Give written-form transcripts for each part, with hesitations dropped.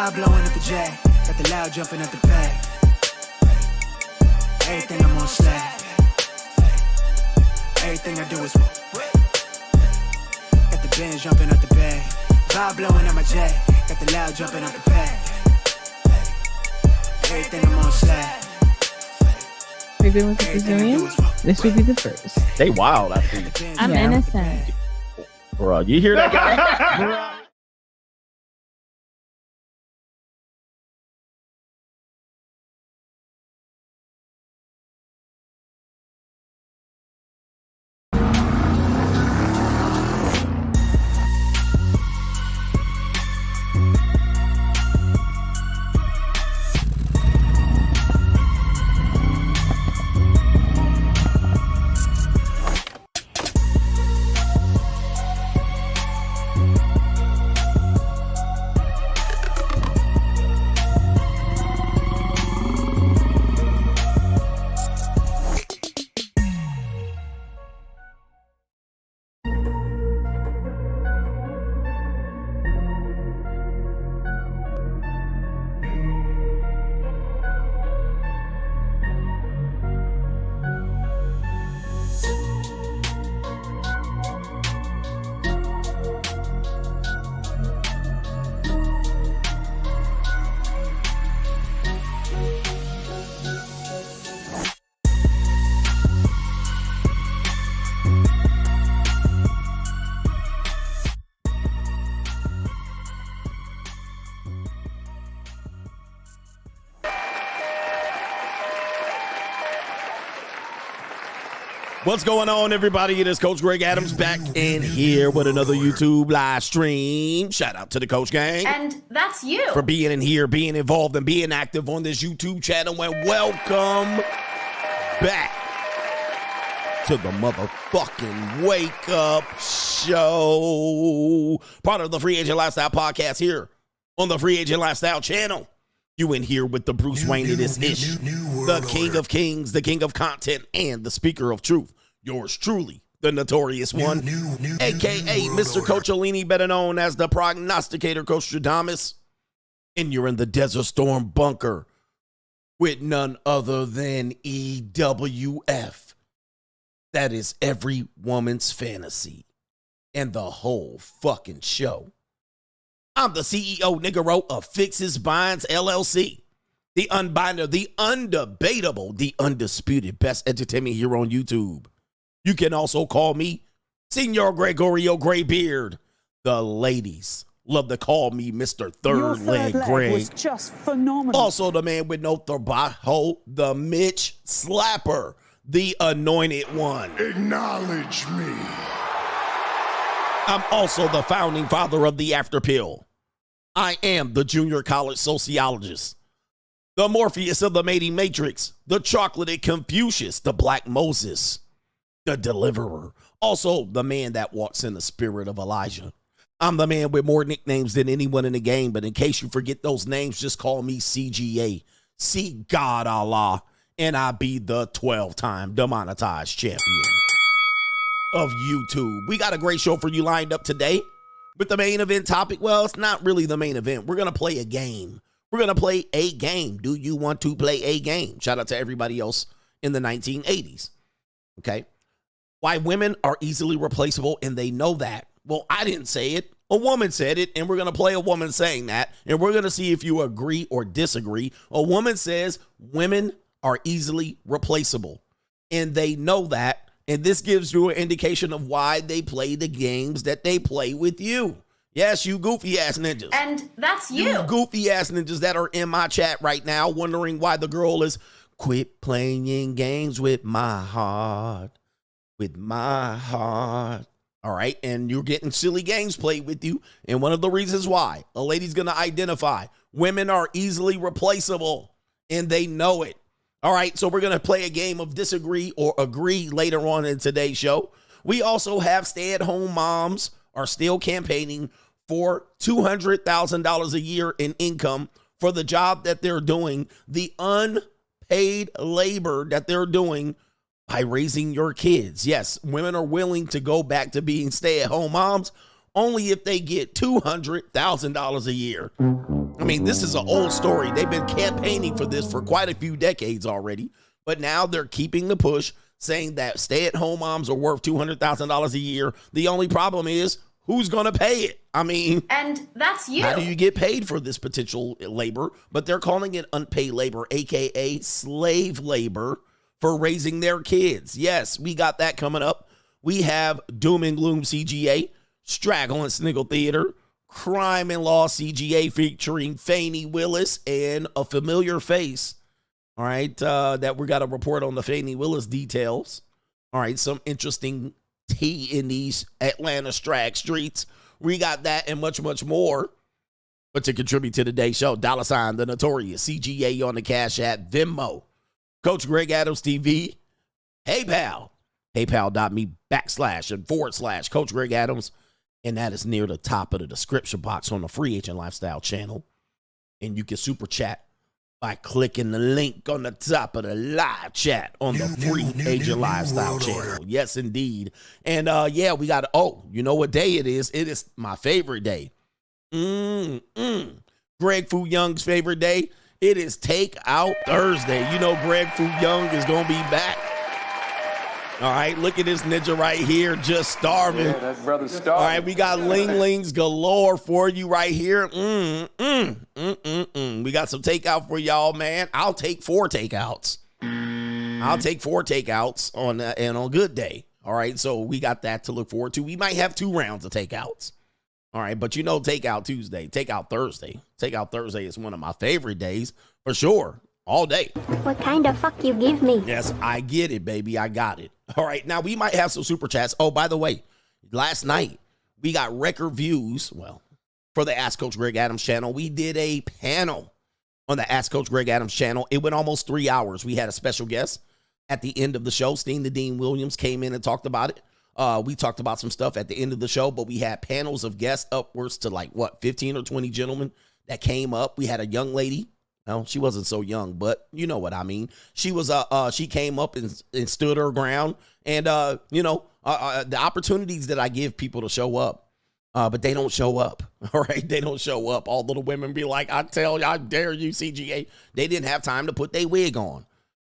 Vibe blowing at the J. Got the loud jumping at the pay. Everything I'm on slack. Everything I do is got the Benz jumping at the bay. Vibe blowing at my J. Got the loud jumping at the pay. Everything I'm on slack. We've been with the Brazilians. This would be the first. They wild, I think. I'm innocent. Bro, you hear that guy? What's going on, everybody? It is Coach Greg Adams back in here with another YouTube live stream. Shout out to the Coach Gang. And that's you. For being in here, being involved, and being active on this YouTube channel. And welcome back to the motherfucking Wake Up Show. Part of the Free Agent Lifestyle podcast here on the Free Agent Lifestyle channel. You in here with the Bruce Wayne of this ish, the King of Kings, the King of Content, and the Speaker of Truth. Yours truly, the Notorious One, a.k.a. Mr. Coachellini, better known as the Prognosticator, Coach Stradamus. And you're in the Desert Storm bunker with none other than EWF. That is every woman's fantasy and the whole fucking show. I'm the CEO, Niggero, of Fixes Binds, LLC. The unbinder, the undebatable, the undisputed best entertainment here on YouTube. You can also call me Senor Gregorio Graybeard. The ladies love to call me Mr. Third Leg Greg. Was just phenomenal. Also the man with no trabajo, the Mitch Slapper, the anointed one. Acknowledge me. I'm also the founding father of the After Pill. I am the junior college sociologist, the Morpheus of the mating matrix, the chocolated Confucius, the Black Moses, the deliverer. Also the man that walks in the spirit of Elijah. I'm the man with more nicknames than anyone in the game, but in case you forget those names, just call me CGA. See God Allah, and I be the 12-time demonetized champion of YouTube. We got a great show for you lined up today with the main event topic. Well, it's not really the main event. We're going to play a game. We're going to play a game. Do you want to play a game? Shout out to everybody else in the 1980s. Okay. Why women are easily replaceable, and they know that. Well, I didn't say it. A woman said it, and we're going to play a woman saying that, and we're going to see if you agree or disagree. A woman says women are easily replaceable, and they know that. And this gives you an indication of why they play the games that they play with you. Yes, you goofy ass ninjas. And that's you. You goofy ass ninjas that are in my chat right now wondering why the girl is quit playing games with my heart. With my heart. All right. And you're getting silly games played with you. And one of the reasons why a lady's going to identify women are easily replaceable, and they know it. All right, so we're going to play a game of disagree or agree later on in today's show. We also have stay-at-home moms are still campaigning for $200,000 a year in income for the job that they're doing, the unpaid labor that they're doing by raising your kids. Yes, women are willing to go back to being stay-at-home moms only if they get $200,000 a year. I mean, this is an old story. They've been campaigning for this for quite a few decades already, but now they're keeping the push, saying that stay-at-home moms are worth $200,000 a year. The only problem is, who's going to pay it? I mean, And that's you. how do you get paid for this potential labor? But they're calling it unpaid labor, aka slave labor, for raising their kids. Yes, we got that coming up. We have Doom and Gloom CGA, Straggle and Sniggle Theater, Crime and Law CGA featuring Fannie Willis and a familiar face. All right, that we got to report on the Fannie Willis details. All right, some interesting tea in these Atlanta Strag streets. We got that and much, much more. But to contribute to today's show, $ the Notorious CGA on the Cash App, Venmo, Coach Greg Adams TV, PayPal, paypal.me// Coach Greg Adams. And that is near the top of the description box on the Free Agent Lifestyle channel. And you can super chat by clicking the link on the top of the live chat on the Free Agent Lifestyle channel. Yes, indeed. And yeah, we got, you know what day it is? It is my favorite day. Greg Fu Young's favorite day. It is Takeout Thursday. You know Greg Fu Young is going to be back. All right, look at this ninja right here, just starving. Yeah, that brother's starving. All right, we got ling-lings galore for you right here. We got some takeout for y'all, man. I'll take 4 takeouts. I'll take 4 takeouts on and on good day. All right, so we got that to look forward to. We might have 2 rounds of takeouts. All right, but you know Takeout Tuesday, Takeout Thursday. Takeout Thursday is one of my favorite days for sure. All day. What kind of fuck you give me? Yes, I get it, baby. I got it. All right, now we might have some super chats. Oh, by the way, last night we got record views. Well, for the Ask Coach Greg Adams channel, we did a panel on the Ask Coach Greg Adams channel. It went almost 3 hours. We had a special guest at the end of the show. Steen the Dean Williams came in and talked about it. We talked about some stuff at the end of the show, but we had panels of guests upwards to 15 or 20 gentlemen that came up. We had a young lady. No, she wasn't so young, but you know what I mean. She was she came up and stood her ground, and the opportunities that I give people to show up, but they don't show up. All right, they don't show up. All the women be like, I tell you, I dare you, CGA. They didn't have time to put their wig on.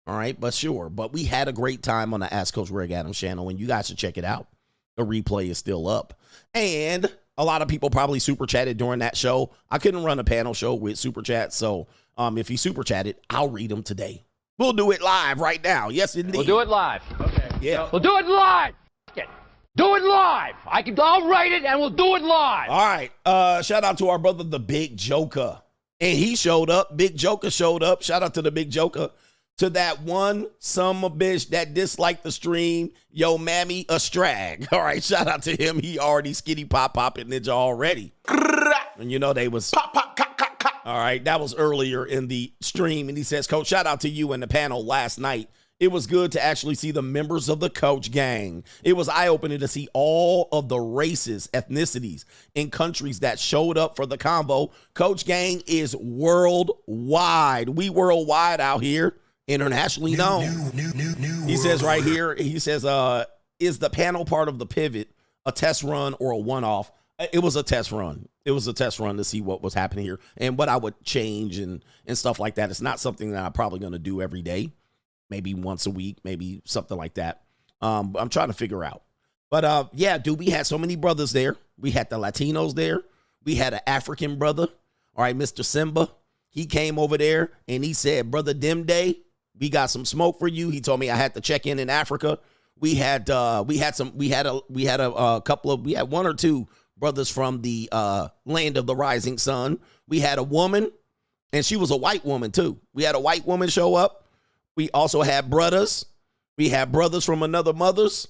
All right, but sure. But we had a great time on the Ask Coach Greg Adams channel, and you guys should check it out. The replay is still up, and a lot of people probably super chatted during that show. I couldn't run a panel show with super chat, so. If you super chatted, I'll read them today. We'll do it live right now. Yes, indeed. We'll do it live. Okay. Yeah. We'll do it live. Do it live. I'll write it and we'll do it live. All right. Shout out to our brother, the Big Joker. And he showed up. Big Joker showed up. Shout out to the Big Joker. To that one summer bitch that disliked the stream, yo, mammy, a strag. All right. Shout out to him. He already skitty popping ninja already. And you know they was pop. All right, that was earlier in the stream, and he says, Coach, shout out to you and the panel last night. It was good to actually see the members of the Coach gang. It was eye-opening to see all of the races, ethnicities, and countries that showed up for the convo. Coach gang is worldwide. We worldwide out here, internationally known. He says right here, he says, is the panel part of the pivot a test run or a one-off? It was a test run. It was a test run to see what was happening here and what I would change and stuff like that. It's not something that I'm probably going to do every day, maybe once a week, maybe something like that. I'm trying to figure out. But yeah, dude, we had so many brothers there. We had the Latinos there. We had an African brother. All right, Mr. Simba. He came over there and he said, Brother Demday, we got some smoke for you. He told me I had to check in Africa. We had one or two brothers from the land of the rising sun. We had a woman, and she was a white woman too. We had a white woman show up. We also had brothers. We had brothers from another mothers.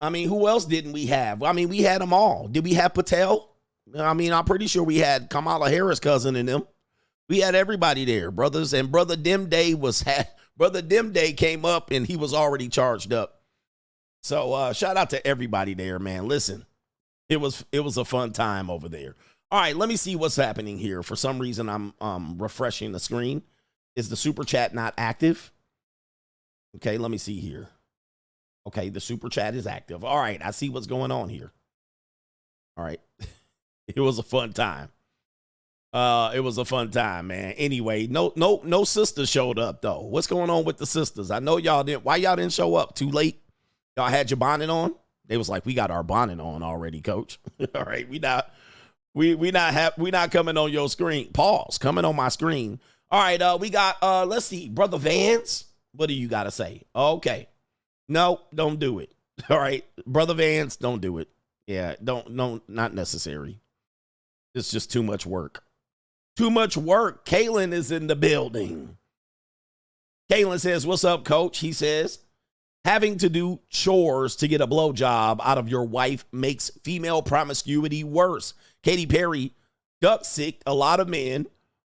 I mean, who else didn't we have? I mean, we had them all. Did we have Patel? I mean, I'm pretty sure we had Kamala Harris' cousin in them. We had everybody there, brothers. And Brother Demday Brother Demday came up, and he was already charged up. So shout out to everybody there, man. Listen. It was a fun time over there. All right, let me see what's happening here. For some reason, I'm refreshing the screen. Is the super chat not active? Okay, let me see here. Okay, the super chat is active. All right, I see what's going on here. All right, it was a fun time. It was a fun time, man. Anyway, no sisters showed up though. What's going on with the sisters? I know y'all didn't. Why y'all didn't show up? Too late? Y'all had your bonnet on? They was like, we got our bonnet on already, coach. All right, we not coming on your screen. Pause. Coming on my screen. All right, we got let's see, Brother Vance. What do you gotta say? Okay. No, don't do it. All right, Brother Vance, don't do it. Yeah, not necessary. It's just too much work. Too much work. Kaylin is in the building. Kaylin says, what's up, coach? He says, having to do chores to get a blowjob out of your wife makes female promiscuity worse. Katy Perry duck sicked a lot of men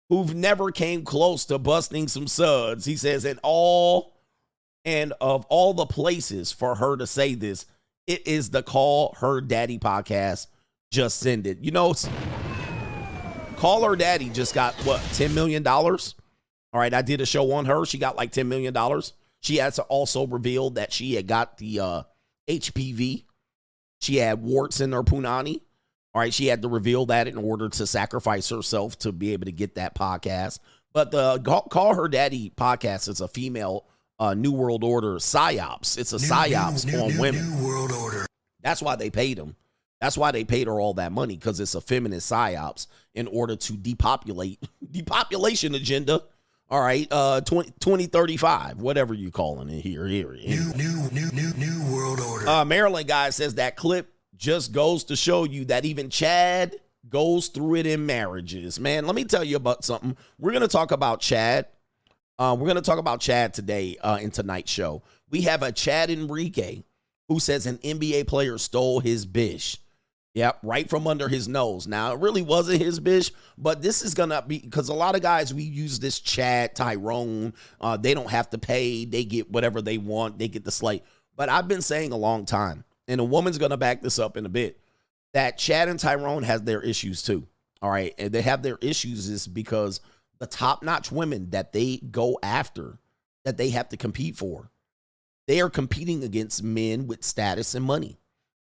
who've never came close to busting some suds. He says, and of all the places for her to say this, it is the Call Her Daddy podcast. Just send it. You know, Call Her Daddy just got, what, $10 million? All right, I did a show on her. She got like $10 million. She has also revealed that she had got the HPV. She had warts in her punani. All right, she had to reveal that in order to sacrifice herself to be able to get that podcast. But the Call Her Daddy podcast is a female New World Order psyops. It's a psyops on women. New World Order. That's why they paid them. That's why they paid her all that money, because it's a feminist psyops in order to depopulation agenda. All right, 2035, whatever you calling it here. New World Order. Maryland guy says that clip just goes to show you that even Chad goes through it in marriages. Man, let me tell you about something. We're going to talk about Chad. We're going to talk about Chad today in tonight's show. We have a Chad Enrique who says an NBA player stole his bish. Yep, right from under his nose. Now, it really wasn't his bish, but this is going to be, because a lot of guys, we use this Chad, Tyrone. They don't have to pay. They get whatever they want. They get the slate. But I've been saying a long time, and a woman's going to back this up in a bit, that Chad and Tyrone has their issues too. All right, and they have their issues is because the top-notch women that they go after, that they have to compete for, they are competing against men with status and money.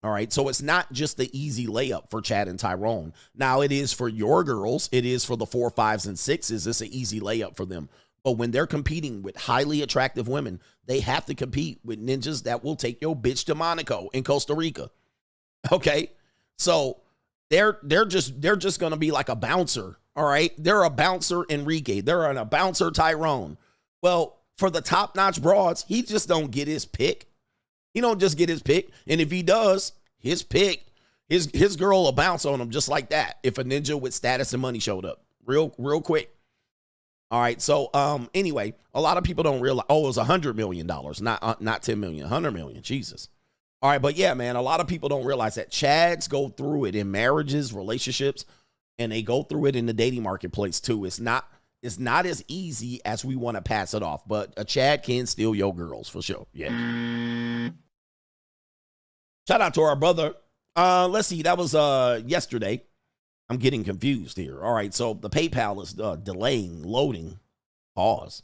All right, so it's not just the easy layup for Chad and Tyrone. Now, it is for your girls. It is for the 4, 5s, and 6s. It's an easy layup for them. But when they're competing with highly attractive women, they have to compete with ninjas that will take your bitch to Monaco in Costa Rica. Okay, so they're just going to be like a bouncer. All right, they're a bouncer Enrique. They're a bouncer Tyrone. Well, for the top-notch broads, he just don't get his pick. He don't just get his pick. And if he does, his pick, his girl will bounce on him just like that if a ninja with status and money showed up real quick. All right. So anyway, a lot of people don't realize, it was $100 million, not 10 million, 100 million. Jesus. All right. But yeah, man, a lot of people don't realize that Chads go through it in marriages, relationships, and they go through it in the dating marketplace too. It's not as easy as we want to pass it off, but a Chad can steal your girls for sure. Yeah. Shout out to our brother. Let's see. That was yesterday. I'm getting confused here. All right. So the PayPal is delaying loading. Pause.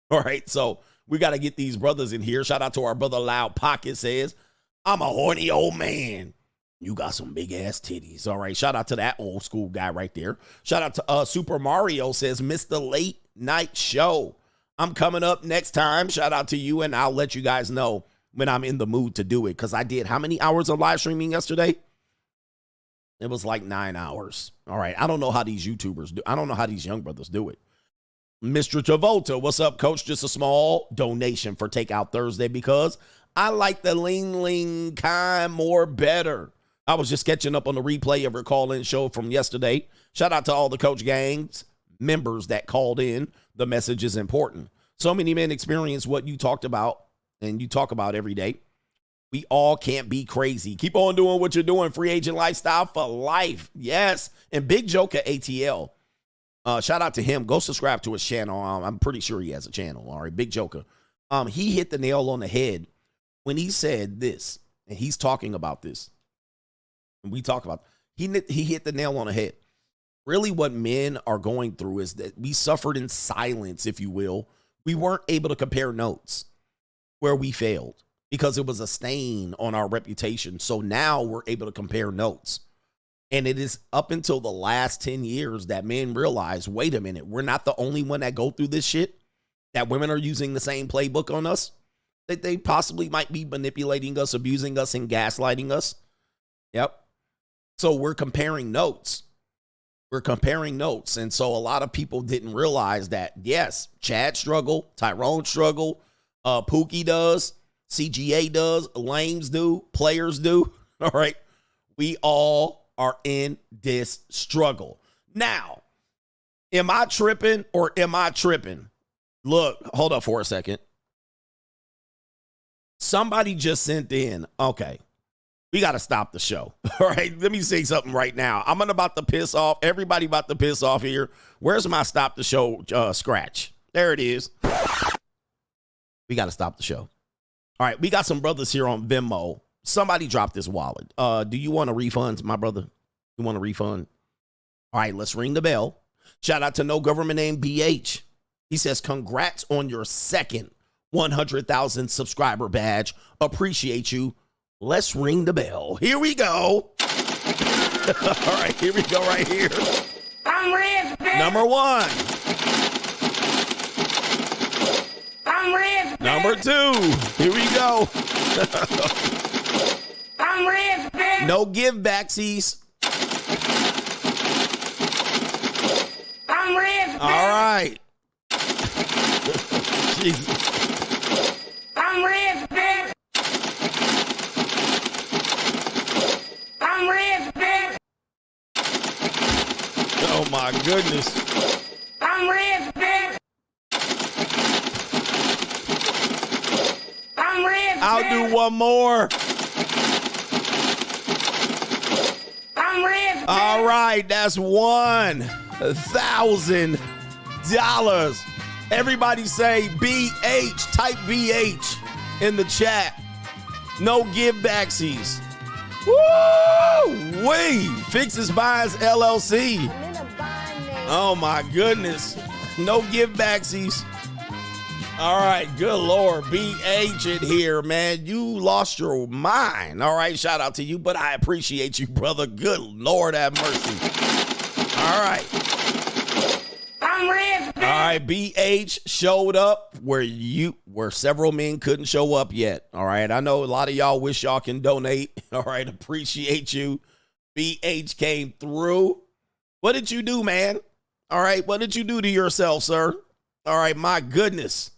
All right. So we got to get these brothers in here. Shout out to our brother Loud Pocket says, I'm a horny old man. You got some big ass titties. All right. Shout out to that old school guy right there. Shout out to Super Mario says, Mr. Late Night Show. I'm coming up next time. Shout out to you. And I'll let you guys know when I'm in the mood to do it. Because I did how many hours of live streaming yesterday? It was like 9 hours. All right. I don't know how these YouTubers do. I don't know how these young brothers do it. Mr. Travolta, what's up, coach? Just a small donation for Takeout Thursday because I like the ling kind more better. I was just catching up on the replay of her call-in show from yesterday. Shout out to all the Coach Gangs members that called in. The message is important. So many men experience what you talked about and you talk about every day. We all can't be crazy. Keep on doing what you're doing. Free agent lifestyle for life. Yes. And Big Joker ATL. Shout out to him. Go subscribe to his channel. I'm pretty sure he has a channel. All right. Big Joker. He hit the nail on the head when he said this, and he's talking about this. And we talk about, he hit the nail on the head. Really what men are going through is that we suffered in silence, if you will. We weren't able to compare notes where we failed because it was a stain on our reputation. So now we're able to compare notes. And it is up until the last 10 years that men realize, wait a minute, we're not the only one that go through this shit, that women are using the same playbook on us, that they possibly might be manipulating us, abusing us, and gaslighting us. Yep. So we're comparing notes. And so a lot of people didn't realize that, yes, Chad struggle, Tyrone struggle, Pookie does, CGA does, lames do, players do. All right. We all are in this struggle. Now, am I tripping or am I tripping? Look, hold up for a second. Somebody just sent in, okay, we got to stop the show. All right, let me say something right now. I'm about to piss off. Everybody about to piss off here. Where's my stop the show scratch? There it is. We got to stop the show. All right, we got some brothers here on Venmo. Somebody dropped this wallet. Do you want a refund, my brother? You want a refund? All right, let's ring the bell. Shout out to no government name BH. He says, congrats on your second 100,000 subscriber badge. Appreciate you. Let's ring the bell. Here we go. All right, here we go right here. I'm rich, bitch. Number one. I'm rich, bitch. Number two. Here we go. I'm rich, bitch. No give backsies. I'm rich, bitch. All right. Jesus. I'm rich, bitch. I'm rich, bitch. Oh my goodness. I'm rich, bitch. I'm rich, I'll bitch. do one more. I'm rich, bitch. All right, that's $1,000. Everybody say BH. Type BH in the chat. No give backsies. Woo! Wee! Fixes Buys LLC. Oh my goodness. No give backsies. All right, good Lord. BH in here, man. You lost your mind. All right, shout out to you, but I appreciate you, brother. Good Lord, have mercy. All right. I'm rich, bitch. All right, BH showed up where several men couldn't show up yet. All right, I know a lot of y'all wish y'all can donate. All right, appreciate you. BH came through. What did you do, man? All right, what did you do to yourself, sir? All right, my goodness.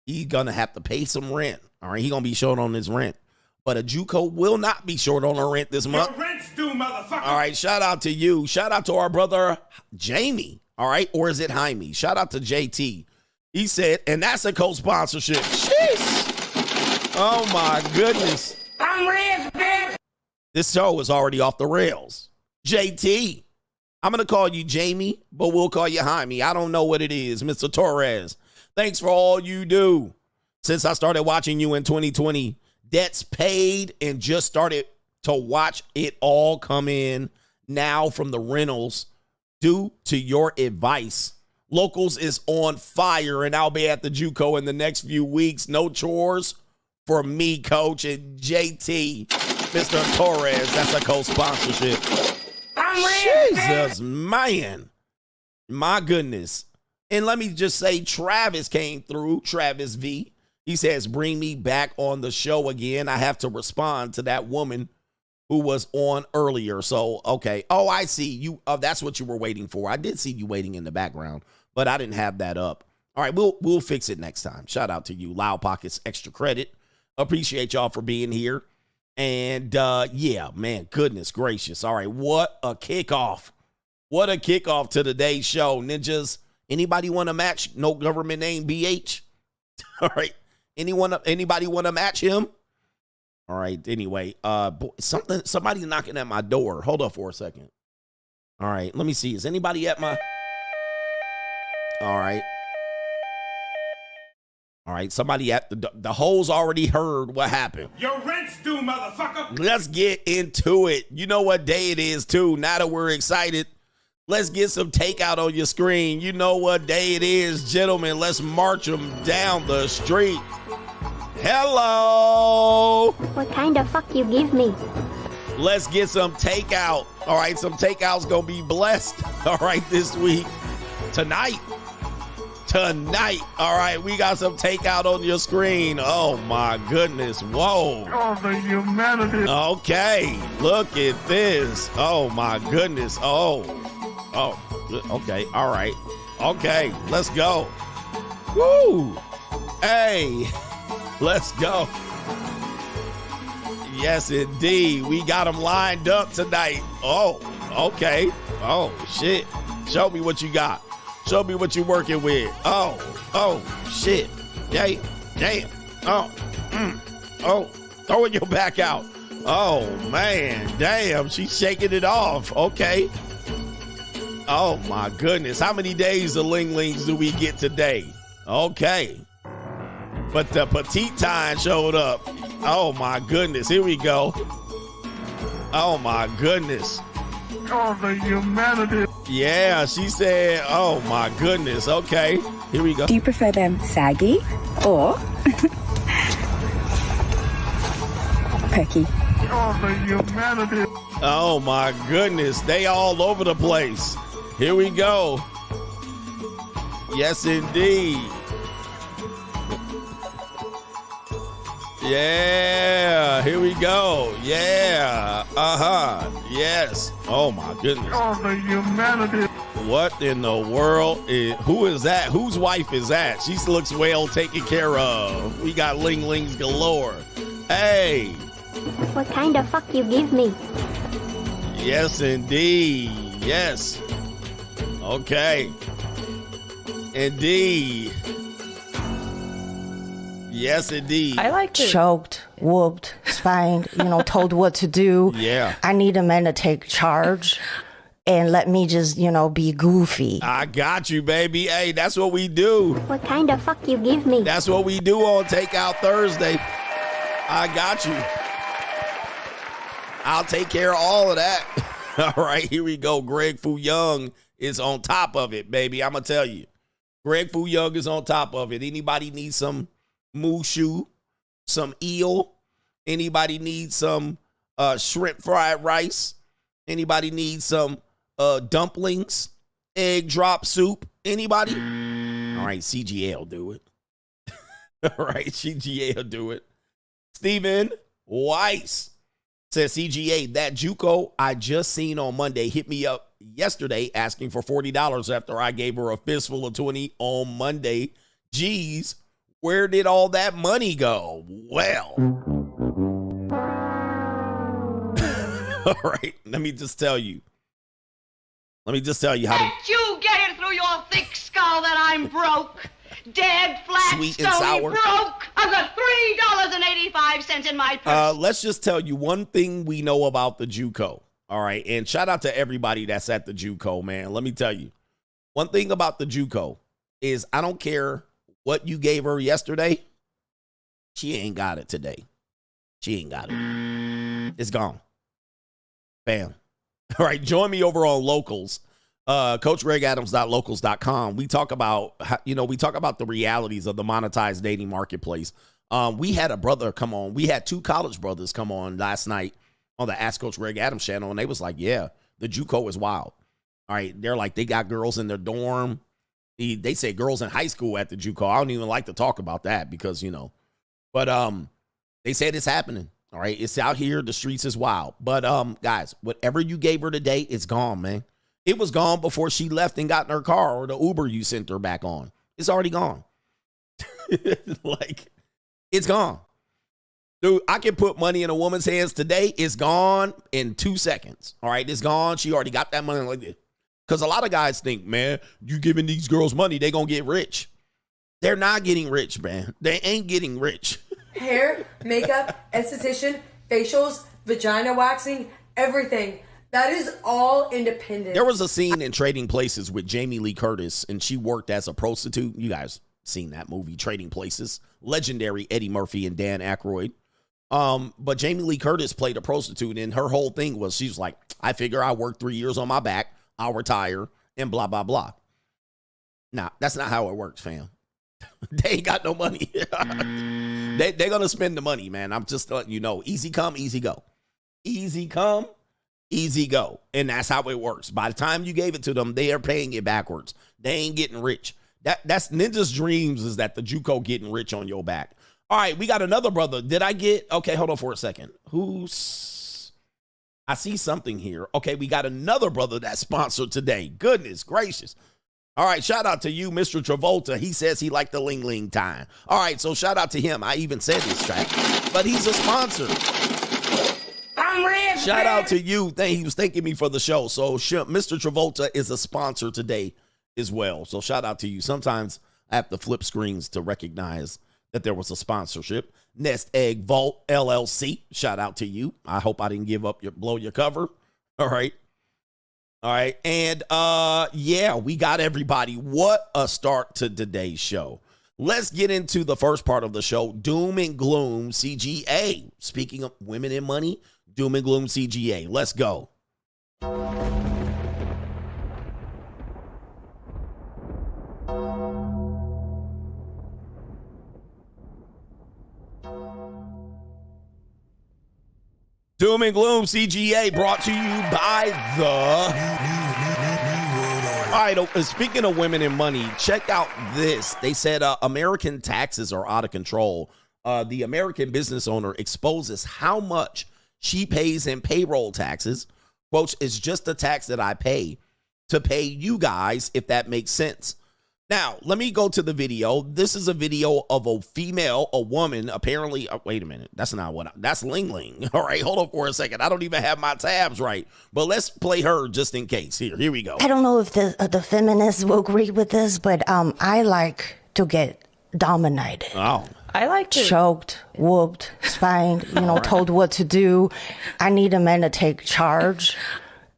He's gonna have to pay some rent. All right, he's gonna be short on his rent. But a JUCO will not be short on her rent this month. Your rent's due, motherfucker. All right, shout out to you. Shout out to our brother Jamie. All right, or is it Jaime? Shout out to JT. He said, and that's a co-sponsorship. Jeez. Oh my goodness. I'm rich, bitch. This show is already off the rails. JT. I'm going to call you Jamie, but we'll call you Jaime. I don't know what it is, Mr. Torres. Thanks for all you do. Since I started watching you in 2020, debts paid, and just started to watch it all come in now from the rentals due to your advice. Locals is on fire, and I'll be at the JUCO in the next few weeks. No chores for me, Coach, and JT, Mr. Torres. That's a co-sponsorship. Jesus, man. My goodness. And let me just say, Travis came through, Travis V. He says, bring me back on the show again. I have to respond to that woman who was on earlier. So, okay. Oh, I see you. That's what you were waiting for. I did see you waiting in the background, but I didn't have that up. All right, we'll fix it next time. Shout out to you, Loud Pockets Extra Credit. Appreciate y'all for being here. And yeah, man, goodness gracious. All right, what a kickoff. What a kickoff to today's show. Ninjas, anybody want to match no government name BH? All right. Anybody want to match him? All right. Anyway, somebody's knocking at my door. Hold up for a second. All right. Let me see. Is anybody at my? All right. All right. Somebody at the hoes already heard what happened. Your rent's due, motherfucker. Let's get into it. You know what day it is too. Now that we're excited, let's get some takeout on your screen. You know what day it is, gentlemen. Let's march them down the street. Hello. What kind of fuck you give me? Let's get some takeout. All right, some takeout's gonna be blessed. All right, this week. Tonight. All right, we got some takeout on your screen. Oh my goodness. Whoa. Oh, the humanity. Okay, look at this. Oh my goodness. Oh, okay. All right. Okay, let's go. Woo. Hey, let's go. Yes, indeed. We got them lined up tonight. Oh, okay. Oh, shit. Show me what you got. Show me what you're working with. Oh, shit. Damn. Oh, throwing your back out. Oh, man. Damn, she's shaking it off. Okay. Oh, my goodness. How many days of Ling Lings do we get today? Okay. But the petite time showed up. Oh, my goodness. Here we go. Oh, my goodness. Oh, the humanity. Yeah, she said, oh, my goodness. Okay, here we go. Do you prefer them saggy or perky? Oh, the humanity. Oh, my goodness. They all over the place. Here we go. Yes, indeed. Yeah, here we go. Yeah, yes. Oh, my goodness. Oh, the humanity. What in the world? Who is that? Whose wife is that? She looks well taken care of. We got Ling Lings galore. Hey. What kind of fuck you give me? Yes, indeed. Yes. Okay. Indeed. Yes, indeed. I like it. Choked, whooped, spanked, told what to do. Yeah. I need a man to take charge and let me just, be goofy. I got you, baby. Hey, that's what we do. What kind of fuck you give me? That's what we do on Takeout Thursday. I got you. I'll take care of all of that. All right, here we go. Greg Fu Young is on top of it, baby. I'm going to tell you. Greg Fu Young is on top of it. Anybody need some mushu, some eel? Anybody need some shrimp fried rice? Anybody need some dumplings, egg drop soup? Anybody? All right, CGA will do it. All right, CGA will do it. Stephen Weiss says, CGA, that JUCO I just seen on Monday hit me up yesterday asking for $40 after I gave her a fistful of 20 on Monday. Geez, where did all that money go? Well, all right, let me just tell you how to. Can't you get it through your thick skull that I'm broke? Dead, flat, Sweet and stony, sour. broke. I've got $3.85 in my purse. Let's just tell you one thing we know about the JUCO. All right, and shout out to everybody that's at the JUCO, man. Let me tell you, one thing about the JUCO is I don't care what you gave her yesterday, she ain't got it today. She ain't got it. It's gone. Bam. All right, join me over on Locals. CoachGregAdams.locals.com. We talk about, the realities of the monetized dating marketplace. We had a brother come on. We had two college brothers come on last night on the Ask Coach Greg Adams channel, and they was like, yeah, the JUCO is wild. All right, they're like, they got girls in their dorm. They say girls in high school at the JUCO. I don't even like to talk about that because, but they said it's happening. All right, it's out here. The streets is wild. But guys, whatever you gave her today, it's gone, man. It was gone before she left and got in her car or the Uber you sent her back on. It's already gone. Like, it's gone. Dude, I can put money in a woman's hands today. It's gone in 2 seconds. All right, it's gone. She already got that money like this. Because a lot of guys think, man, you giving these girls money, they going to get rich. They're not getting rich, man. They ain't getting rich. Hair, makeup, esthetician, facials, vagina waxing, everything. That is all independent. There was a scene in Trading Places with Jamie Lee Curtis, and she worked as a prostitute. You guys seen that movie, Trading Places. Legendary Eddie Murphy and Dan Aykroyd. But Jamie Lee Curtis played a prostitute, and her whole thing was, she was like, I figure I work 3 years on my back, I'll retire, and blah, blah, blah. Nah, that's not how it works, fam. They ain't got no money. They're going to spend the money, man. I'm just letting you know. Easy come, easy go. easy come, easy go. And that's how it works. By the time you gave it to them, they are paying it backwards. They ain't getting rich. That's Ninja's dreams, is that the JUCO getting rich on your back. All right, we got another brother. Did I get, okay, hold on for a second. I see something here. Okay, we got another brother that's sponsored today. Goodness gracious. All right, shout out to you, Mr. Travolta. He says he liked the Ling Ling time. All right, so shout out to him. I even said this track, but he's a sponsor. I'm rich. Shout out to you. He was thanking me for the show. So Mr. Travolta is a sponsor today as well. So shout out to you. Sometimes I have to flip screens to recognize that there was a sponsorship. Nest Egg Vault LLC. Shout out to you. I hope I didn't blow your cover. All right. All right. And yeah, we got everybody. What a start to today's show. Let's get into the first part of the show. Doom and Gloom CGA. Speaking of women and money, Doom and Gloom CGA. Let's go. Doom and Gloom CGA brought to you by All right, speaking of women and money, check out this. They said American taxes are out of control. The American business owner exposes how much she pays in payroll taxes. Quotes, it's just a tax that I pay to pay you guys, if that makes sense. Now, let me go to the video. This is a video of a woman, apparently. Wait a minute. That's not that's Ling Ling. All right, hold on for a second. I don't even have my tabs right. But let's play her just in case. Here we go. I don't know if the feminists will agree with this, but I like to get dominated. Oh. I like to choked, whooped, spanked, told what to do. I need a man to take charge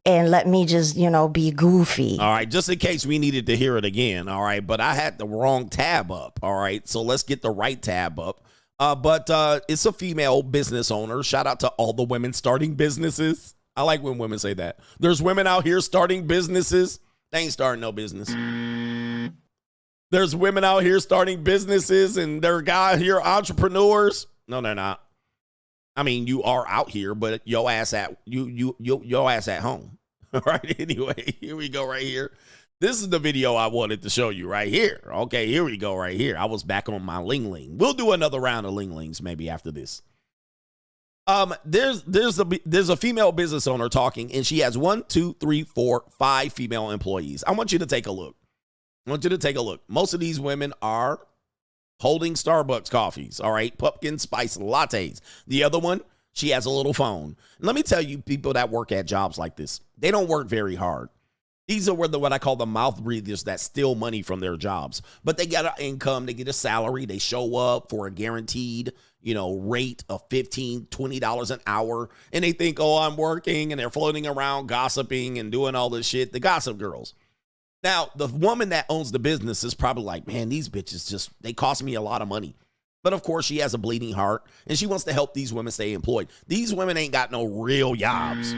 and let me just, be goofy. All right, just in case we needed to hear it again, all right, but I had the wrong tab up, all right, so let's get the right tab up. But it's a female business owner. Shout out to all the women starting businesses. I like when women say that. There's women out here starting businesses. They ain't starting no business. There's women out here starting businesses, and there are guys here, entrepreneurs. No, they're not. I mean, you are out here, but your ass at your ass at home. All right. Anyway, here we go right here. This is the video I wanted to show you right here. Okay, here we go right here. I was back on my Ling Ling. We'll do another round of Ling Lings maybe after this. There's a female business owner talking, and she has 1, 2, 3, 4, 5 female employees. I want you to take a look. Most of these women are holding Starbucks coffees, all right? Pumpkin spice lattes. The other one, she has a little phone. And let me tell you, people that work at jobs like this, they don't work very hard. These are what I call the mouth breathers that steal money from their jobs. But they get an income, they get a salary, they show up for a guaranteed, rate of $15, $20 an hour. And they think, oh, I'm working, and they're floating around gossiping and doing all this shit. The gossip girls. Now, the woman that owns the business is probably like, man, these bitches they cost me a lot of money. But of course, she has a bleeding heart, and she wants to help these women stay employed. These women ain't got no real jobs.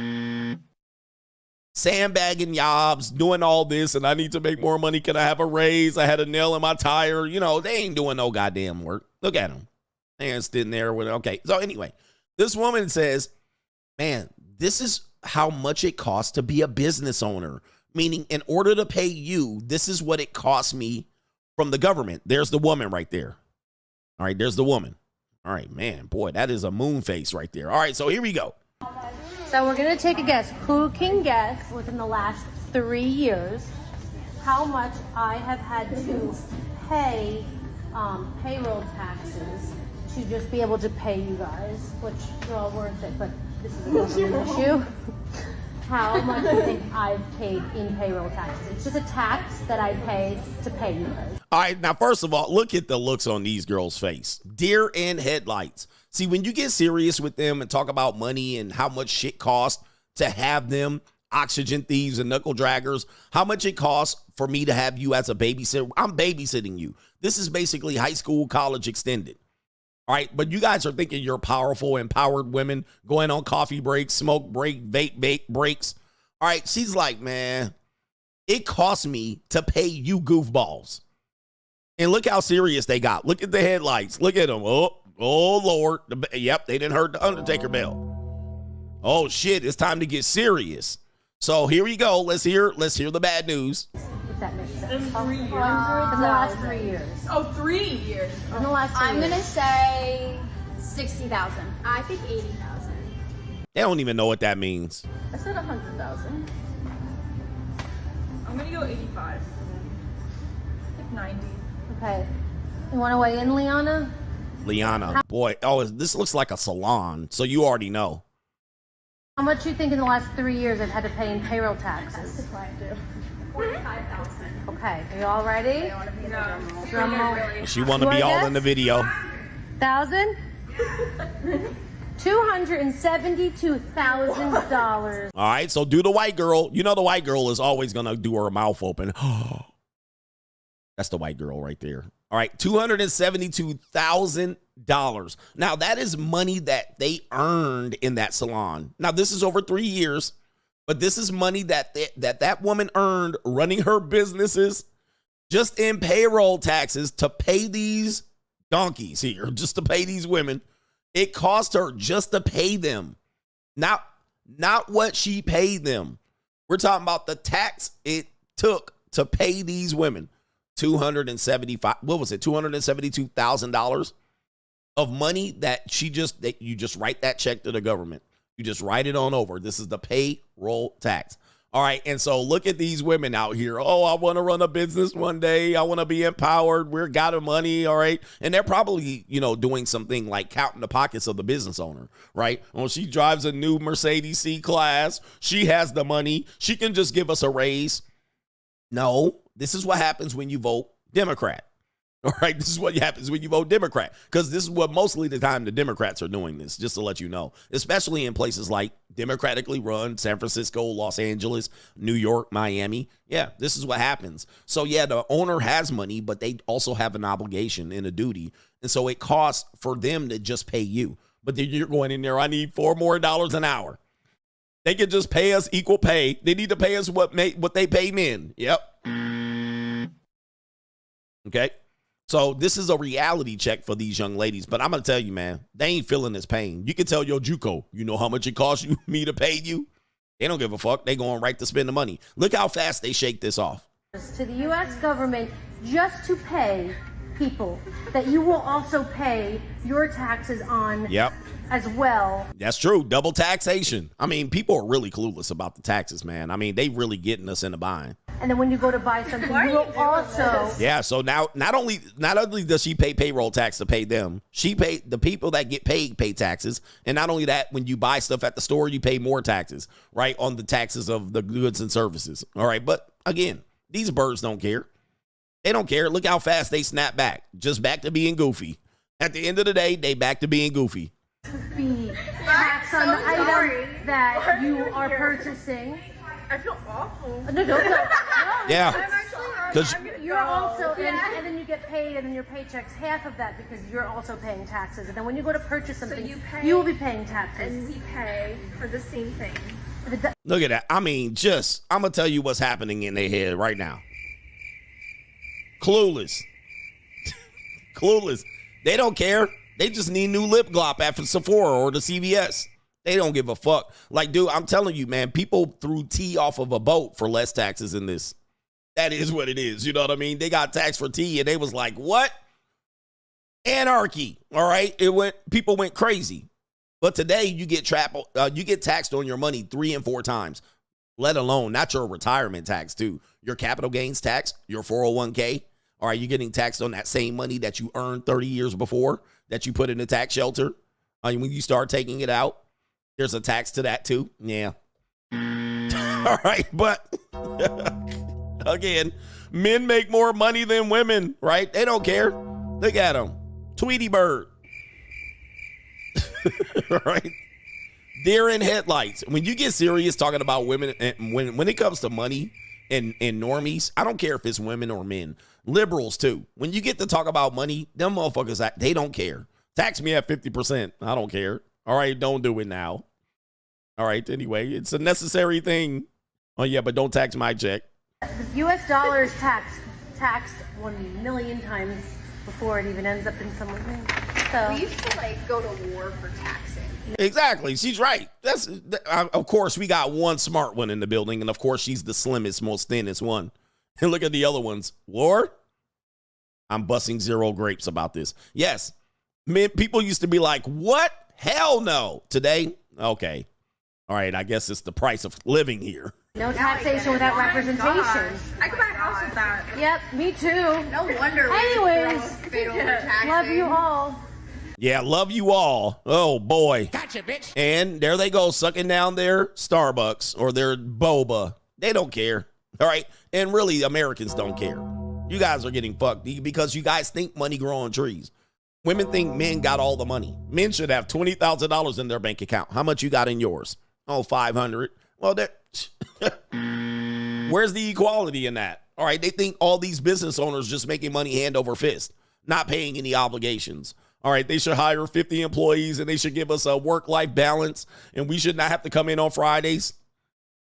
Sandbagging jobs, doing all this, and I need to make more money. Can I have a raise? I had a nail in my tire. They ain't doing no goddamn work. Look at them. They ain't sitting there with, okay. So anyway, this woman says, man, this is how much it costs to be a business owner. Meaning, in order to pay you, this is what it costs me from the government. There's the woman right there. All right, there's the woman. All right, man, boy, that is a moon face right there. All right, so here we go. So we're going to take a guess. Who can guess within the last 3 years how much I have had to pay payroll taxes to just be able to pay you guys, which are all worth it, but this is a government issue. How much do you think I've paid in payroll taxes? It's just a tax that I pay to pay you guys. All right, now, first of all, look at the looks on these girls' face. Deer in headlights. See, when you get serious with them and talk about money and how much shit costs to have them, oxygen thieves and knuckle draggers, how much it costs for me to have you as a babysitter. I'm babysitting you. This is basically high school, college extended. All right, but you guys are thinking you're powerful, empowered women going on coffee breaks, smoke break, vape breaks. All right, she's like, man, it costs me to pay you goofballs. And look how serious they got. Look at the headlights. Look at them. Oh Lord. Yep, they didn't heard the Undertaker bell. Oh shit, it's time to get serious. So here we go. Let's hear the bad news. If that makes sense. In 3 years. In the last 3 years. Oh, 3 years. In the last 3 I'm years. gonna say 60,000. I think 80,000. They don't even know what that means. I said 100,000. I'm gonna go 85. Like 90. Okay. You want to weigh in, Liana? Liana, boy, oh, this looks like a salon, so you already know. How much you think in the last 3 years I've had to pay in payroll taxes? That's the client do. 45,000. Okay, are you all ready? I want to be in the Drum roll. She want to be all in the video. 1,000? $272,000. All right, so do the white girl. You know the white girl is always going to do her mouth open. That's the white girl right there. All right, $272,000. Now, that is money that they earned in that salon. Now, this is over 3 years, but this is money that woman earned running her businesses just in payroll taxes to pay these donkeys here, just to pay these women. It cost her just to pay them, not what she paid them. We're talking about the tax it took to pay these women. $272,000 of money that you just write that check to the government. You just write it on over. This is the payroll tax. All right. And so look at these women out here. Oh, I want to run a business one day. I want to be empowered. We're got money. All right. And they're probably, doing something like counting the pockets of the business owner, right? Well, she drives a new Mercedes C-Class. She has the money. She can just give us a raise. No, this is what happens when you vote Democrat. All right, this is what happens when you vote Democrat, because this is what mostly the time the Democrats are doing this, just to let you know, especially in places like democratically run San Francisco, Los Angeles, New York, Miami. Yeah, this is what happens. So, yeah, the owner has money, but they also have an obligation and a duty. And so it costs for them to just pay you. But then you're going in there, I need $4 more an hour. They can just pay us equal pay. They need to pay us what they pay men. Yep. Okay. So this is a reality check for these young ladies. But I'm going to tell you, man, they ain't feeling this pain. You can tell your JUCO, you know how much it costs me to pay you? They don't give a fuck. They going right to spend the money. Look how fast they shake this off. To the U.S. government just to pay people that you will also pay your taxes on. Yep. As well. That's true. Double taxation. I mean, people are really clueless about the taxes, man. I mean, they really getting us in the bind. And then when you go to buy something, you will also. Yeah. So now, not only does she pay payroll tax to pay them, she pay the people that get paid pay taxes. And not only that, when you buy stuff at the store, you pay more taxes, right, on the taxes of the goods and services. All right. But again, these birds don't care. They don't care. Look how fast they snap back. Just back to being goofy. At the end of the day, they back to being goofy. Be tax on the item that you are purchasing. I feel awful. No. Yeah. Because you're also, and then you get paid, and then your paycheck's half of that because you're also paying taxes. And then when you go to purchase something, you will be paying taxes. And we pay for the same thing. Look at that. I mean, I'm going to tell you what's happening in their head right now. Clueless. Clueless. They don't care. They just need new lip glop after Sephora or the CVS. They don't give a fuck. Like, dude, I'm telling you, man, people threw tea off of a boat for less taxes in this. That is what it is. You know what I mean? They got taxed for tea, and they was like, what? Anarchy. All right? People went crazy. But today you get taxed on your money 3 and 4 times, let alone not your retirement tax too. Your capital gains tax, your 401k. All right, you're getting taxed on that same money that you earned 30 years before that you put in a tax shelter. When you start taking it out, there's a tax to that too. Yeah. All right, but again, men make more money than women, right? They don't care. Look at them. Tweety Bird. Right? They're in headlights. When you get serious talking about women, and when it comes to money and normies, I don't care if it's women or men. Liberals too. When you get to talk about money, them motherfuckers, they don't care. Tax me at 50%. I don't care. All right, don't do it now. All right, anyway, it's a necessary thing. Oh yeah, but don't tax my check. The U.S. dollar is taxed 1 million times before it even ends up in someone's hand. So we used to go to war for taxing. Exactly. She's right. Of course, we got one smart one in the building, and of course, she's the slimmest, most thinnest one. And look at the other ones. Lord, I'm busting zero grapes about this. Yes, people used to be like, what? Hell no. Today, okay. All right, I guess it's the price of living here. No taxation without representation. I could buy a house with that. Yep, me too. No wonder. Anyways, love you all. Yeah, love you all. Oh, boy. Gotcha, bitch. And there they go, sucking down their Starbucks or their boba. They don't care. All right. And really, Americans don't care. You guys are getting fucked because you guys think money grow on trees. Women think men got all the money. Men should have $20,000 in their bank account. How much you got in yours? Oh, 500. Well, where's the equality in that? All right. They think all these business owners just making money hand over fist, not paying any obligations. All right, they should hire 50 employees and they should give us a work-life balance and we should not have to come in on Fridays.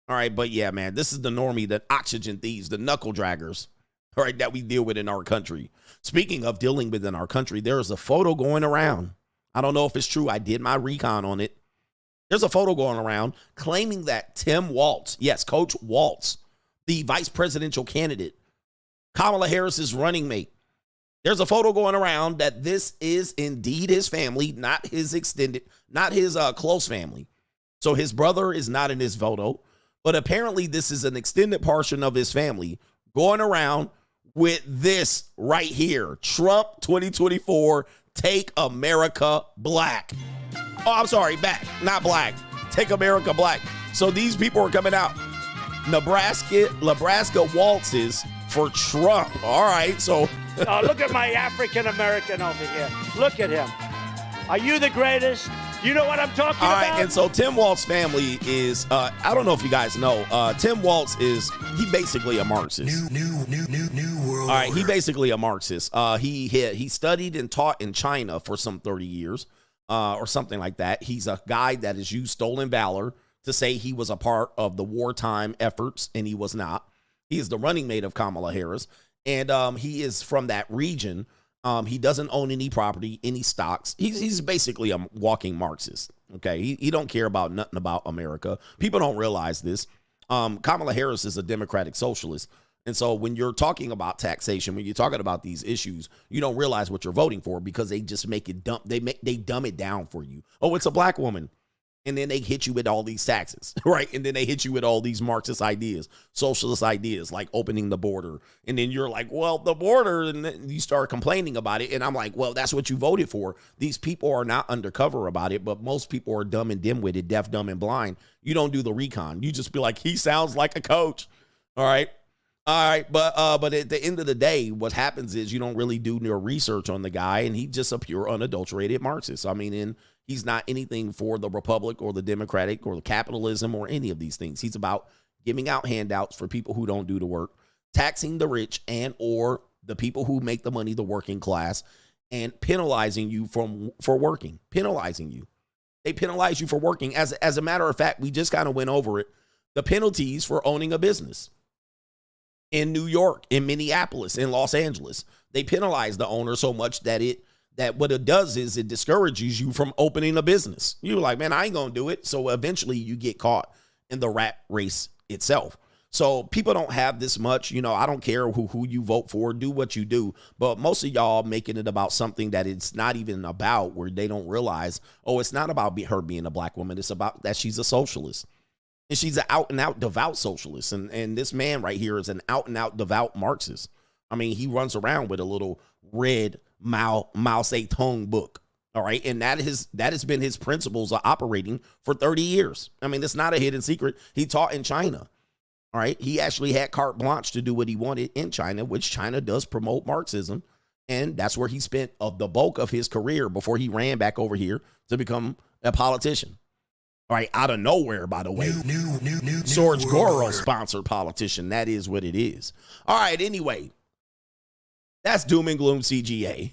All right, but yeah, man, this is the normie, the oxygen thieves, the knuckle draggers, all right, that we deal with in our country. Speaking of dealing with in our country, there is a photo going around. I don't know if it's true. I did my recon on it. There's a photo going around claiming that Tim Walz, yes, Coach Walz, the vice presidential candidate, Kamala Harris's running mate, there's a photo going around that this is indeed his family, not his extended, not his close family. So his brother is not in his photo, but apparently this is an extended portion of his family going around with this right here. Trump 2024, Take America Black. Oh, I'm sorry, back, not black. Take America Black. So these people are coming out. Nebraska waltzes for Trump. All right, so. Look at my African-American over here. Look at him. Are you the greatest? You know what I'm talking about? All right, and so Tim Walz's family is, I don't know if you guys know, Tim Walz he basically a Marxist. New world. All right, he basically a Marxist. He studied and taught in China for some 30 years or something like that. He's a guy that has used stolen valor to say he was a part of the wartime efforts, and he was not. He is the running mate of Kamala Harris. And he is from that region. He doesn't own any property, any stocks. He's basically a walking Marxist. Okay, he don't care about nothing about America. People don't realize this. Kamala Harris is a democratic socialist. And so when you're talking about taxation, when you're talking about these issues, you don't realize what you're voting for because they just make it dumb. They dumb it down for you. Oh, it's a black woman. And then they hit you with all these taxes, right? And then they hit you with all these Marxist ideas, socialist ideas, like opening the border. And then you're like, well, the border, and then you start complaining about it. And I'm like, well, that's what you voted for. These people are not undercover about it, but most people are dumb and dim-witted, deaf, dumb, and blind. You don't do the recon. You just be like, he sounds like a coach. All right. But at the end of the day, what happens is you don't really do your research on the guy, and he's just a pure unadulterated Marxist. I mean, and he's not anything for the Republic or the Democratic or the capitalism or any of these things. He's about giving out handouts for people who don't do the work, taxing the rich and or the people who make the money, the working class, and penalizing you for working, penalizing you. They penalize you for working. As a matter of fact, we just kind of went over it. The penalties for owning a business. In New York, in Minneapolis, in Los Angeles, they penalize the owner so much that what it does is it discourages you from opening a business. You're like, man, I ain't gonna do it. So eventually you get caught in the rat race itself. So people don't have this much, I don't care who you vote for, do what you do. But most of y'all making it about something that it's not even about, where they don't realize, oh, it's not about her being a black woman. It's about that she's a socialist. And she's an out-and-out devout socialist. And this man right here is an out-and-out devout Marxist. I mean, he runs around with a little red Mao Zedong book. All right. And that has been his principles of operating for 30 years. I mean, it's not a hidden secret. He taught in China. All right. He actually had carte blanche to do what he wanted in China, which China does promote Marxism. And that's where he spent the bulk of his career before he ran back over here to become a politician. All right, out of nowhere, by the way. George Goro sponsored politician. That is what it is. All right, anyway. That's Doom and Gloom CGA.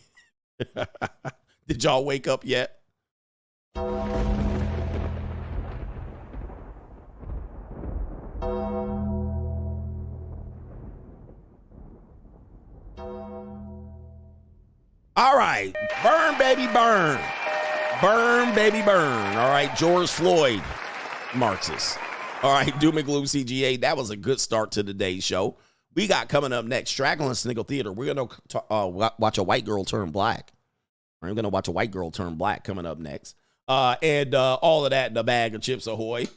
Did y'all wake up yet? All right. Burn, baby, burn. Burn, baby, burn. All right, George Floyd, Marxist. All right, Doom and Gloom CGA. That was a good start to today's show. We got coming up next, Straggle and Sniggle Theater. We're going to watch a white girl turn black. We're going to watch a white girl turn black coming up next. And all of that in a bag of Chips Ahoy.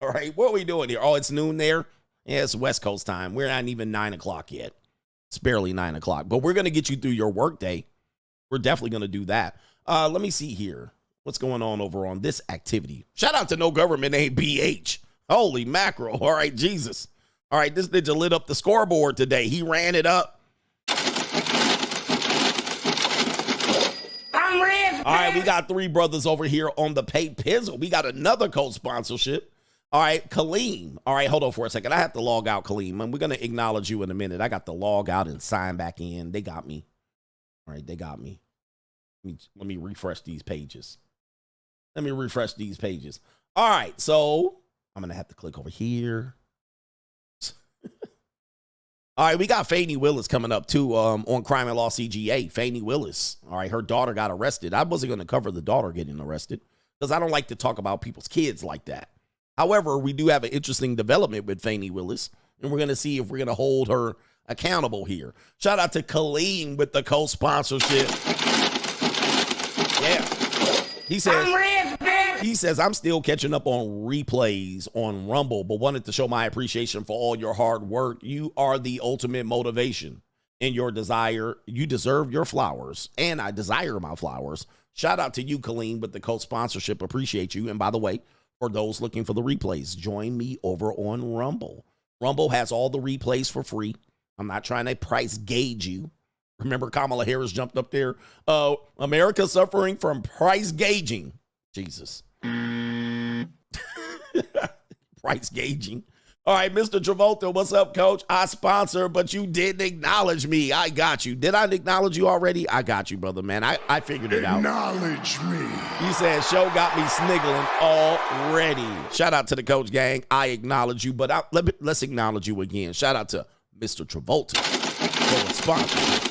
All right, what are we doing here? Oh, it's noon there? Yeah, it's West Coast time. We're not even 9 o'clock yet. It's barely 9 o'clock. But we're going to get you through your workday. We're definitely going to do that. Let me see here. What's going on over on this activity? Shout out to No Government Ain't BH. Holy mackerel. All right, Jesus. All right, this ninja lit up the scoreboard today. He ran it up. I'm red. All right, we got 3 brothers over here on the Pay Pizzle. We got another co-sponsorship. All right, Kaleem. All right, hold on for a second. I have to log out, Kaleem. And we're going to acknowledge you in a minute. I got to log out and sign back in. They got me. All right, they got me. Let me refresh these pages. All right, so I'm going to have to click over here. All right, we got Fannie Willis coming up, too, on Crime and Law CGA. Fannie Willis. All right, her daughter got arrested. I wasn't going to cover the daughter getting arrested because I don't like to talk about people's kids like that. However, we do have an interesting development with Fannie Willis, and we're going to see if we're going to hold her accountable here. Shout out to Kaleem with the co-sponsorship. Yeah. He says, I'm still catching up on replays on Rumble, but wanted to show my appreciation for all your hard work. You are the ultimate motivation in your desire. You deserve your flowers, and I desire my flowers. Shout out to you, Kaleem, with the co-sponsorship. Appreciate you. And by the way, for those looking for the replays, join me over on Rumble. Rumble has all the replays for free. I'm not trying to price gauge you. Remember Kamala Harris jumped up there. America suffering from price gauging. Jesus. Price gauging. All right, Mr. Travolta, what's up, coach? I sponsor, but you didn't acknowledge me. I got you. Did I acknowledge you already? I got you, brother, man. I figured it out. Acknowledge me. You said show got me sniggling already. Shout out to the coach gang. I acknowledge you, but let's acknowledge you again. Shout out to Mr. Travolta for the sponsorship.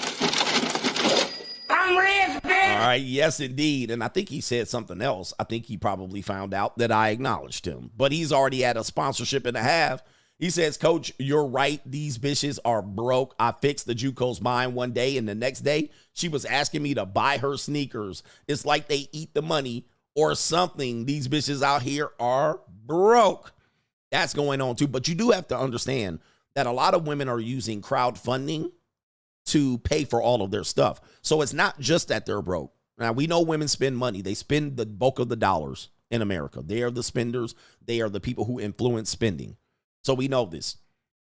All right, yes, indeed. And I think he said something else. I think he probably found out that I acknowledged him. But he's already had a sponsorship and a half. He says, Coach, you're right. These bitches are broke. I fixed the JUCO's mind one day, and the next day, she was asking me to buy her sneakers. It's like they eat the money or something. These bitches out here are broke. That's going on, too. But you do have to understand that a lot of women are using crowdfunding to pay for all of their stuff. So it's not just that they're broke. Now, we know women spend money. They spend the bulk of the dollars in America. They are the spenders. They are the people who influence spending. So we know this.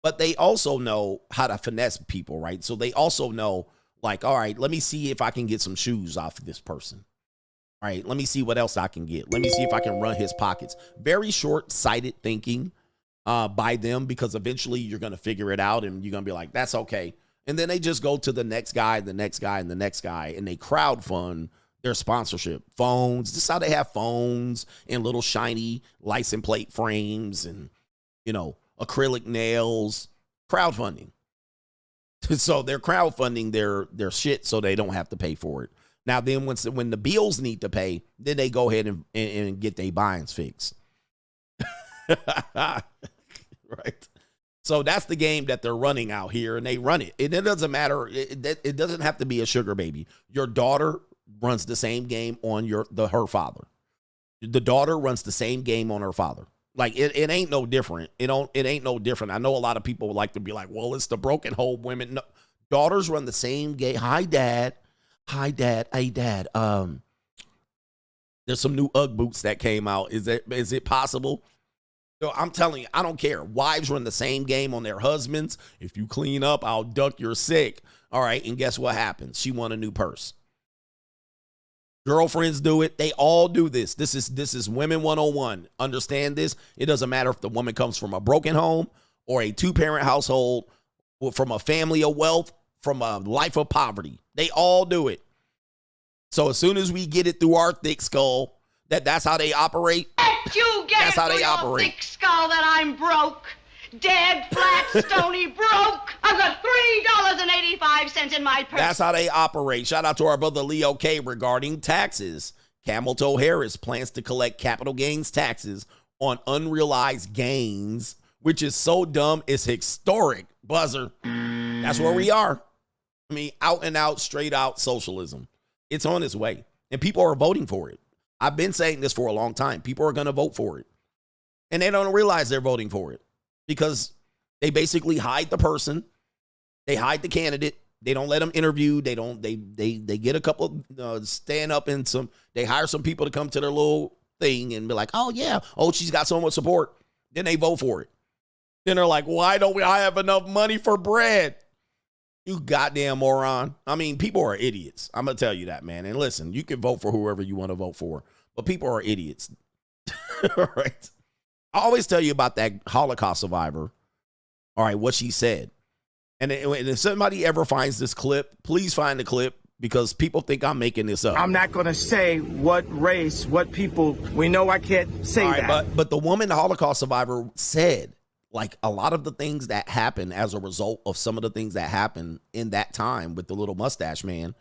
But they also know how to finesse people, right? So they also know, like, all right, let me see if I can get some shoes off of this person. All right, let me see what else I can get. Let me see if I can run his pockets. Very short-sighted thinking by them, because eventually you're going to figure it out and you're going to be like, that's okay. And then they just go to the next guy, the next guy, and the next guy, and they crowdfund their sponsorship. Phones. This is how they have phones and little shiny license plate frames and, you know, acrylic nails. Crowdfunding. So they're crowdfunding their shit so they don't have to pay for it. Now, then when the bills need to pay, then they go ahead and get their binds fixed. Right. So that's the game that they're running out here, and they run it. And it doesn't matter. It doesn't have to be a sugar baby. Your daughter runs the same game on her father. The daughter runs the same game on her father. Like, it ain't no different. It ain't no different. I know a lot of people would like to be like, well, it's the broken home women. No, daughters run the same game. Hi, Dad. Hey, Dad. There's some new Ugg boots that came out. Is it possible? So I'm telling you, I don't care. Wives run the same game on their husbands. If you clean up, I'll duck your sick. All right, and guess what happens? She won a new purse. Girlfriends do it. They all do this. This is women 101. Understand this. It doesn't matter if the woman comes from a broken home or a two-parent household, or from a family of wealth, from a life of poverty. They all do it. So as soon as we get it through our thick skull, that's how they operate. You get That's how they your operate. Thick skull that I'm broke. Dead, flat, stony, broke. I've got $3.85 in my purse. That's how they operate. Shout out to our brother Leo K regarding taxes. Camel Toe Harris plans to collect capital gains taxes on unrealized gains, which is so dumb, it's historic. Buzzer. That's where we are. I mean, out and out, straight out socialism. It's on its way. And people are voting for it. I've been saying this for a long time. People are going to vote for it. And they don't realize they're voting for it because they basically hide the person. They hide the candidate. They don't let them interview. They get a couple stand up in some, they hire some people to come to their little thing and be like, oh yeah, oh, she's got so much support. Then they vote for it. Then they're like, why don't I have enough money for bread? You goddamn moron. I mean, people are idiots. I'm going to tell you that, man. And listen, you can vote for whoever you want to vote for, but people are idiots. All right. I always tell you about that Holocaust survivor. All right, what she said. And if somebody ever finds this clip, please find the clip because people think I'm making this up. I'm not going to say what race, what people. We know I can't say that. But the woman, the Holocaust survivor, said, like, a lot of the things that happened as a result of some of the things that happened in that time with the little mustache man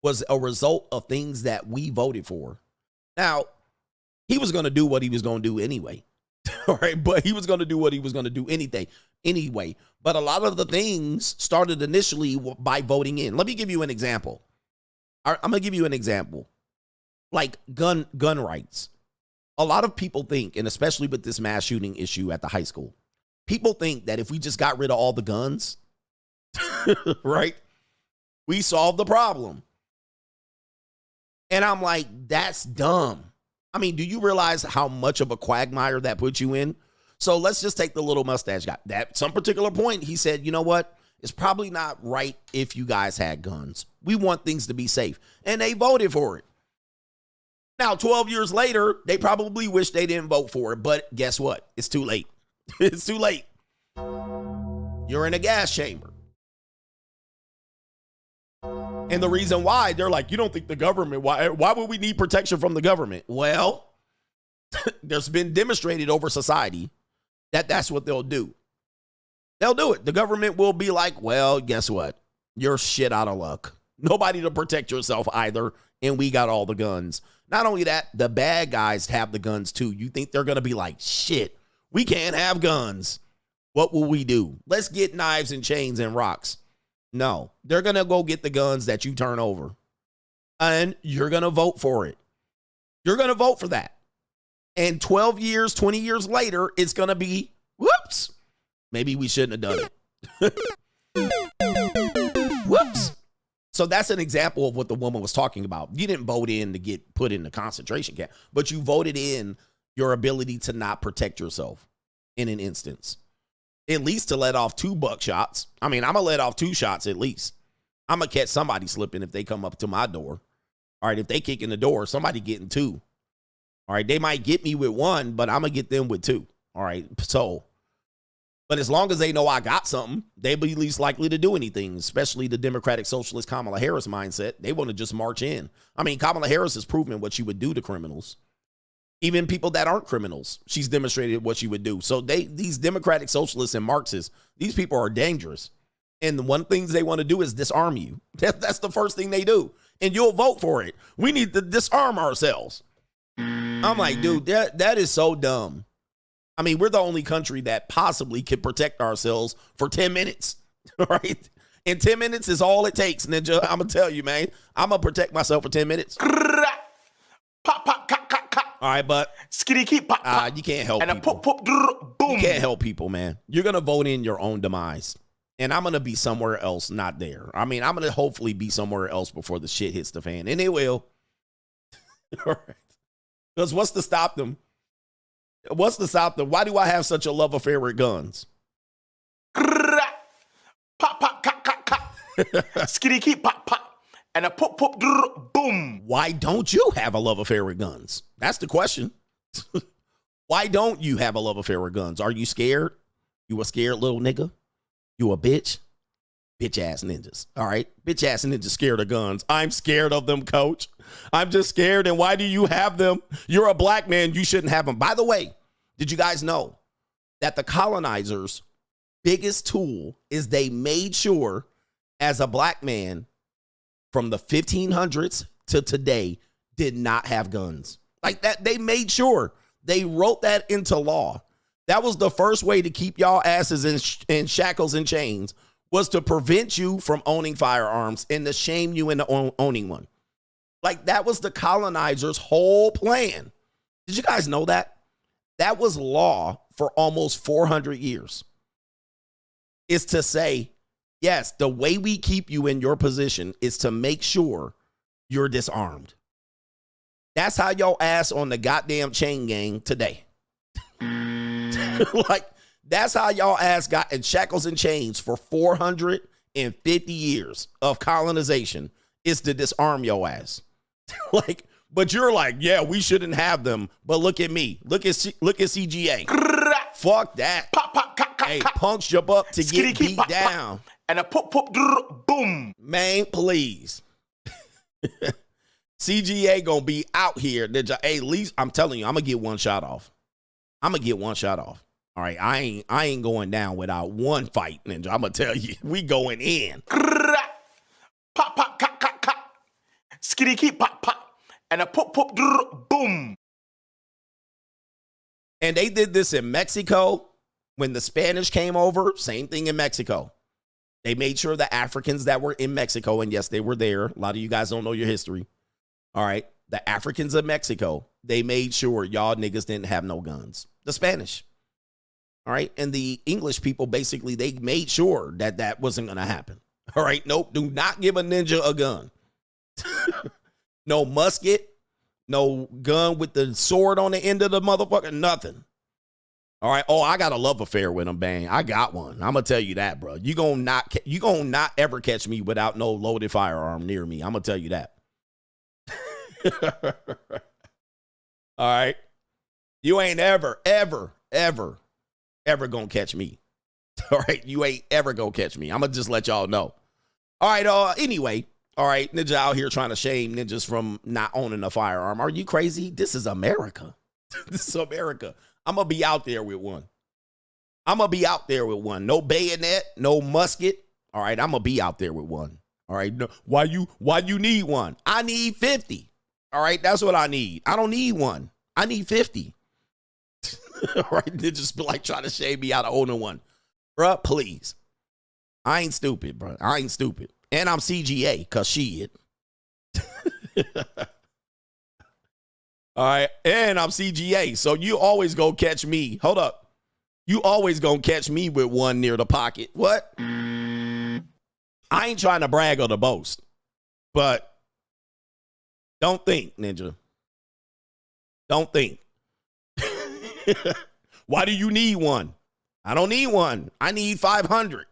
was a result of things that we voted for. Now, he was going to do what he was going to do anyway. All right, but he was going to do what he was going to do anyway. But a lot of the things started initially by voting in. Let me give you an example. I'm going to give you an example. Like gun rights. A lot of people think, and especially with this mass shooting issue at the high school, people think that if we just got rid of all the guns, right, we solved the problem. And I'm like, that's dumb. I mean, do you realize how much of a quagmire that puts you in? So let's just take the little mustache guy. At some particular point, he said, you know what? It's probably not right if you guys had guns. We want things to be safe. And they voted for it. Now, 12 years later, they probably wish they didn't vote for it. But guess what? It's too late. It's too late. You're in a gas chamber. And the reason why, they're like, you don't think the government, why would we need protection from the government? Well, there's been demonstrated over society that that's what they'll do. They'll do it. The government will be like, well, guess what? You're shit out of luck. Nobody to protect yourself either, and we got all the guns. Not only that, the bad guys have the guns too. You think they're going to be like, shit, we can't have guns. What will we do? Let's get knives and chains and rocks. No, they're going to go get the guns that you turn over. And you're going to vote for it. You're going to vote for that. And 12 years, 20 years later, it's going to be, whoops, maybe we shouldn't have done it. Whoops. So that's an example of what the woman was talking about. You didn't vote in to get put in the concentration camp, but you voted in your ability to not protect yourself in an instance. At least to let off 2 buckshots. I mean, I'm going to let off 2 shots at least. I'm going to catch somebody slipping if they come up to my door. All right, if they kick in the door, somebody getting 2. All right, they might get me with 1, but I'm going to get them with 2. All right, so, but as long as they know I got something, they be least likely to do anything, especially the Democratic Socialist Kamala Harris mindset. They want to just march in. I mean, Kamala Harris has proven what she would do to criminals. Even people that aren't criminals, she's demonstrated what she would do. So these Democratic Socialists and Marxists, these people are dangerous. And the one thing they want to do is disarm you. That's the first thing they do. And you'll vote for it. We need to disarm ourselves. I'm like, dude, that is so dumb. I mean, we're the only country that possibly can protect ourselves for 10 minutes, right? And 10 minutes is all it takes, Ninja. I'm going to tell you, man. I'm going to protect myself for 10 minutes. Pop, pop, cut, cut, cut. All right, but skitty keep pop, pop. You can't help and people. And a pop, pop, boom. You can't help people, man. You're going to vote in your own demise. And I'm going to be somewhere else, not there. I mean, I'm going to hopefully be somewhere else before the shit hits the fan. And it will. All right. Because what's to stop them? What's to stop them? Why do I have such a love affair with guns? Pop, pop, cut, cut, cut. Skitty keep pop, pop. And a pop, pop, boom. Why don't you have a love affair with guns? That's the question. Why don't you have a love affair with guns? Are you scared? You a scared little nigga? You a bitch? Bitch ass ninjas. All right. Bitch ass ninjas scared of guns. I'm scared of them, coach. I'm just scared. And why do you have them? You're a black man. You shouldn't have them. By the way, did you guys know that the colonizers' biggest tool is they made sure as a black man from the 1500s to today, did not have guns. Like that, they made sure they wrote that into law. That was the first way to keep y'all asses in shackles and chains, was to prevent you from owning firearms and to shame you into owning one. Like that was the colonizers' whole plan. Did you guys know that? That was law for almost 400 years. Is to say, yes, the way we keep you in your position is to make sure you're disarmed. That's how y'all ass on the goddamn chain gang today. Like, that's how y'all ass got in shackles and chains for 450 years of colonization, is to disarm your ass. Like, but you're like, yeah, we shouldn't have them. But look at me. Look at CGA. Fuck that. Hey, punks jump up to get beat down. And a pop, boom. Man, please. CGA gonna be out here. Hey, at least I'm telling you, I'm gonna get one shot off. All right, I ain't going down without one fight, Ninja. I'm gonna tell you, we going in. Pop, pop, cut, cut, cut. Skitty keep pop, pop. And a pop, boom. And they did this in Mexico when the Spanish came over. Same thing in Mexico. They made sure the Africans that were in Mexico, and yes, they were there. A lot of you guys don't know your history. All right, the Africans of Mexico, they made sure y'all niggas didn't have no guns. The Spanish. All right, and the English people, basically, they made sure that that wasn't going to happen. All right, nope, do not give a ninja a gun. No musket, no gun with the sword on the end of the motherfucker, nothing. All right, oh, I got a love affair with him, bang. I got one. I'm going to tell you that, bro. You gonna not ever catch me without no loaded firearm near me. I'm going to tell you that. All right. You ain't ever gonna catch me. All right. You ain't ever gonna catch me. I'm gonna just let y'all know. All right. Anyway. All right. Ninja out here trying to shame ninjas from not owning a firearm. Are you crazy? This is America. This is America. I'm gonna be out there with one. No bayonet, no musket. All right. I'm gonna be out there with one. All right. No, why you need one? I need 50. All right. That's what I need. I don't need one. I need 50. All right. They just be like trying to shame me out of owning one. Bruh, please. I ain't stupid, bro. I ain't stupid. And I'm CGA, because shit. All right. And I'm CGA. So you always gonna catch me. Hold up. You always gonna catch me with one near the pocket. What? I ain't trying to brag or to boast. But don't think, Ninja. Don't think. Why do you need one? I don't need one. I need 500.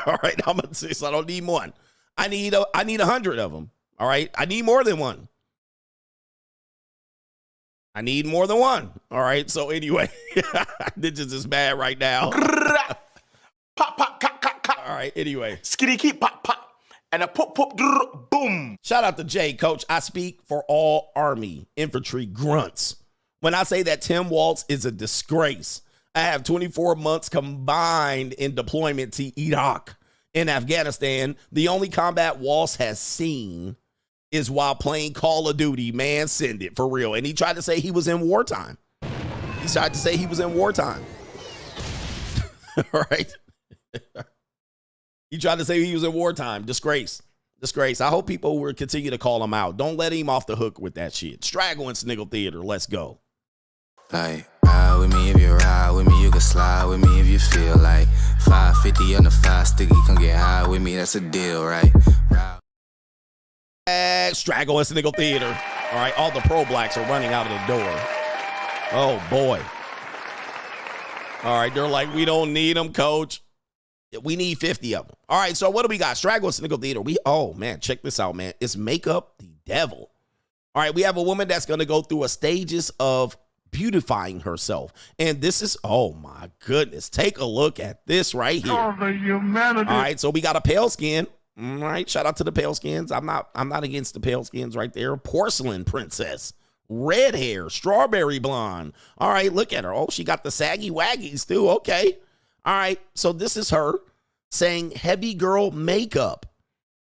All right, I'm gonna say so. I don't need one. I need 100 of them. All right, I need more than one. I need more than one. All right. So anyway, Ninja's is mad right now. Pop, pop, cut, cut, cut. All right. Anyway, skitty keep pop, pop. And a pop, boom. Shout out to Jay, coach. I speak for all Army infantry grunts when I say that Tim Waltz is a disgrace. I have 24 months combined in deployment to Iraq and Afghanistan. The only combat Waltz has seen is while playing Call of Duty. Man, send it for real. And he tried to say he was in wartime. All right. He tried to say he was in wartime. Disgrace. I hope people will continue to call him out. Don't let him off the hook with that shit. Straggle and Sniggle Theater. Let's go. Like, ride with me if you ride with me. You can slide with me if you feel like 550 on the 5 sticky. Come get high with me. That's a deal, right? Straggle and Sniggle Theater. All right. All the pro blacks are running out of the door. Oh, boy. All right. They're like, we don't need them, coach. We need 50 of them. All right, so what do we got? Straggle and Sniggle Theater. Oh, man, check this out, man. It's Makeup the Devil. All right, we have a woman that's going to go through a stages of beautifying herself. And this is, oh, my goodness. Take a look at this right here. Oh, the humanity. All right, so we got a pale skin. All right, shout out to the pale skins. I'm not against the pale skins right there. Porcelain princess. Red hair. Strawberry blonde. All right, look at her. Oh, she got the saggy waggies, too. Okay. All right, so this is her saying heavy girl makeup.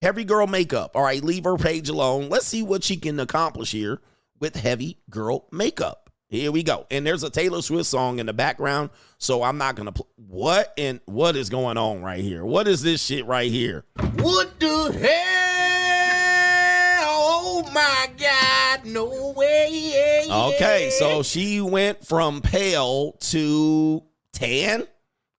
Heavy girl makeup. All right, leave her page alone. Let's see what she can accomplish here with heavy girl makeup. Here we go. And there's a Taylor Swift song in the background, so I'm not going to what is going on right here? What is this shit right here? What the hell? Oh my God, no way. Okay, so she went from pale to tan.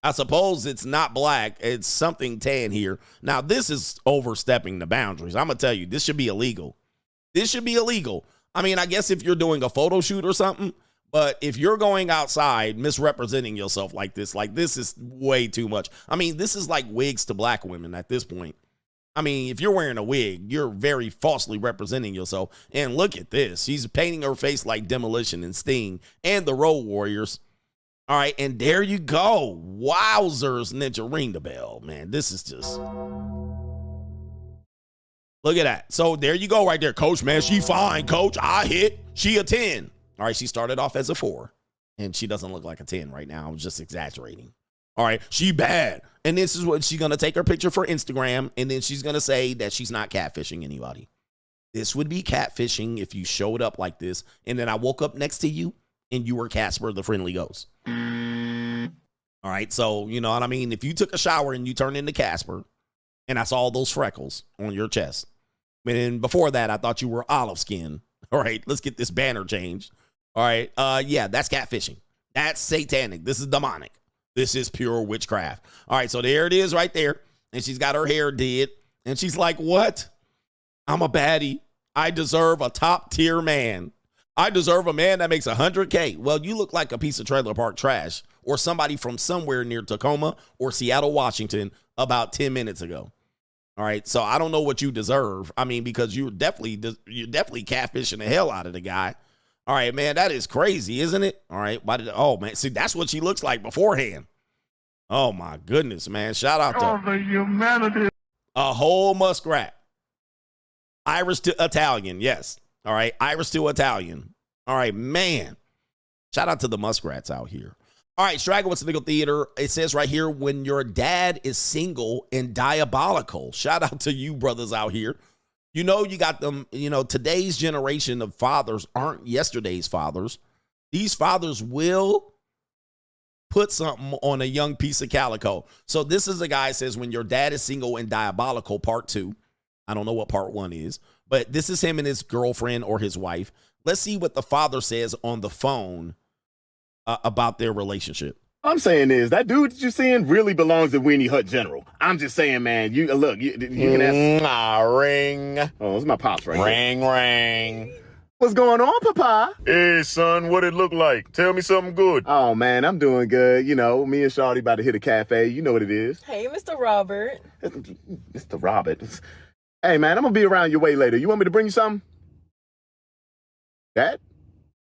I suppose it's not black. It's something tan here. Now, this is overstepping the boundaries. I'm going to tell you, this should be illegal. This should be illegal. I mean, I guess if you're doing a photo shoot or something, but if you're going outside misrepresenting yourself like this is way too much. I mean, this is like wigs to black women at this point. I mean, if you're wearing a wig, you're very falsely representing yourself. And look at this. She's painting her face like Demolition and Sting and the Road Warriors. All right, and there you go. Wowzers, Ninja, ring the bell, man. This is just... Look at that. So there you go right there. Coach, man, she fine, coach. I hit. She a 10. All right, she started off as a 4, and she doesn't look like a 10 right now. I was just exaggerating. All right, she bad. And this is what she's going to take her picture for Instagram, and then she's going to say that she's not catfishing anybody. This would be catfishing if you showed up like this, and then I woke up next to you, and you were Casper the Friendly Ghost. All right, so you know what I mean? If you took a shower and you turned into Casper, and I saw all those freckles on your chest, and then before that, I thought you were olive skin. All right, let's get this banner changed. All right, yeah, that's catfishing. That's satanic. This is demonic. This is pure witchcraft. All right, so there it is right there, and she's got her hair did, and she's like, what? I'm a baddie. I deserve a top-tier man. I deserve a man that makes $100K. Well, you look like a piece of trailer park trash or somebody from somewhere near Tacoma or Seattle, Washington about 10 minutes ago. All right, so I don't know what you deserve. I mean, because you're definitely catfishing the hell out of the guy. All right, man, that is crazy, isn't it? All right, oh, man, see, that's what she looks like beforehand. Oh, my goodness, man. Shout out to the humanity. A whole muskrat. Irish to Italian, yes. All right, Irish to Italian. All right, man. Shout out to the muskrats out here. All right, Straggle with Sniggle Theater. It says right here, when your dad is single and diabolical. Shout out to you brothers out here. You know, you got them, you know, today's generation of fathers aren't yesterday's fathers. These fathers will put something on a young piece of calico. So this is a guy says, when your dad is single and diabolical, part 2. I don't know what part 1 is, but this is him and his girlfriend or his wife. Let's see what the father says on the phone about their relationship. I'm saying is that dude that you seeing really belongs to Weenie Hut General. I'm just saying, man. You look, you can ask. Ring. Oh, it's my pops right ring, here. Ring. What's going on, Papa? Hey, son, what it look like? Tell me something good. Oh, man, I'm doing good. You know, me and Shawty about to hit a cafe. You know what it is. Hey, Mr. Robert. Mr. Robert. Hey, man, I'm going to be around your way later. You want me to bring you something? Dad?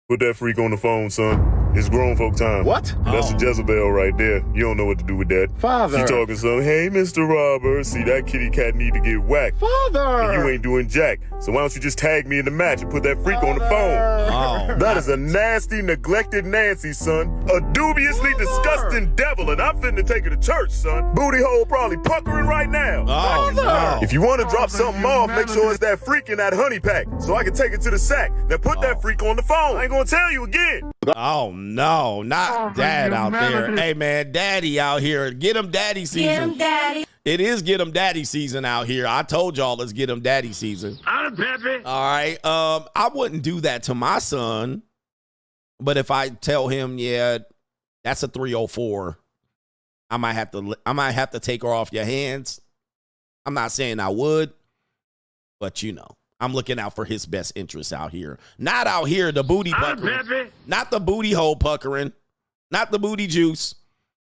Put that freak on the phone, son. It's grown folk time. What? That's a Jezebel right there. You don't know what to do with that. Father. She talking some, hey, Mr. Robert, see, that kitty cat need to get whacked. Father. And you ain't doing jack. So why don't you just tag me in the match and put that freak on the phone? Oh, that is a nasty, neglected Nancy, son. A dubiously disgusting devil, and I'm finna take her to church, son. Booty hole probably puckering right now. Oh, no. If you want to drop something off, make sure it's that freak in that honey pack so I can take it to the sack. Now put that freak on the phone. I ain't gonna tell you again. Oh, no, not dad out there. Hey, man, daddy out here. Get him daddy season. Get him daddy. It is get him daddy season out here. I told y'all let's get him daddy season. I'm Peppy. All right. I wouldn't do that to my son. But if I tell him, yeah, that's a 304, I might have to take her off your hands. I'm not saying I would, but you know. I'm looking out for his best interests out here. Not out here, the booty puckering. Not the booty hole puckering. Not the booty juice.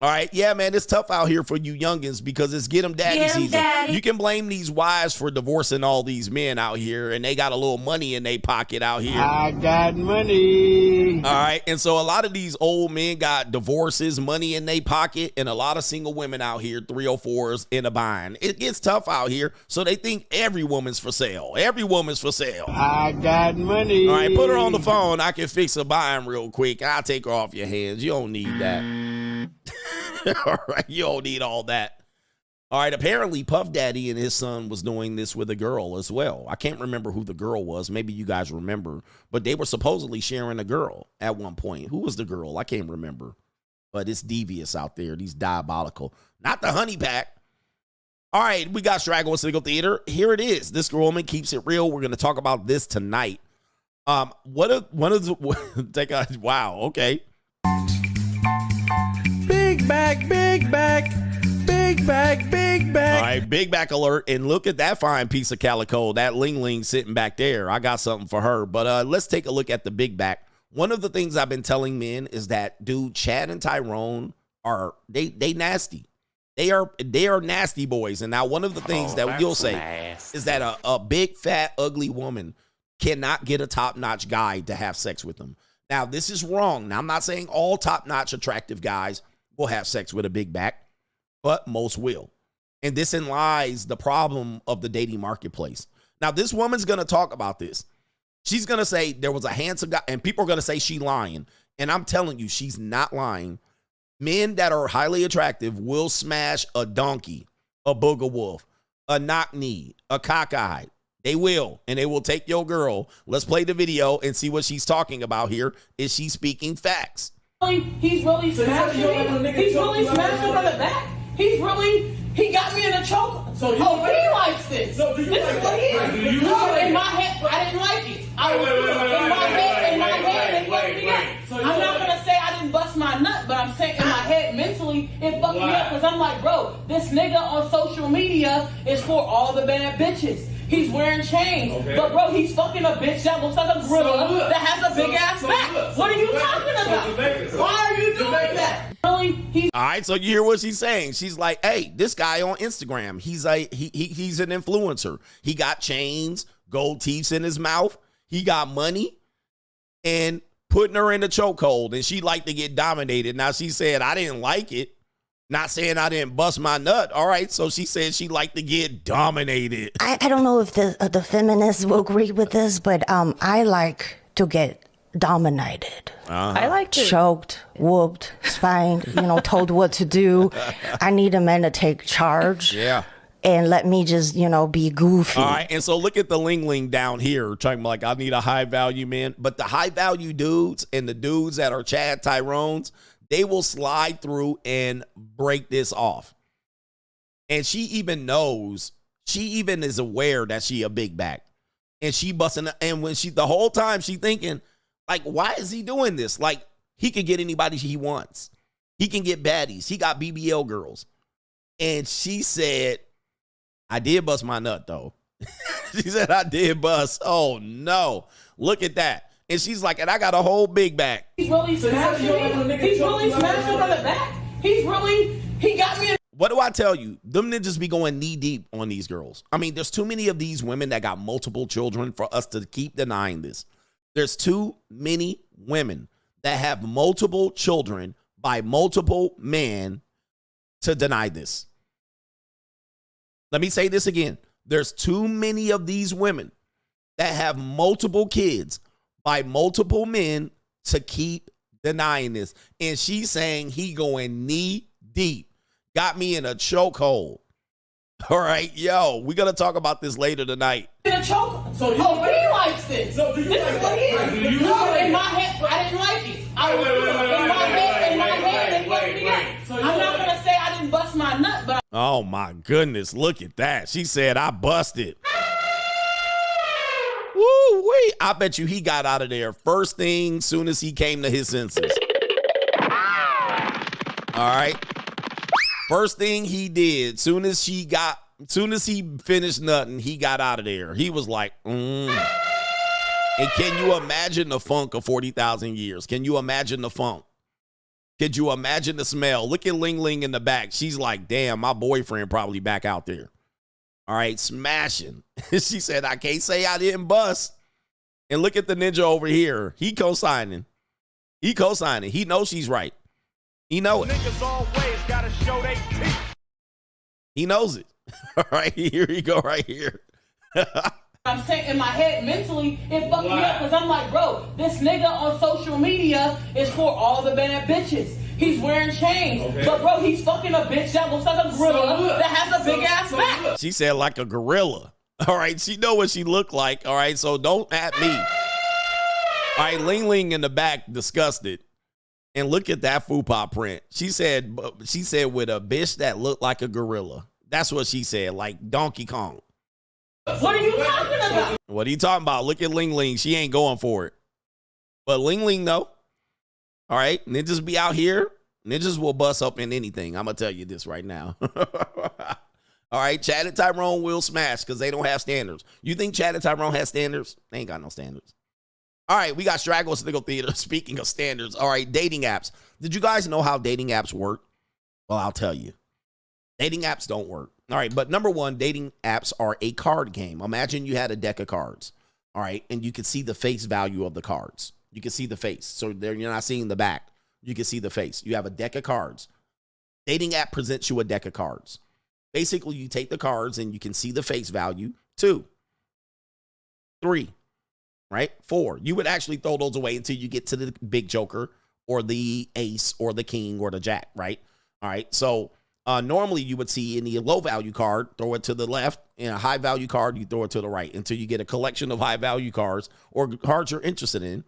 All right. Yeah, man, it's tough out here for you youngins because it's get 'em daddy season. Daddy. You can blame these wives for divorcing all these men out here, and they got a little money in their pocket out here. I got money. All right. And so a lot of these old men got divorces, money in their pocket, and a lot of single women out here, 304s in a bind. It gets tough out here. So they think every woman's for sale. Every woman's for sale. I got money. All right. Put her on the phone. I can fix a bind real quick. I'll take her off your hands. You don't need that. All right. You don't need all that. All right, apparently Puff Daddy and his son was doing this with a girl as well. I can't remember who the girl was. Maybe you guys remember, but they were supposedly sharing a girl at one point. Who was the girl? I can't remember, but it's devious out there. These diabolical. Not the honey pack. All right, we got Straggle and Sniggle Theater. Here it is. This woman keeps it real. We're going to talk about this tonight. Wow, okay. Big back, big back. Big back, big back. All right, big back alert. And look at that fine piece of calico, that Ling Ling sitting back there. I got something for her. But let's take a look at the big back. One of the things I've been telling men is that, dude, Chad and Tyrone are, they nasty. They are nasty boys. And now one of the things that you'll say nasty is that a big, fat, ugly woman cannot get a top-notch guy to have sex with them. Now, this is wrong. Now, I'm not saying all top-notch attractive guys will have sex with a big back, but most will. And this in lies the problem of the dating marketplace. Now, this woman's going to talk about this. She's going to say there was a handsome guy, and people are going to say she lying. And I'm telling you, she's not lying. Men that are highly attractive will smash a donkey, a booger wolf, a knock-knee, a cockeyed. They will, and they will take your girl. Let's play the video and see what she's talking about here. Is she speaking facts? He's really smashing me. He's really smashing from the back. He got me in a choke. So he likes this. So this is what he is. No, in my head, I didn't like it. I was in my head, it fucked me up. I'm not gonna say I didn't bust my nut, but I'm saying in my head, mentally, it fucked me up because I'm like, bro, this nigga on social media is for all the bad bitches. He's wearing chains, but bro, he's fucking a bitch that looks like a gorilla that has a big ass back. What are you talking about? Why are you doing that? Really? All right, so you hear what she's saying. She's like, hey, this guy on Instagram, he's an influencer. He got chains, gold teeth in his mouth. He got money, and putting her in a chokehold, and she liked to get dominated. Now she said, I didn't like it. Not saying I didn't bust my nut. All right, so she said she liked to get dominated. I don't know if the feminists will agree with this, but I like to get dominated. I like to choked, whooped, spanked, told what to do. I need a man to take charge. Yeah. And let me just, be goofy. All right, and so look at the Ling Ling down here, trying like, I need a high value man. But the high value dudes and the dudes that are Chad Tyrones, they will slide through and break this off. And she even knows, she even is aware that she a big back. And she busting, and when the whole time she thinking, like, why is he doing this? Like, he can get anybody he wants. He can get baddies. He got BBL girls. And she said, I did bust my nut, though. She said, I did bust. Oh, no. Look at that. And she's like, and I got a whole big back. He's really smashing me. He's really smashing from the back. He got me in. What do I tell you? Them niggas be going knee deep on these girls. I mean, there's too many of these women that got multiple children for us to keep denying this. There's too many women that have multiple children by multiple men to deny this. Let me say this again. There's too many of these women that have multiple kids by multiple men to keep denying this. And she's saying he going knee deep. Got me in a chokehold. All right, yo, we're going to talk about this later tonight. In a choke. So he likes this. So this is what he is. No, in my head, I didn't like it. I was in my head, it fucked me up. I'm not going to say I didn't bust my nut, but oh my goodness, look at that. She said, I busted. Woo-wee. I bet you he got out of there first thing soon as he came to his senses. All right. First thing he did, soon as he finished nutting, he got out of there. He was like, And can you imagine the funk of 40,000 years? Can you imagine the funk? Could you imagine the smell? Look at Ling Ling in the back. She's like, damn, my boyfriend probably back out there. All right, smashing. She said, I can't say I didn't bust. And look at the ninja over here. He co-signing. He knows she's right. He know it. Niggas always gotta show they teeth. He knows it. All right, here you go right here. I'm saying in my head, mentally, it fucked me up because I'm like, bro, this nigga on social media is for all the bad bitches. He's wearing chains. Okay. But bro, he's fucking a bitch that looks like a gorilla that has a big ass back. She said like a gorilla. All right, she know what she looked like. All right, so don't at me. All right, Ling Ling in the back disgusted. And look at that fupa print. She said with a bitch that looked like a gorilla. That's what she said, like Donkey Kong. What are you talking about? What are you talking about? Look at Ling Ling. She ain't going for it. But Ling Ling, though. All right, ninjas be out here. Ninjas will bust up in anything. I'm going to tell you this right now. All right, Chad and Tyrone will smash because they don't have standards. You think Chad and Tyrone has standards? They ain't got no standards. All right, we got Straggle Sniggle Theater. Speaking of standards, all right, dating apps. Did you guys know how dating apps work? Well, I'll tell you. Dating apps don't work. All right, but number one, dating apps are a card game. Imagine you had a deck of cards, all right, and you can see the face value of the cards. You can see the face. So there, you're not seeing the back. You can see the face. You have a deck of cards. Dating app presents you a deck of cards. Basically, you take the cards and you can see the face value. 2, 3, right? 4. You would actually throw those away until you get to the big joker or the ace or the king or the jack, right? All right. So normally you would see any low value card, throw it to the left, and a high value card, you throw it to the right until you get a collection of high value cards or cards you're interested in.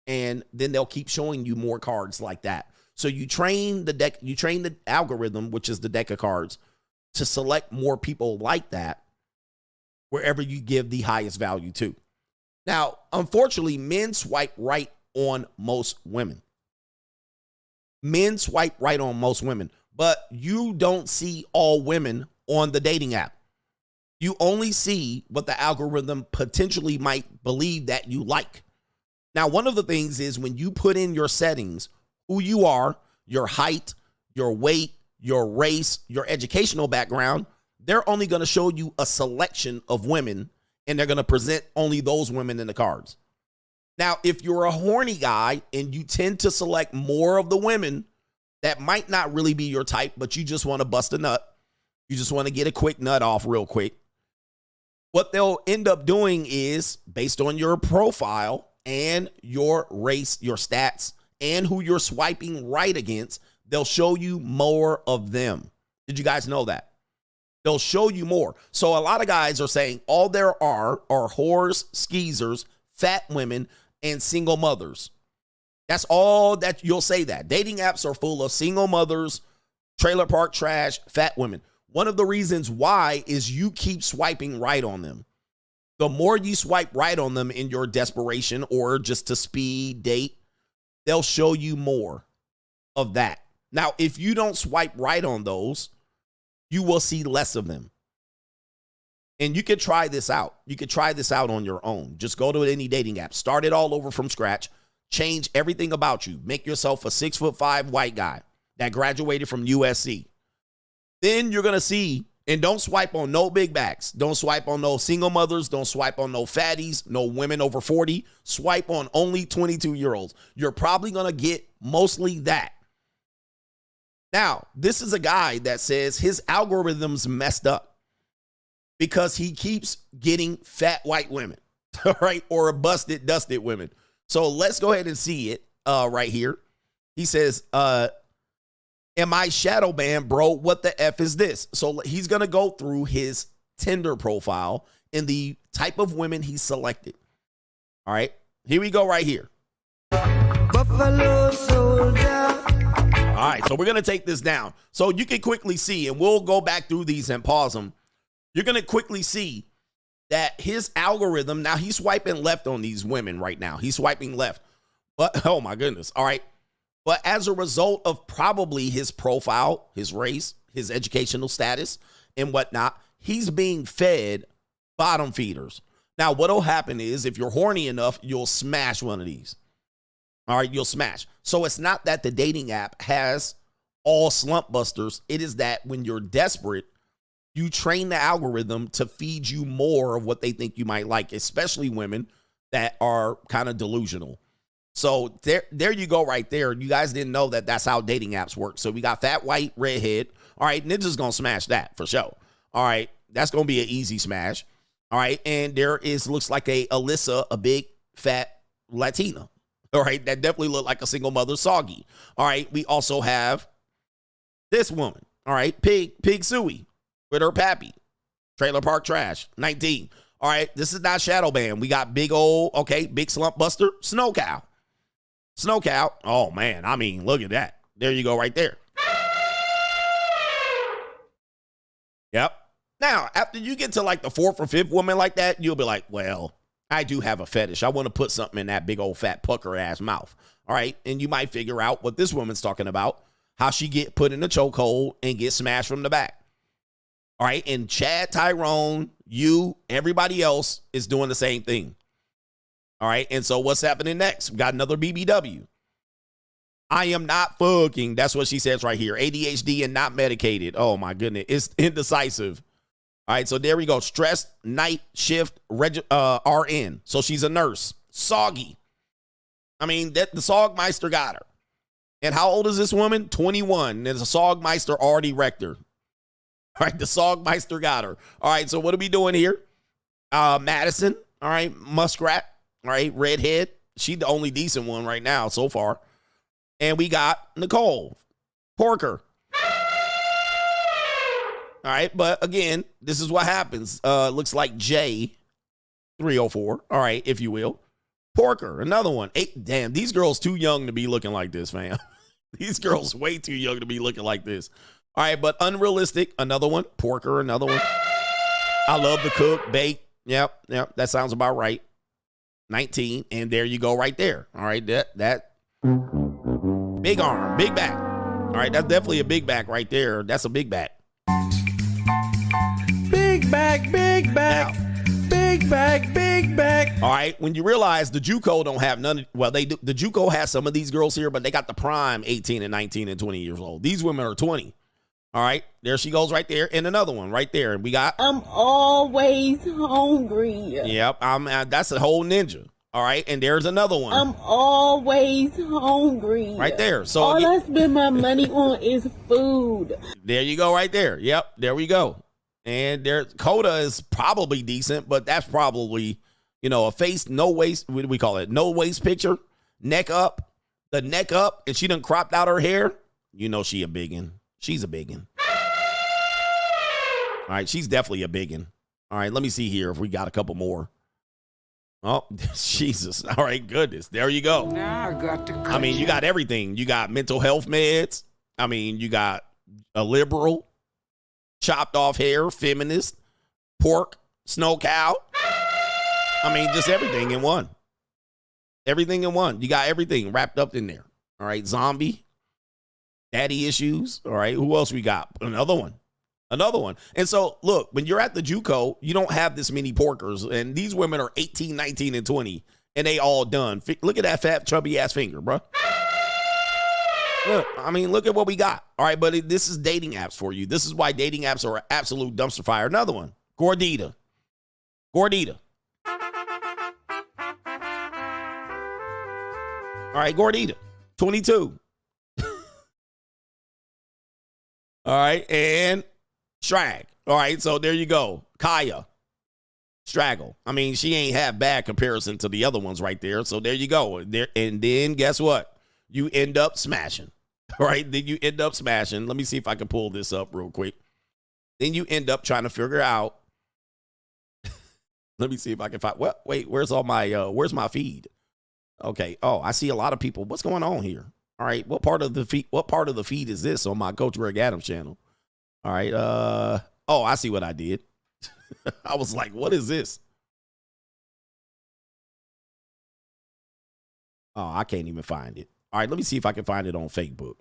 And then they'll keep showing you more cards like that. So you train the deck, you train the algorithm, which is the deck of cards, to select more people like that wherever you give the highest value to. Now, unfortunately, men swipe right on most women. Men swipe right on most women, but you don't see all women on the dating app. You only see what the algorithm potentially might believe that you like. Now, one of the things is when you put in your settings, who you are, your height, your weight, your race, your educational background, they're only going to show you a selection of women, and they're going to present only those women in the cards. Now, if you're a horny guy and you tend to select more of the women that might not really be your type, but you just want to bust a nut, you just want to get a quick nut off real quick, what they'll end up doing is, based on your profile and your race, your stats, and who you're swiping right against, they'll show you more of them. Did you guys know that? They'll show you more. So a lot of guys are saying all there are whores, skeezers, fat women, and single mothers. That's all that you'll say that. Dating apps are full of single mothers, trailer park trash, fat women. One of the reasons why is you keep swiping right on them. The more you swipe right on them in your desperation or just to speed date, they'll show you more of that. Now, if you don't swipe right on those, you will see less of them. And you could try this out. You could try this out on your own. Just go to any dating app. Start it all over from scratch. Change everything about you. Make yourself a 6'5" white guy that graduated from USC. Then you're going to see, and don't swipe on no big backs. Don't swipe on no single mothers. Don't swipe on no fatties, no women over 40. Swipe on only 22-year-olds. You're probably going to get mostly that. Now, this is a guy that says his algorithm's messed up because he keeps getting fat white women, right? Or busted, dusted women. So let's go ahead and see it right here. He says, am I shadow banned, bro? What the F is this? So he's going to go through his Tinder profile and the type of women he selected. All right, here we go right here. Buffalo soldier. All right, so we're going to take this down. So you can quickly see, and we'll go back through these and pause them. You're going to quickly see that his algorithm, now he's swiping left on these women right now. He's swiping left. But, oh my goodness. All right. But as a result of probably his profile, his race, his educational status, and whatnot, he's being fed bottom feeders. Now, what'll happen is if you're horny enough, you'll smash one of these. All right, you'll smash. So it's not that the dating app has all slump busters. It is that when you're desperate, you train the algorithm to feed you more of what they think you might like, especially women that are kind of delusional. So there you go right there. You guys didn't know that that's how dating apps work. So we got fat, white, redhead. All right, Ninja's going to smash that for sure. All right, that's going to be an easy smash. All right, and there is, looks like a Alyssa, a big, fat Latina. All right, that definitely looked like a single mother Soggy. All right, we also have this woman. All right, Pig Suey with her pappy. Trailer Park Trash, 19. All right, this is not Shadow Band. We got big old, big slump buster, Snow Cow. Snow Cow, oh man, I mean, look at that. There you go right there. Yep. Now, after you get to like the fourth or fifth woman like that, you'll be like, well, I do have a fetish. I want to put something in that big old fat pucker ass mouth. All right. And you might figure out what this woman's talking about, how she get put in a chokehold and get smashed from the back. All right. And Chad, Tyrone, you, everybody else is doing the same thing. All right. And so what's happening next? We got another BBW. I am not fucking. That's what she says right here. ADHD and not medicated. Oh, my goodness. It's indecisive. All right. So there we go. Stressed night shift RN. So she's a nurse. Soggy. I mean, the Sogmeister got her. And how old is this woman? 21. There's a Sogmeister already wrecked her. All right. The Sogmeister got her. All right. So what are we doing here? Madison. All right. Muskrat. All right. Redhead. She's the only decent one right now so far. And we got Nicole Porker. All right, but again, this is what happens. Looks like J 304. All right, if you will. Porker, another one. Damn, these girls too young to be looking like this, fam. These girls way too young to be looking like this. All right, but unrealistic, another one. Porker, another one. I love the cook, bake. Yep, that sounds about right. 19, and there you go right there. All right, that. Big arm, big back. All right, that's definitely a big back right there. That's a big back. Big back, big back. Now, big back, big back. All right, when you realize the JUCO don't have none, well, they do. The JUCO has some of these girls here, but they got the prime 18 and 19 and 20 years old. These women are 20. All right, there she goes right there, and another one right there. And we got. I'm always hungry. Yep, that's a whole ninja. All right, and there's another one. I'm always hungry. Right there. So all I spend my money on is food. There you go right there. Yep, there we go. And there, Coda is probably decent, but that's probably, a face, no waist, what do we call it? No waist picture, neck up, the neck up, and she done cropped out her hair. She a biggin. She's a biggin. All right, she's definitely a biggin. All right, let me see here if we got a couple more. Oh, Jesus. All right, goodness. There you go. Now I got to I mean, you got everything. You got mental health meds. I mean, you got a liberal, chopped off hair, feminist, pork, snow cow. I mean, just everything in one. Everything in one. You got everything wrapped up in there. All right, zombie, daddy issues. All right, who else we got? Another one. And so, look, when you're at the JUCO, you don't have this many porkers. And these women are 18, 19, and 20. And they all done. Look at that fat, chubby-ass finger, bro. Look, I mean, look at what we got. All right, but this is dating apps for you. This is why dating apps are an absolute dumpster fire. Another one. Gordita. All right, Gordita. 22. All right, and Strag. All right, so there you go. Kaya. Straggle. I mean, she ain't have bad comparison to the other ones right there. So there you go. And then guess what? You end up smashing. All right, then you end up smashing. Let me see if I can pull this up real quick. Then you end up trying to figure out. Let me see if I can find. Well, wait, where's my feed? Okay. Oh, I see a lot of people. What's going on here? All right, what part of the feed is this on my Coach Greg Adams channel? All right. Oh, I see what I did. I was like, what is this? Oh, I can't even find it. All right, let me see if I can find it on Facebook.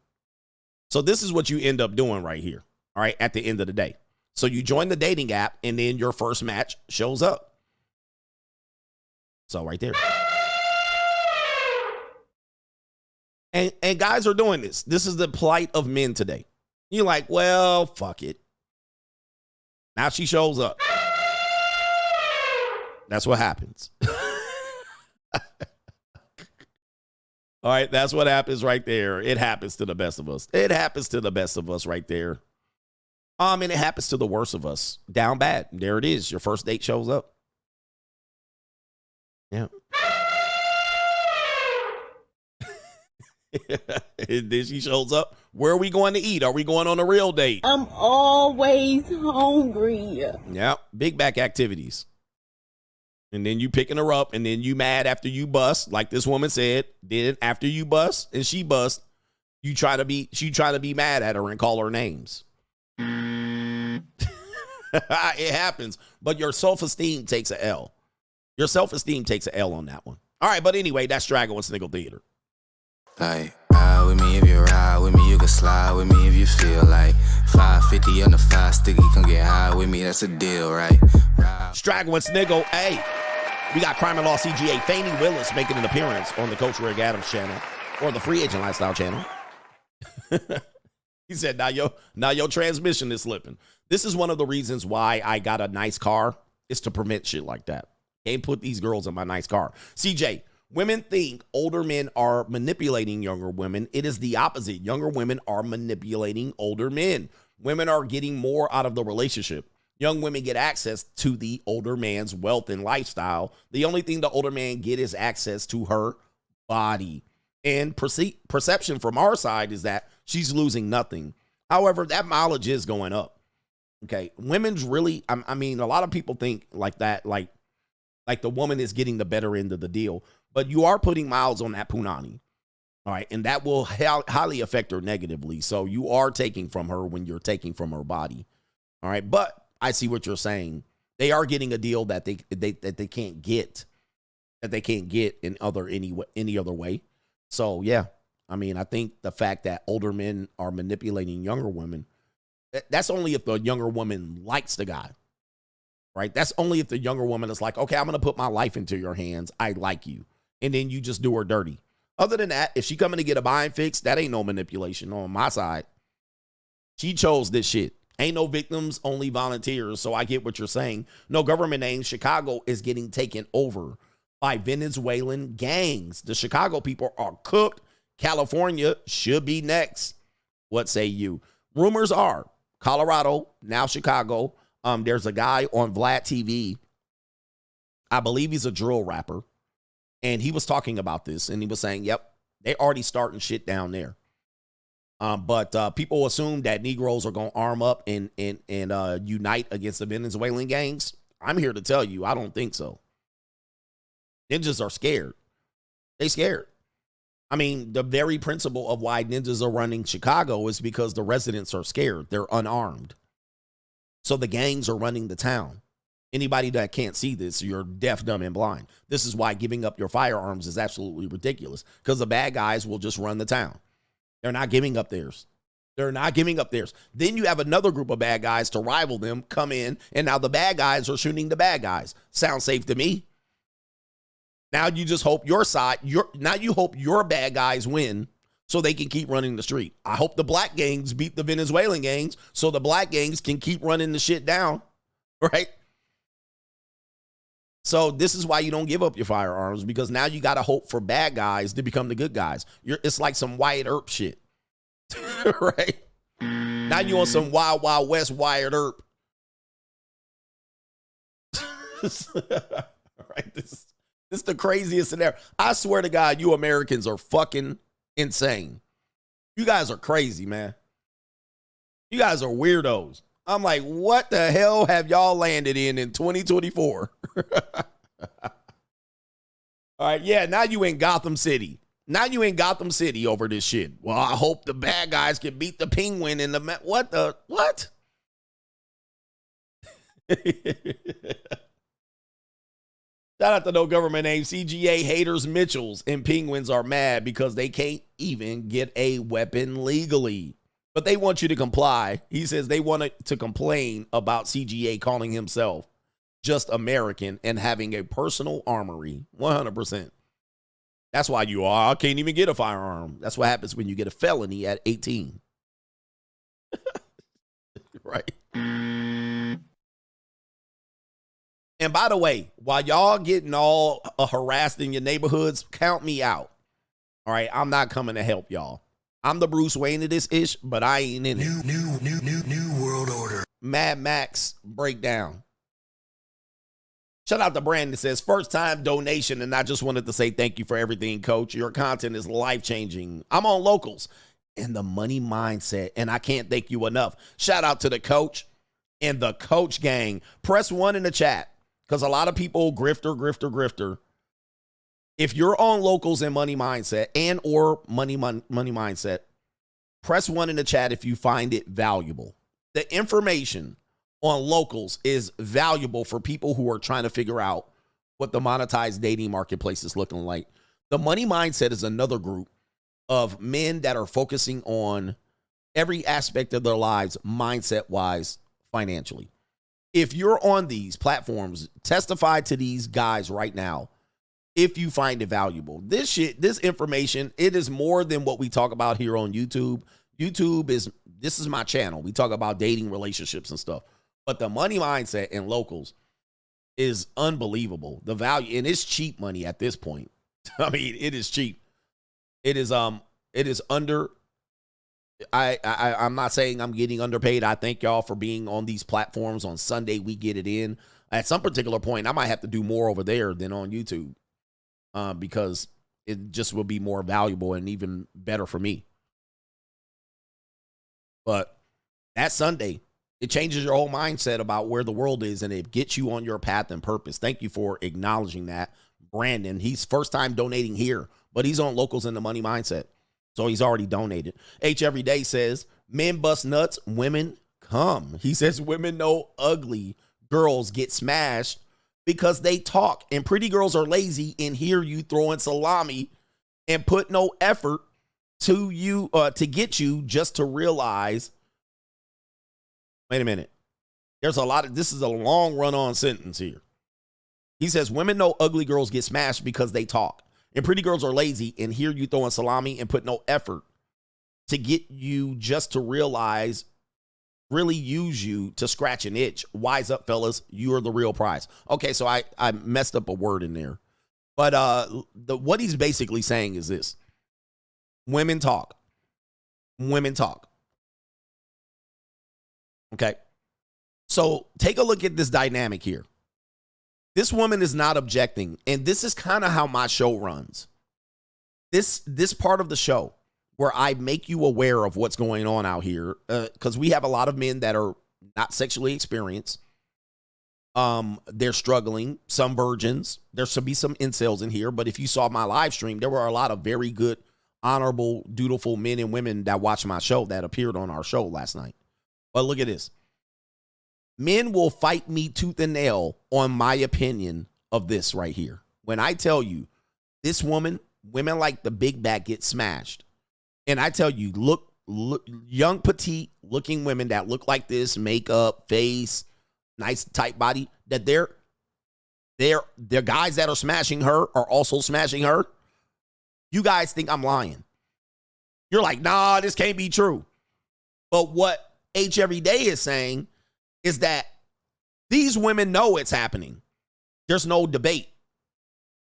So this is what you end up doing right here. All right, at the end of the day. So you join the dating app and then your first match shows up. So right there. And guys are doing this. This is the plight of men today. You're like, well, fuck it. Now she shows up. That's what happens. All right, that's what happens right there. It happens to the best of us. It happens to the best of us right there. And it happens to the worst of us. Down bad. There it is. Your first date shows up. Yeah. And then she shows up. Where are we going to eat? Are we going on a real date? I'm always hungry. Yeah, big back activities. And then you picking her up, and then you mad after you bust, like this woman said. Then after you bust and she bust, she try to be mad at her and call her names. It happens, but your self-esteem takes a L. Your self-esteem takes a L on that one. All right, but anyway, that's Straggle and Sniggle Theater. Like, ride with me if you ride with me, you can slide with me if you feel like 550 on the 5 sticky, come get high with me, that's a deal, right? Straggle and Sniggle, hey, we got Crime and Law CGA, Fannie Willis making an appearance on the Coach Rick Adams channel or the Free Agent Lifestyle channel. He said, now your transmission is slipping. This is one of the reasons why I got a nice car, is to prevent shit like that. Can't put these girls in my nice car. CJ, women think older men are manipulating younger women. It is the opposite. Younger women are manipulating older men. Women are getting more out of the relationship. Young women get access to the older man's wealth and lifestyle. The only thing the older man get is access to her body. And perception from our side is that she's losing nothing. However, that mileage is going up. Okay, women's really, I mean, a lot of people think like that, like the woman is getting the better end of the deal, but you are putting miles on that punani, all right, and that will highly affect her negatively. So you are taking from her when you're taking from her body, all right. But I see what you're saying. They are getting a deal that they can't get, in any other way. So yeah, I mean, I think the fact that older men are manipulating younger women, that's only if the younger woman likes the guy, right? That's only if the younger woman is like, okay, I'm going to put my life into your hands. I like you. And then you just do her dirty. Other than that, if she coming to get a buying fix, that ain't no manipulation on my side. She chose this shit. Ain't no victims, only volunteers. So I get what you're saying. No government names. Chicago is getting taken over by Venezuelan gangs. The Chicago people are cooked. California should be next. What say you? Rumors are Colorado, now Chicago. There's a guy on Vlad TV. I believe he's a drill rapper. And he was talking about this. And he was saying, yep, they already starting shit down there. But people assume that Negroes are going to arm up and unite against the Venezuelan gangs. I'm here to tell you, I don't think so. Ninjas are scared. They scared. I mean, the very principle of why ninjas are running Chicago is because the residents are scared. They're unarmed. So the gangs are running the town. Anybody that can't see this, you're deaf, dumb, and blind. This is why giving up your firearms is absolutely ridiculous, because the bad guys will just run the town. They're not giving up theirs. They're not giving up theirs. Then you have another group of bad guys to rival them come in, and now the bad guys are shooting the bad guys. Sounds safe to me. Now you just hope your side, you hope your bad guys win so they can keep running the street. I hope the black gangs beat the Venezuelan gangs so the black gangs can keep running the shit down, right? So this is why you don't give up your firearms, because now you got to hope for bad guys to become the good guys. It's like some Wyatt Earp shit, right? Now you on some Wild Wild West Wyatt Earp. Right? This is the craziest scenario. I swear to God, you Americans are fucking insane. You guys are crazy, man. You guys are weirdos. I'm like, what the hell have y'all landed in 2024? All right, yeah, now you in Gotham City. Now you in Gotham City over this shit. Well, I hope the bad guys can beat the Penguin in the... What? Shout out to no government name. CGA haters Mitchells and Penguins are mad because they can't even get a weapon legally. But they want you to comply. He says they want to complain about CGA calling himself just American and having a personal armory. 100%. That's why you are. I can't even get a firearm. That's what happens when you get a felony at 18. Right. And by the way, while y'all getting all harassed in your neighborhoods, count me out. All right, I'm not coming to help y'all. I'm the Bruce Wayne of this ish, but I ain't in it. New world order. Mad Max breakdown. Shout out to Brandon that says, first time donation, and I just wanted to say thank you for everything, Coach. Your content is life-changing. I'm on Locals and the money mindset, and I can't thank you enough. Shout out to the Coach and the Coach gang. Press 1 in the chat, because a lot of people grifter. If you're on Locals and money mindset and or money mindset, press 1 in the chat if you find it valuable. The information on Locals is valuable for people who are trying to figure out what the monetized dating marketplace is looking like. The money mindset is another group of men that are focusing on every aspect of their lives, mindset-wise, financially. If you're on these platforms, testify to these guys right now if you find it valuable. This information, it is more than what we talk about here on YouTube. This is my channel. We talk about dating, relationships, and stuff. But the money mindset in Locals is unbelievable. The value, and it's cheap money at this point. I mean, it is cheap. It is under. I'm not saying I'm getting underpaid. I thank y'all for being on these platforms. On Sunday, we get it in. At some particular point, I might have to do more over there than on YouTube, because it just will be more valuable and even better for me. But that Sunday, it changes your whole mindset about where the world is, and it gets you on your path and purpose. Thank you for acknowledging that, Brandon. He's first time donating here, but he's on Locals in the money mindset, so he's already donated. H Everyday says, men bust nuts, women come. He says, women know ugly girls get smashed because they talk, and pretty girls are lazy and hear you throwing salami and put no effort to you to get you just to realize. Wait a minute. There's a lot of, this is a long run-on sentence here. He says, women know ugly girls get smashed because they talk, and pretty girls are lazy and hear you throwing salami and put no effort to get you just to realize, really use you to scratch an itch. Wise up, fellas. You are the real prize. Okay, so I messed up a word in there. But what he's basically saying is this. Women talk. Women talk. Okay. So take a look at this dynamic here. This woman is not objecting, and this is kind of how my show runs. This part of the show where I make you aware of what's going on out here, because we have a lot of men that are not sexually experienced. They're struggling, some virgins. There should be some incels in here, but if you saw my live stream, there were a lot of very good, honorable, dutiful men and women that watched my show that appeared on our show last night. But look at this. Men will fight me tooth and nail on my opinion of this right here. When I tell you this women like the big back get smashed. And I tell you, look young, petite looking women that look like this, makeup, face, nice tight body, that they're guys that are smashing her are also smashing her. You guys think I'm lying. You're like, nah, this can't be true. But what H Everyday is saying is that these women know it's happening. There's no debate.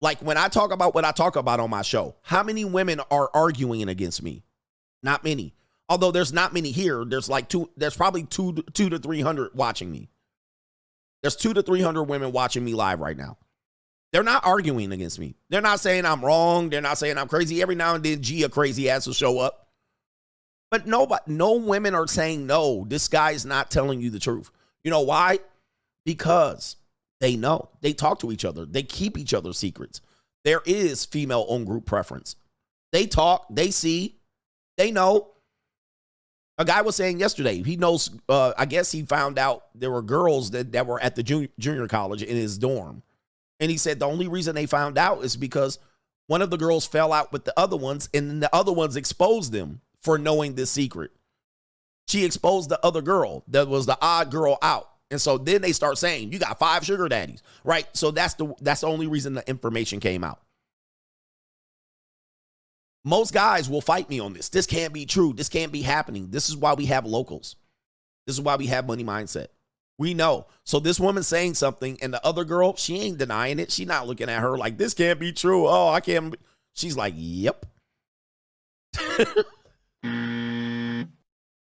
Like when I talk about what I talk about on my show, how many women are arguing against me? Not many. Although there's not many here. There's probably 200 to 300 watching me. There's 200 to 300 women watching me live right now. They're not arguing against me. They're not saying I'm wrong. They're not saying I'm crazy. Every now and then, a crazy ass will show up. But no women are saying, no, this guy is not telling you the truth. You know why? Because they know. They talk to each other. They keep each other's secrets. There is female-owned group preference. They talk. They see. They know. A guy was saying yesterday, he knows, I guess he found out there were girls that were at the junior college in his dorm. And he said the only reason they found out is because one of the girls fell out with the other ones, and then the other ones exposed them for knowing this secret. She exposed the other girl that was the odd girl out. And so then they start saying, you got 5 sugar daddies, right? So that's the only reason the information came out. Most guys will fight me on this. This can't be true. This can't be happening. This is why we have Locals. This is why we have money mindset. We know. So this woman saying something, and the other girl, she ain't denying it. She's not looking at her like, this can't be true. Oh, I can't. She's like, yep.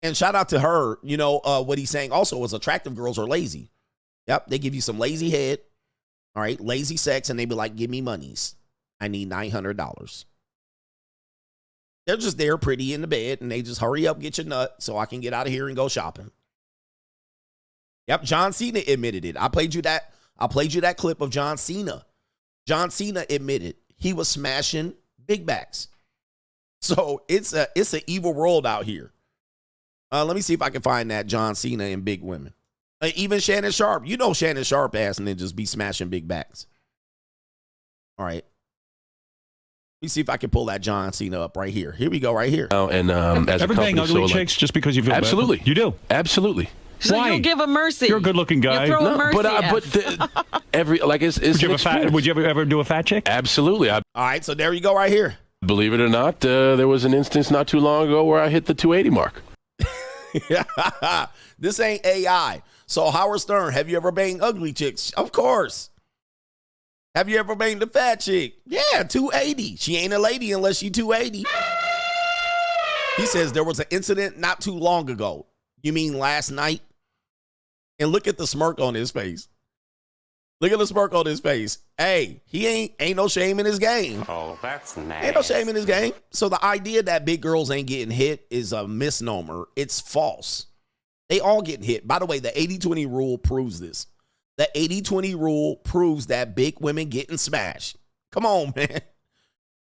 And shout out to her. You know, what he's saying also is attractive girls are lazy. Yep, they give you some lazy head. All right, lazy sex, and they be like, give me monies. I need $900. They're just there pretty in the bed, and they just hurry up, get your nut, so I can get out of here and go shopping. Yep, John Cena admitted it. I played you that clip of John Cena. John Cena admitted he was smashing big backs. So it's an evil world out here. Let me see if I can find that John Cena and big women. Even Shannon Sharp. You know Shannon Sharp ass and then just be smashing big backs. All right. Let me see if I can pull that John Cena up right here. Here we go, right here. Oh, and as ever a company, bang ugly chicks just because you feel absolutely bad? You do. Absolutely. So Why? you give a mercy. You're a good-looking guy. You throw a mercy. Would you ever do a fat chick? Absolutely. All right, so there you go, right here. Believe it or not, there was an instance not too long ago where I hit the 280 mark. This ain't AI. So Howard Stern, have you ever banged ugly chicks? Of course. Have you ever banged a fat chick? Yeah, 280. She ain't a lady unless she 280. He says there was an incident not too long ago. You mean last night? And look at the smirk on his face. Look at the smirk on his face. Hey, he ain't no shame in his game. Oh, that's nice. Ain't no shame in his game. So the idea that big girls ain't getting hit is a misnomer. It's false. They all getting hit. By the way, the 80-20 rule proves this. The 80-20 rule proves that big women getting smashed. Come on, man.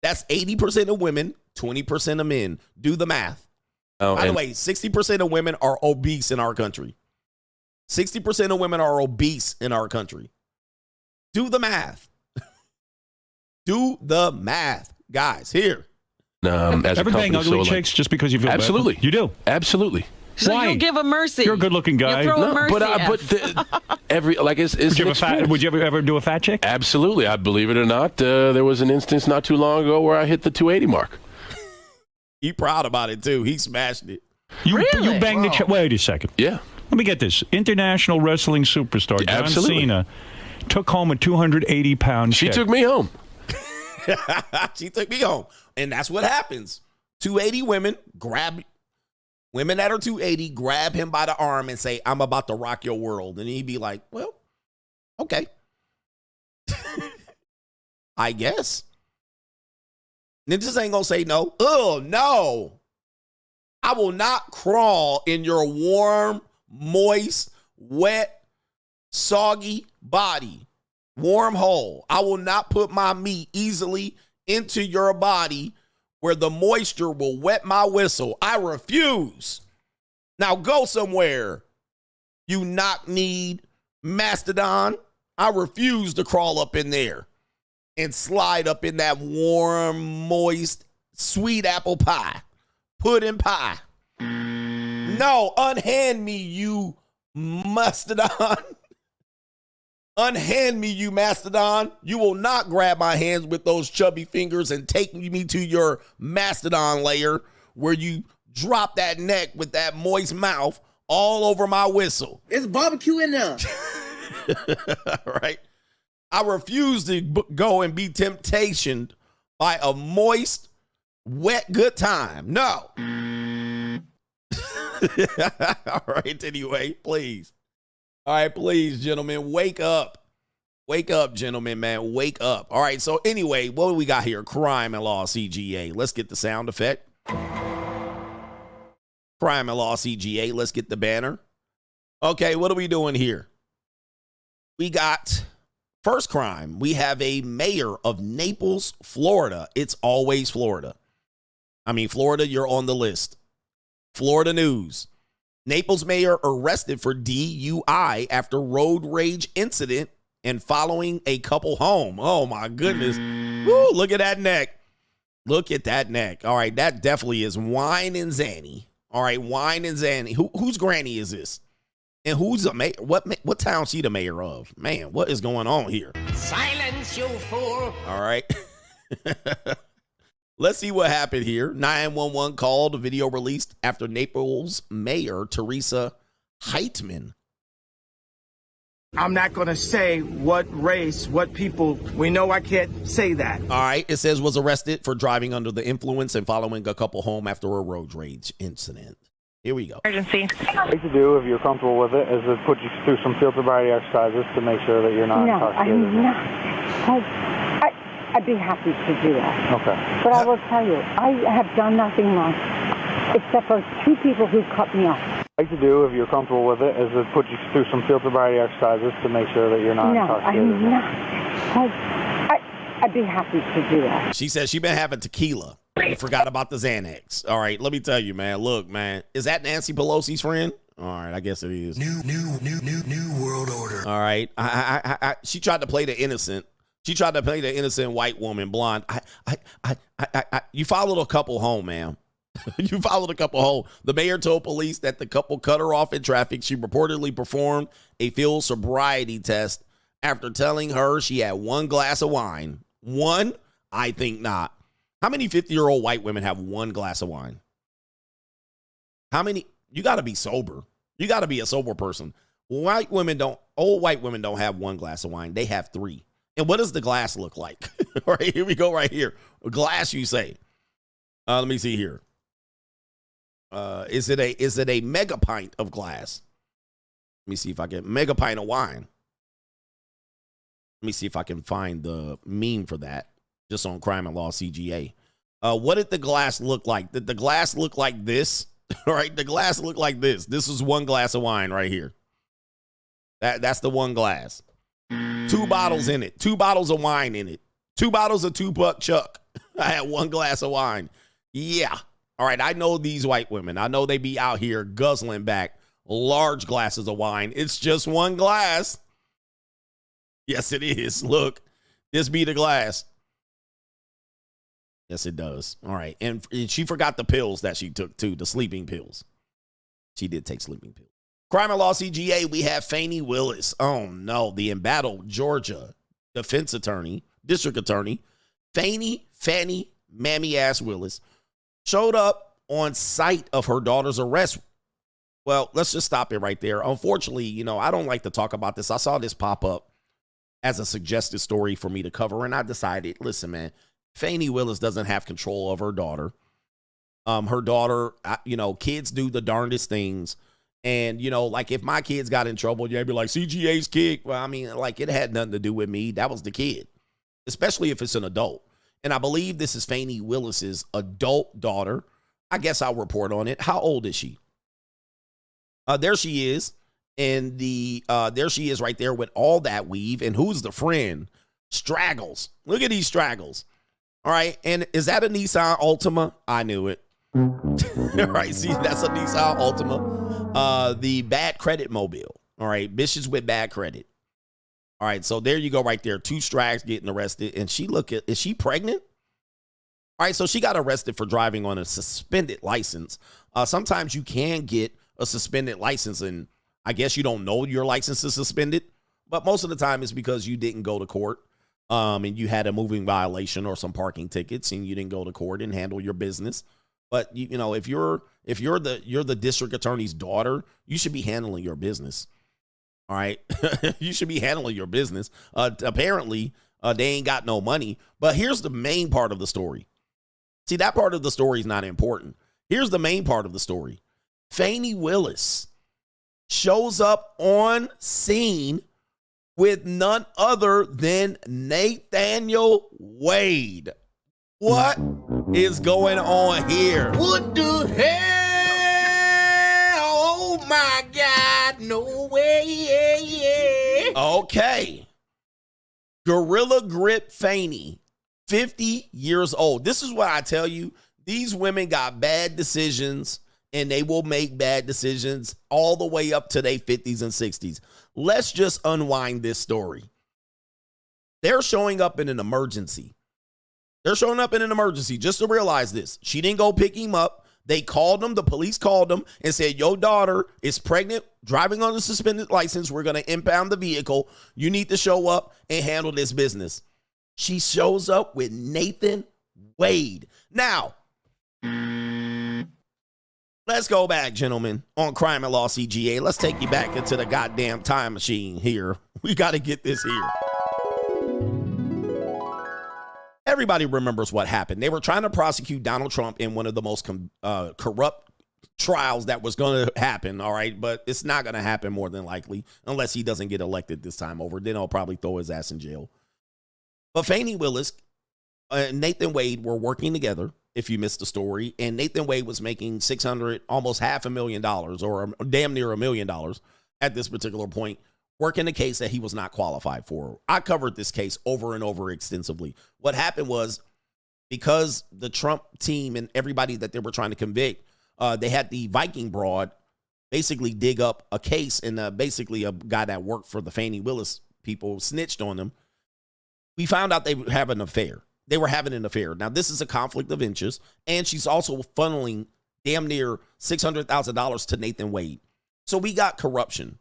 That's 80% of women, 20% of men. Do the math. By the way, 60% of women are obese in our country. 60% of women are obese in our country. Do the math. Do the math. Guys, here. As ever bang ugly chicks just because you feel absolutely. bad? You do. Absolutely. So Why? you give a mercy. You're a good-looking guy. You throw a mercy. Would you ever do a fat chick? Absolutely. I believe it or not, there was an instance not too long ago where I hit the 280 mark. He proud about it too. He smashed it. You banged the chick. Wait a second. Yeah. Let me get this. International wrestling superstar John Cena took home a 280-pound chick. She took me home. She took me home. And that's what happens. 280 women women that are 280 grab him by the arm and say, I'm about to rock your world. And he'd be like, well, okay. I guess. Ninjas ain't gonna say no. Oh, no. I will not crawl in your warm, moist, wet, soggy body. Warm hole. I will not put my meat easily into your body where the moisture will wet my whistle. I refuse. Now go somewhere, you knock-kneed mastodon. I refuse to crawl up in there and slide up in that warm, moist, sweet apple pie, pudding pie. No, unhand me, you mastodon. Unhand me, you mastodon. You will not grab my hands with those chubby fingers and take me to your mastodon layer where you drop that neck with that moist mouth all over my whistle. It's barbecue in there. Right? I refuse to go and be temptationed by a moist, wet good time. No. All right, anyway, please. All right, please, gentlemen, wake up. Wake up, gentlemen, man. Wake up. All right, so anyway, what do we got here? Crime and Law CGA. Let's get the sound effect. Crime and Law CGA. Let's get the banner. Okay, what are we doing here? We got first crime. We have a mayor of Naples, Florida. It's always Florida. I mean, Florida, you're on the list. Florida news. Naples mayor arrested for DUI after road rage incident and following a couple home. Oh, my goodness. Woo, look at that neck. Look at that neck. All right, that definitely is wine and Zanny. All right, wine and Zanny. Whose granny is this? And who's the mayor? What town she the mayor of? Man, what is going on here? Silence, you fool. All right. Let's see what happened here. 911 called, a video released after Naples Mayor Teresa Heitman. I'm not going to say what race, what people. We know I can't say that. All right. It says was arrested for driving under the influence and following a couple home after a road rage incident. Here we go. Emergency. What you do, if you're comfortable with it, is to put you through some field sobriety exercises to make sure that you're not intoxicated. I'm not. I'd be happy to do that. Okay. But I will tell you, I have done nothing wrong, except for 2 people who cut me off. What you do, if you're comfortable with it, is to put you through some field sobriety exercises to make sure that you're not intoxicated. I'm not. I'd be happy to do that. She says she been having tequila. I forgot about the Xanax. All right, let me tell you, man. Look, man, is that Nancy Pelosi's friend? All right, I guess it is. New world order. All right, she tried to play the innocent. She tried to play the innocent white woman, blonde. You followed a couple home, ma'am. You followed a couple home. The mayor told police that the couple cut her off in traffic. She reportedly performed a field sobriety test after telling her she had 1 glass of wine. 1? I think not. How many 50-year-old white women have 1 glass of wine? How many? You got to be sober. You got to be a sober person. Old white women don't have 1 glass of wine. They have 3. And what does the glass look like? All right, here we go right here. A glass, you say. Let me see here. Is it a mega pint of glass? Let me see if I can. Mega pint of wine. Let me see if I can find the meme for that. Just on Crime and Law CGA. What did the glass look like? Did the glass look like this? All right, the glass looked like this. This is 1 glass of wine right here. That's the 1 glass. 2 bottles in it. 2 bottles of wine in it. 2 bottles of 2-buck chuck. I had 1 glass of wine. Yeah. All right, I know these white women. I know they be out here guzzling back large glasses of wine. It's just 1 glass. Yes, it is. Look, this be the glass. Yes, it does. All right. And she forgot the pills that she took, too, the sleeping pills. She did take sleeping pills. Crime and Law CGA, we have Fani Willis. Oh, no. The embattled Georgia defense attorney, district attorney, Fanny Mammy-ass Willis, showed up on site of her daughter's arrest. Well, let's just stop it right there. Unfortunately, I don't like to talk about this. I saw this pop up as a suggested story for me to cover, and I decided, listen, man, Fani Willis doesn't have control of her daughter. Her daughter, kids do the darndest things. And, like if my kids got in trouble, you'd be like, CGA's kid. Well, I mean, like it had nothing to do with me. That was the kid, especially if it's an adult. And I believe this is Fani Willis's adult daughter. I guess I'll report on it. How old is she? There she is. And there she is right there with all that weave. And who's the friend? Straggles. Look at these straggles. All right. And is that a Nissan Altima? I knew it. All right. See, that's a Nissan Altima. The bad credit mobile. All right. Bitches with bad credit. All right. So there you go right there. 2 strags getting arrested. And is she pregnant? All right. So she got arrested for driving on a suspended license. Sometimes you can get a suspended license and I guess you don't know your license is suspended, but most of the time it's because you didn't go to court and you had a moving violation or some parking tickets and you didn't go to court and handle your business. But if you're the district attorney's daughter, you should be handling your business. All right. You should be handling your business. Apparently they ain't got no money, but here's the main part of the story. See, that part of the story is not important. Here's the main part of the story. Fani Willis shows up on scene with none other than Nathaniel Wade. What is going on here? What the hell? Oh my God, no way. Okay. Gorilla Grip Fani, 50 years old. This is what I tell you. These women got bad decisions and they will make bad decisions all the way up to their 50s and 60s. Let's just unwind this story. They're showing up in an emergency. Just to realize this. She didn't go pick him up. They called him. The police called him and said, your daughter is pregnant, driving on a suspended license. We're going to impound the vehicle. You need to show up and handle this business. She shows up with Nathan Wade. Now, let's go back, gentlemen, on Crime and Law CGA. Let's take you back into the goddamn time machine here. We got to get this here. Everybody remembers what happened. They were trying to prosecute Donald Trump in one of the most corrupt trials that was going to happen, all right? But it's not going to happen more than likely unless he doesn't get elected this time over. Then I'll probably throw his ass in jail. But Fani Willis and Nathan Wade were working together, if you missed the story, and Nathan Wade was making almost $500,000 or damn near $1 million at this particular point, working a case that he was not qualified for. I covered this case over and over extensively. What happened was, because the Trump team and everybody that they were trying to convict, they had the Viking broad basically dig up a case, and basically a guy that worked for the Fani Willis people snitched on them. We found out they were having an affair. They were having an affair. Now, this is a conflict of interest, and she's also funneling damn near $600,000 to Nathan Wade. So we got corruption.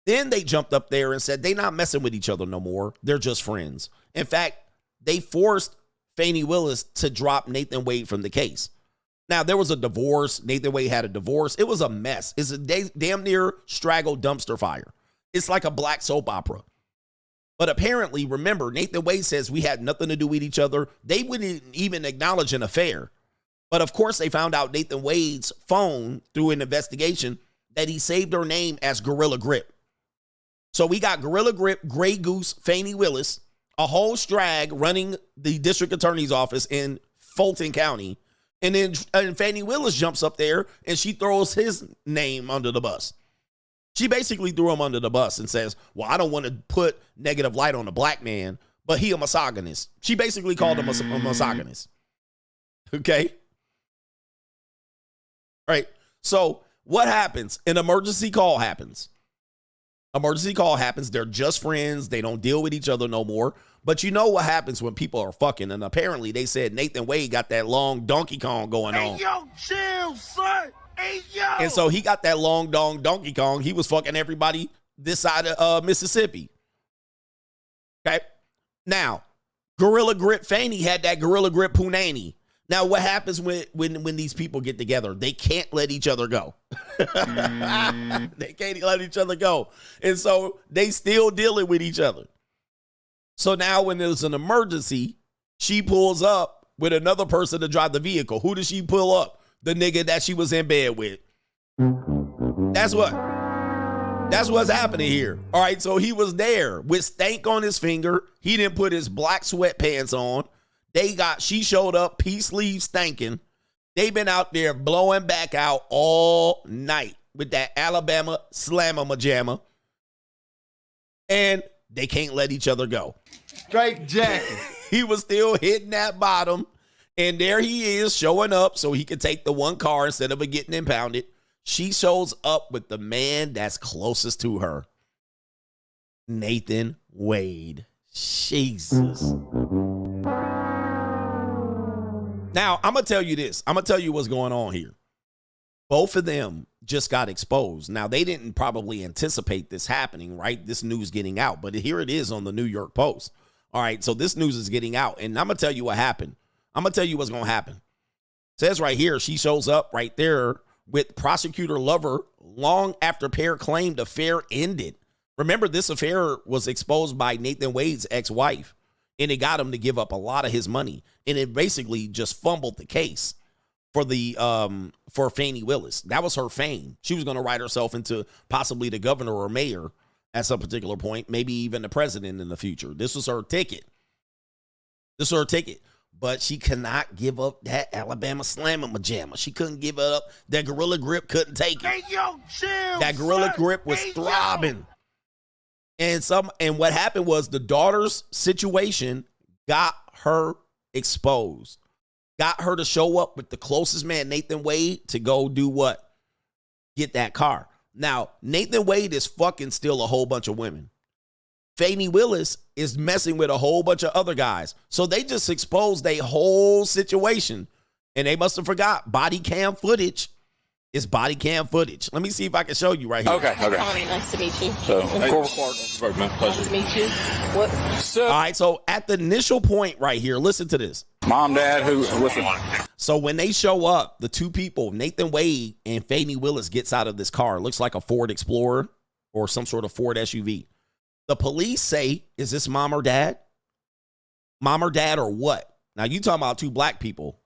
Then they jumped up there and said they're not messing with each other no more. They're just friends. In fact, they forced Fani Willis to drop Nathan Wade from the case. Now, there was a divorce. Nathan Wade had a divorce. It was a mess. It's a damn near Straggle dumpster fire. It's like a black soap opera. But apparently, remember, Nathan Wade says we had nothing to do with each other. They wouldn't even acknowledge an affair. But of course, they found out Nathan Wade's phone through an investigation that he saved her name as Gorilla Grip. So we got Gorilla Grip, Grey Goose, Fani Willis, a whole strag running the district attorney's office in Fulton County. And then Fani Willis jumps up there and she throws his name under the bus. She basically threw him under the bus and says, well, I don't want to put negative light on a black man, but he a misogynist. She basically called him a misogynist. Okay? All right. So what happens? An emergency call happens. Emergency call happens. They're just friends. They don't deal with each other no more. But you know what happens when people are fucking. And apparently they said Nathan Wade got that long Donkey Kong going on. Hey, yo, chill, son. Hey, yo. And so he got that long Donkey Kong. He was fucking everybody this side of Mississippi. Okay. Now, Gorilla Grip Fani had that Gorilla Grip Punani. Now, what happens when these people get together? They can't let each other go. They can't let each other go. And so they still dealing with each other. So now when there's an emergency, she pulls up with another person to drive the vehicle. Who does she pull up? The nigga that she was in bed with. That's what's happening here. All right, so he was there with stank on his finger. He didn't put his black sweatpants on. She showed up, peace sleeves stanking. They've been out there blowing back out all night with that Alabama slammer majama. And they can't let each other go. Straight jacket. He was still hitting that bottom. And there he is showing up so he could take the one car instead of it getting impounded. She shows up with the man that's closest to her. Nathan Wade. Jesus. Now, I'm going to tell you this. I'm going to tell you what's going on here. Both of them just got exposed. Now, they didn't probably anticipate this happening, right? This news getting out. But here it is on the New York Post. All right, so this news is getting out. And I'm going to tell you what happened. I'm going to tell you what's going to happen. It says right here, she shows up right there with prosecutor lover long after pair claimed affair ended. Remember, this affair was exposed by Nathan Wade's ex-wife. And it got him to give up a lot of his money. And it basically just fumbled the case for Fani Willis. That was her fame. She was going to write herself into possibly the governor or mayor at some particular point, maybe even the president in the future. This was her ticket. But she cannot give up that Alabama slammer majama. She couldn't give it up. That Gorilla Grip couldn't take it. Hey, yo, chill. That Gorilla Grip was throbbing. And what happened was the daughter's situation got her exposed. Got her to show up with the closest man, Nathan Wade, to go do what? Get that car. Now, Nathan Wade is fucking still a whole bunch of women. Fani Willis is messing with a whole bunch of other guys. So they just exposed a whole situation. And they must have forgot body cam footage. It's body cam footage. Let me see if I can show you right here. Okay. Nice to meet you. So, pleasure. Nice to meet you. What? All right, so at the initial point right here, listen to this. Mom, Dad, listen. So when they show up, the two people, Nathan Wade and Fani Willis, gets out of this car. It looks like a Ford Explorer or some sort of Ford SUV. The police say, is this mom or dad? Mom or dad or what? Now, you talking about two black people.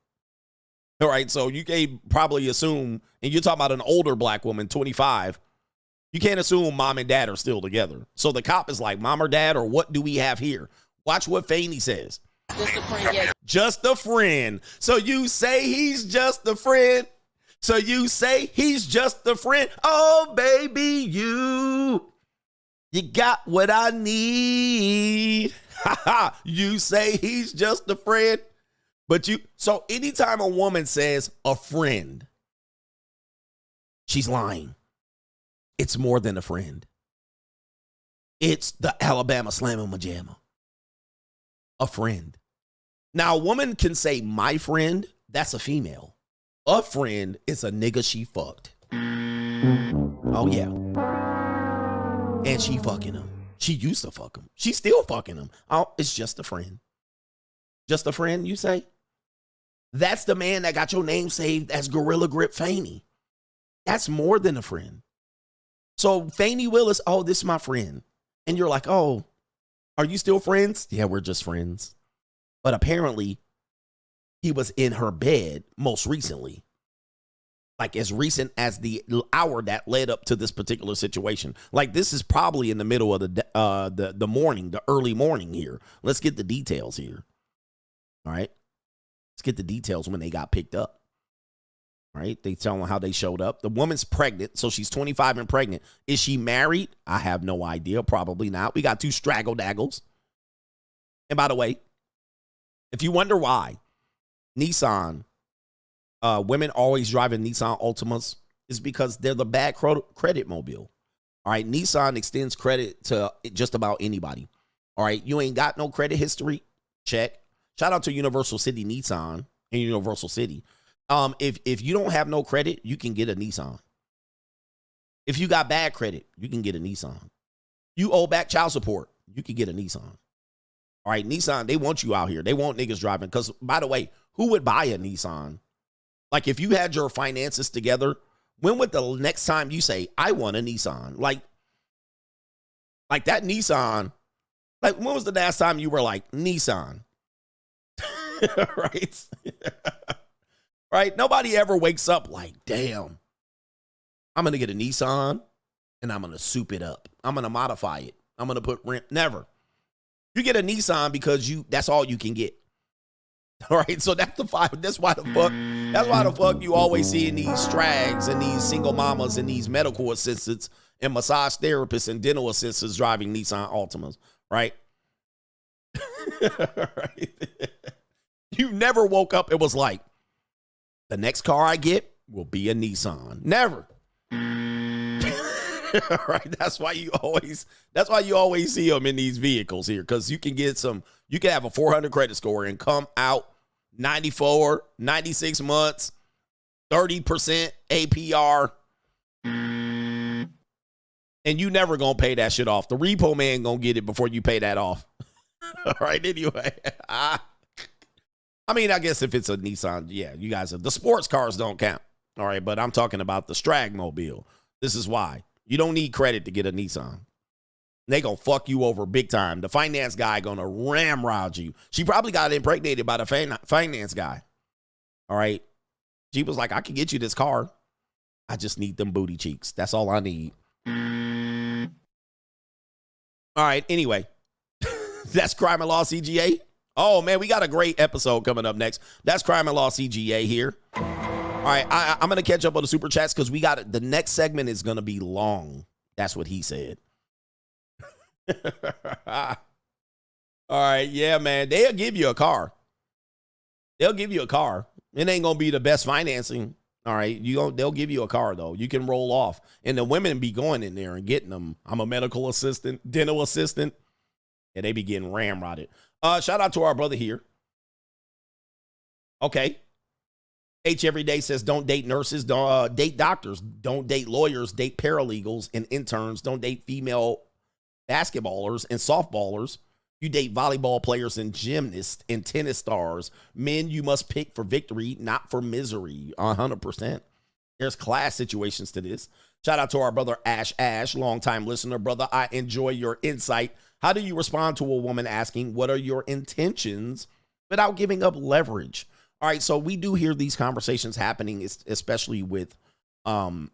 All right, so you can probably assume, and you're talking about an older black woman, 25, you can't assume mom and dad are still together. So the cop is like, mom or dad, or what do we have here? Watch what Faney says. Just a friend, yeah. Just a friend. So you say he's just a friend. So you say he's just a friend. Oh, baby, you got what I need. You say he's just a friend. So anytime a woman says a friend, she's lying. It's more than a friend. It's the Alabama Slamma Majamma. A friend. Now, a woman can say my friend, that's a female. A friend is a nigga she fucked. Oh, yeah. And she fucking him. She used to fuck him. She's still fucking him. Oh, it's just a friend. Just a friend, you say? That's the man that got your name saved as Gorilla Grip Faney. That's more than a friend. So Faney Willis, oh, this is my friend. And you're like, oh, are you still friends? Yeah, we're just friends. But apparently, he was in her bed most recently. Like as recent as the hour that led up to this particular situation. Like this is probably in the middle of the morning, the early morning here. Let's get the details here. All right. Let's get the details when they got picked up. All right. They tell them how they showed up. The woman's pregnant. So she's 25 and pregnant. Is she married? I have no idea. Probably not. We got 2 straggle daggles. And by the way, if you wonder why Nissan, women always driving Nissan Altimas, is because they're the bad credit mobile. All right. Nissan extends credit to just about anybody. All right. You ain't got no credit history. Check. Shout out to Universal City Nissan in Universal City. If you don't have no credit, you can get a Nissan. If you got bad credit, you can get a Nissan. You owe back child support, you can get a Nissan. All right, Nissan, they want you out here. They want niggas driving. Because, by the way, who would buy a Nissan? Like, if you had your finances together, when would the next time you say, I want a Nissan? Like that Nissan, like, when was the last time you were like, Nissan? Right? Right? Nobody ever wakes up like, damn, I'm going to get a Nissan and I'm going to soup it up. I'm going to modify it. I'm going to put rent. Never. You get a Nissan because that's all you can get. All right. So that's why the fuck you always see in these strags and these single mamas and these medical assistants and massage therapists and dental assistants driving Nissan Altimas. Right? Right. You never woke up and was like, the next car I get will be a Nissan. Never. Right? That's why you always see them in these vehicles here. Because you can have a 400 credit score and come out 94, 96 months, 30% APR. And you never gonna pay that shit off. The repo man gonna get it before you pay that off. All right, anyway. I mean, I guess if it's a Nissan, yeah, you guys the sports cars don't count. All right, but I'm talking about the Stragmobile. This is why. You don't need credit to get a Nissan. They gonna fuck you over big time. The finance guy gonna ramrod you. She probably got impregnated by the finance guy. All right. She was like, I can get you this car. I just need them booty cheeks. That's all I need. All right, anyway. That's Crime and Law CGA. Oh, man, we got a great episode coming up next. That's Crime and Law CGA here. All right, I'm going to catch up on the super chats because the next segment is going to be long. That's what he said. All right, yeah, man. They'll give you a car. They'll give you a car. It ain't going to be the best financing. All right, they'll give you a car, though. You can roll off. And the women be going in there and getting them. I'm a medical assistant, dental assistant. And they be getting ramrodded. Shout out to our brother here. Okay. H every day says don't date nurses, don't date doctors, don't date lawyers, date paralegals and interns, don't date female basketballers and softballers. You date volleyball players and gymnasts and tennis stars. Men you must pick for victory, not for misery. 100%. There's class situations to this. Shout out to our brother Ash, longtime listener. Brother, I enjoy your insight. How do you respond to a woman asking, what are your intentions without giving up leverage? All right, so we do hear these conversations happening, especially with dating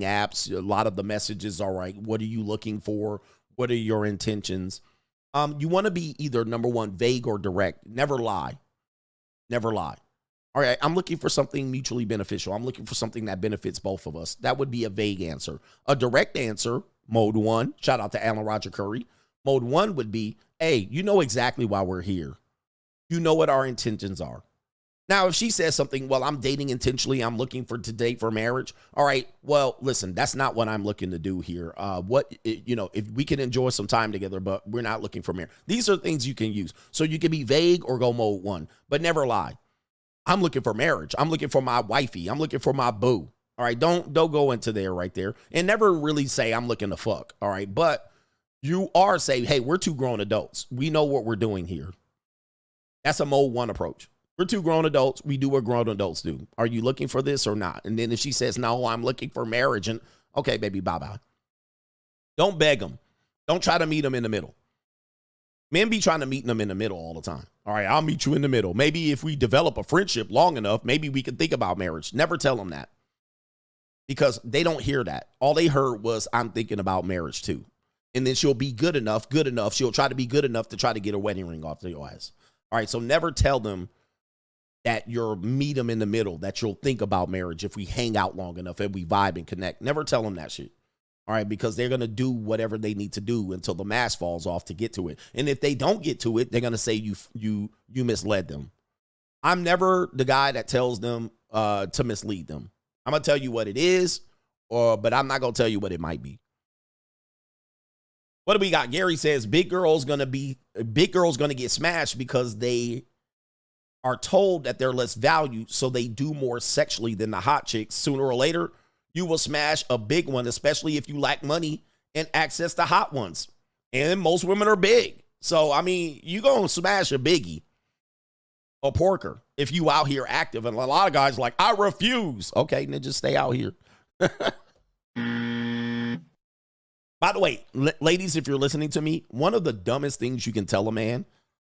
apps. A lot of the messages are like, what are you looking for? What are your intentions? You want to be either, number one, vague or direct. Never lie. Never lie. All right, I'm looking for something mutually beneficial. I'm looking for something that benefits both of us. That would be a vague answer. A direct answer, mode one, shout out to Alan Roger Curry. Mode one would be, hey, you know exactly why we're here. You know what our intentions are. Now, if she says something, well, I'm dating intentionally, I'm looking to date for marriage. All right, well, listen, that's not what I'm looking to do here. If we can enjoy some time together, but we're not looking for marriage. These are things you can use. So you can be vague or go mode one, but never lie. I'm looking for marriage. I'm looking for my wifey. I'm looking for my boo. All right, don't go into there right there. And never really say I'm looking to fuck. All right, but you are saying, hey, we're two grown adults. We know what we're doing here. That's a mode one approach. We're two grown adults. We do what grown adults do. Are you looking for this or not? And then if she says, no, I'm looking for marriage, and okay, baby, bye-bye. Don't beg them. Don't try to meet them in the middle. Men be trying to meet them in the middle all the time. All right, I'll meet you in the middle. Maybe if we develop a friendship long enough, maybe we can think about marriage. Never tell them that, because they don't hear that. All they heard was, I'm thinking about marriage too. And then she'll be good enough. She'll try to be good enough to try to get a wedding ring off your ass. All right, so never tell them that you'll meet them in the middle, that you'll think about marriage if we hang out long enough and we vibe and connect. Never tell them that shit. All right, because they're going to do whatever they need to do until the mask falls off to get to it. And if they don't get to it, they're going to say you misled them. I'm never the guy that tells them to mislead them. I'm going to tell you what it is, but I'm not going to tell you what it might be. What do we got? Gary says big girls going to get smashed because they are told that they're less valued, so they do more sexually than the hot chicks. Sooner or later, you will smash a big one, especially if you lack money and access to hot ones. And most women are big. So, I mean, you're going to smash a biggie, a porker, if you out here active. And a lot of guys are like, I refuse. Okay, then just stay out here. By the way, ladies, if you're listening to me, one of the dumbest things you can tell a man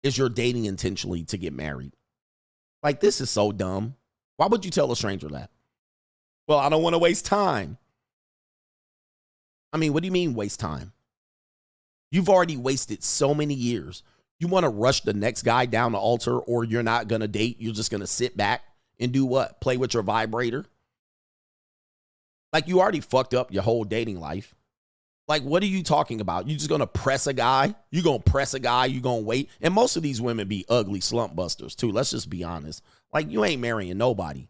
is you're dating intentionally to get married. Like, this is so dumb. Why would you tell a stranger that? Well, I don't want to waste time. I mean, what do you mean waste time? You've already wasted so many years. You want to rush the next guy down the altar, or you're not going to date. You're just going to sit back and do what? Play with your vibrator? Like, you already fucked up your whole dating life. Like, what are you talking about? You just going to press a guy? You going to press a guy? You going to wait? And most of these women be ugly slump busters, too. Let's just be honest. Like, you ain't marrying nobody.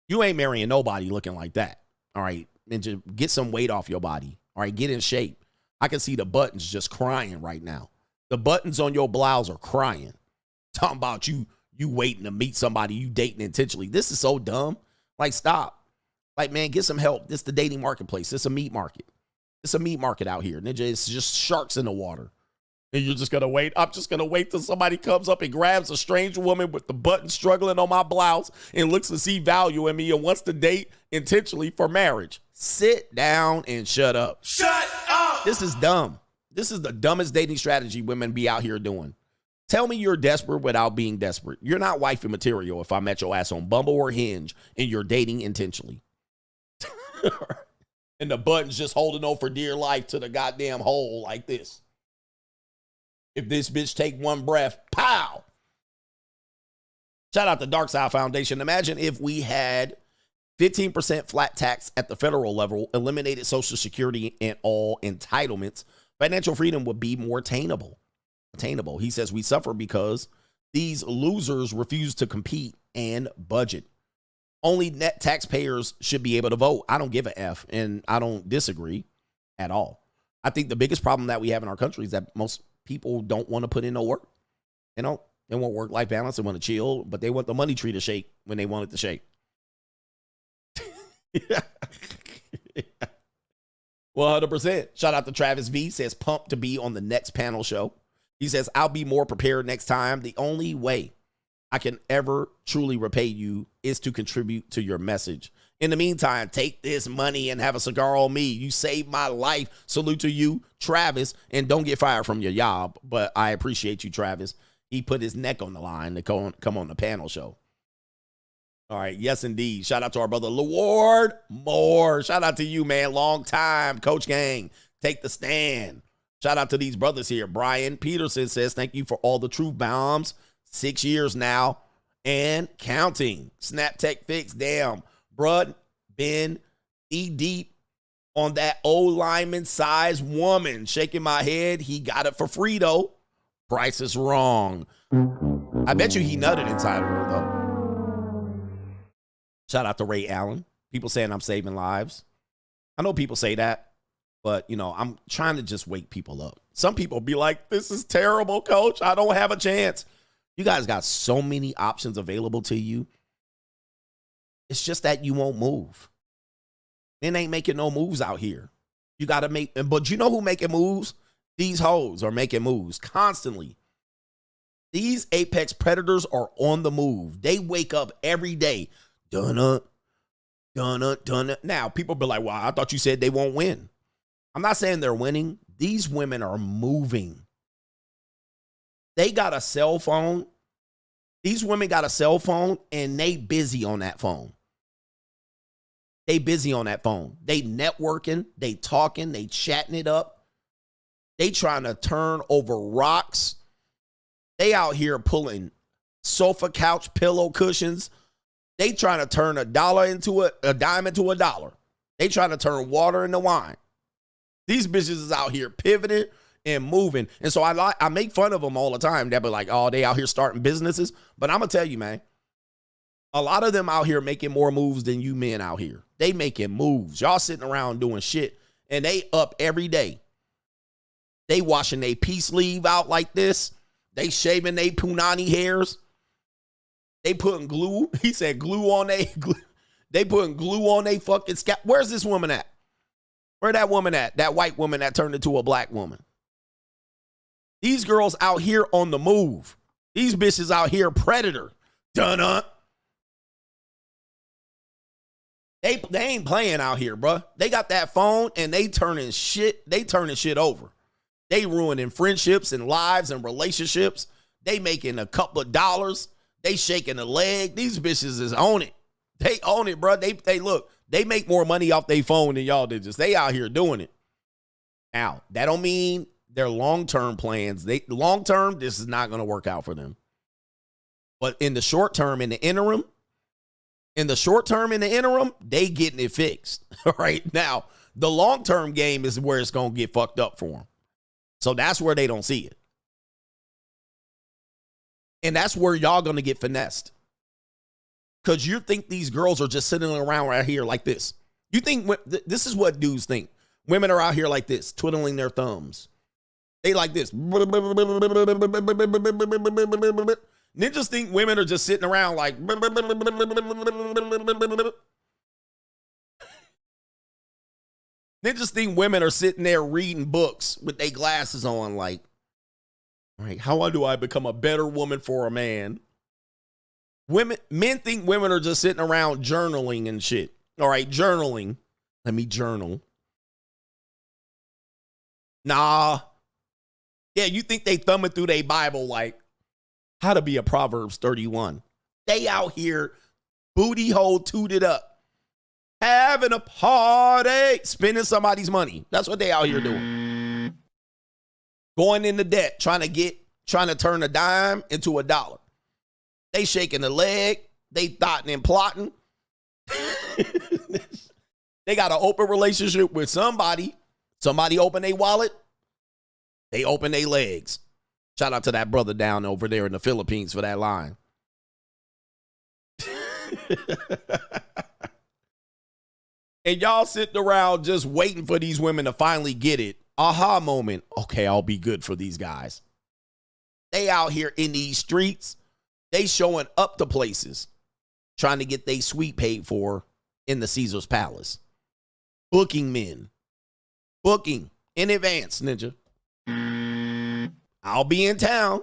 You ain't marrying nobody looking like that. All right. And just get some weight off your body. All right. Get in shape. I can see the buttons just crying right now. The buttons on your blouse are crying. Talking about you waiting to meet somebody, you dating intentionally. This is so dumb. Like, stop. Like, man, get some help. This is the dating marketplace. It's a meat market. It's a meat market out here. Ninja, it's just sharks in the water. And you're just going to wait. I'm just going to wait till somebody comes up and grabs a strange woman with the button struggling on my blouse and looks to see value in me and wants to date intentionally for marriage. Sit down and shut up. Shut up! This is dumb. This is the dumbest dating strategy women be out here doing. Tell me you're desperate without being desperate. You're not wifey material if I met your ass on Bumble or Hinge and you're dating intentionally. And the button's just holding on for dear life to the goddamn hole like this. If this bitch take one breath, pow. Shout out to Dark Side Foundation. Imagine if we had 15% flat tax at the federal level, eliminated Social Security and all entitlements. Financial freedom would be more attainable. He says we suffer because these losers refuse to compete and budget. Only net taxpayers should be able to vote. I don't give a F, and I don't disagree at all. I think the biggest problem that we have in our country is that most people don't want to put in no work. They want work-life balance. They want to chill, but they want the money tree to shake when they want it to shake. 100%. Shout out to Travis V. Says, pumped to be on the next panel show. He says, I'll be more prepared next time. The only way I can ever truly repay you is to contribute to your message. In the meantime, take this money and have a cigar on me. You saved my life. Salute to you, Travis. And don't get fired from your job. But I appreciate you, Travis. he put his neck on the line to come on the panel show. All right, yes, indeed. Shout out to our brother Lord Moore. Shout out to you, man. Long time, Coach Gang. Take the stand. Shout out to these brothers here. Brian Peterson says, thank you for all the truth bombs. 6 years now and counting. Snap Tech Fix, damn. Bruh, been deep on that old lineman size woman. Shaking my head. He got it for free, though. Price is wrong. I bet you he nutted inside of her, though. Shout out to Ray Allen. People saying I'm saving lives. I know people say that, but, you know, I'm trying to just wake people up. Some people be like, this is terrible, coach. I don't have a chance. You guys got so many options available to you. It's just that you won't move. Men ain't making no moves out here. You got to make, but you know who making moves? These hoes are making moves constantly. These apex predators are on the move. They wake up every day. Dun-dun, dun-dun, dun-dun. Now, people be like, well, I thought you said they won't win. I'm not saying they're winning. These women are moving. They got a cell phone. These women got a cell phone, and they busy on that phone. They busy on that phone. They networking, they talking, they chatting it up. They trying to turn over rocks. They out here pulling sofa couch pillow cushions. They trying to turn a dime into a dollar. They trying to turn water into wine. These bitches is out here pivoting and moving. And so I make fun of them all the time. They be like, oh, they out here starting businesses. But I'm going to tell you, man, a lot of them out here making more moves than you men out here. They making moves. Y'all sitting around doing shit. And they up every day. They washing their peace sleeve out like this. They shaving their punani hairs. They putting glue. He said glue on they putting glue on they fucking scalp. Where's this woman at? Where that woman at? That white woman that turned into a black woman. These girls out here on the move. These bitches out here predator. Dun-dun. They ain't playing out here, bruh. They got that phone and they turning shit over. They ruining friendships and lives and relationships. They making a couple of dollars. They shaking a leg. These bitches is on it. They own it, bro. They look, they make more money off their phone than y'all did. Just they out here doing it. Now, that don't mean their long-term plans. Long-term, this is not going to work out for them. But in the short term, in the interim, they getting it fixed. All right. Now, the long-term game is where it's going to get fucked up for them. So that's where they don't see it. And that's where y'all going to get finessed. Because you think these girls are just sitting around right here like this. You think this is what dudes think. Women are out here like this, twiddling their thumbs. They like this. Ninjas think women are just sitting around like. Ninjas think women are sitting there reading books with their glasses on like, all right, how do I become a better woman for a man? Men think women are just sitting around journaling and shit. All right, journaling. Let me journal. Nah. Yeah, you think they thumbing through their Bible like how to be a Proverbs 31. They out here booty hole tooted up. Having a party. Spending somebody's money. That's what they out here doing. Going into debt, trying to turn a dime into a dollar. They shaking the leg. They thoughting and plotting. They got an open relationship with somebody. Somebody open their wallet. They open their legs. Shout out to that brother down over there in the Philippines for that line. And y'all sitting around just waiting for these women to finally get it. Aha moment. Okay, I'll be good for these guys. They out here in these streets. They showing up to places. Trying to get their suite paid for in the Caesar's Palace. Booking men. Booking in advance, ninja. I'll be in town.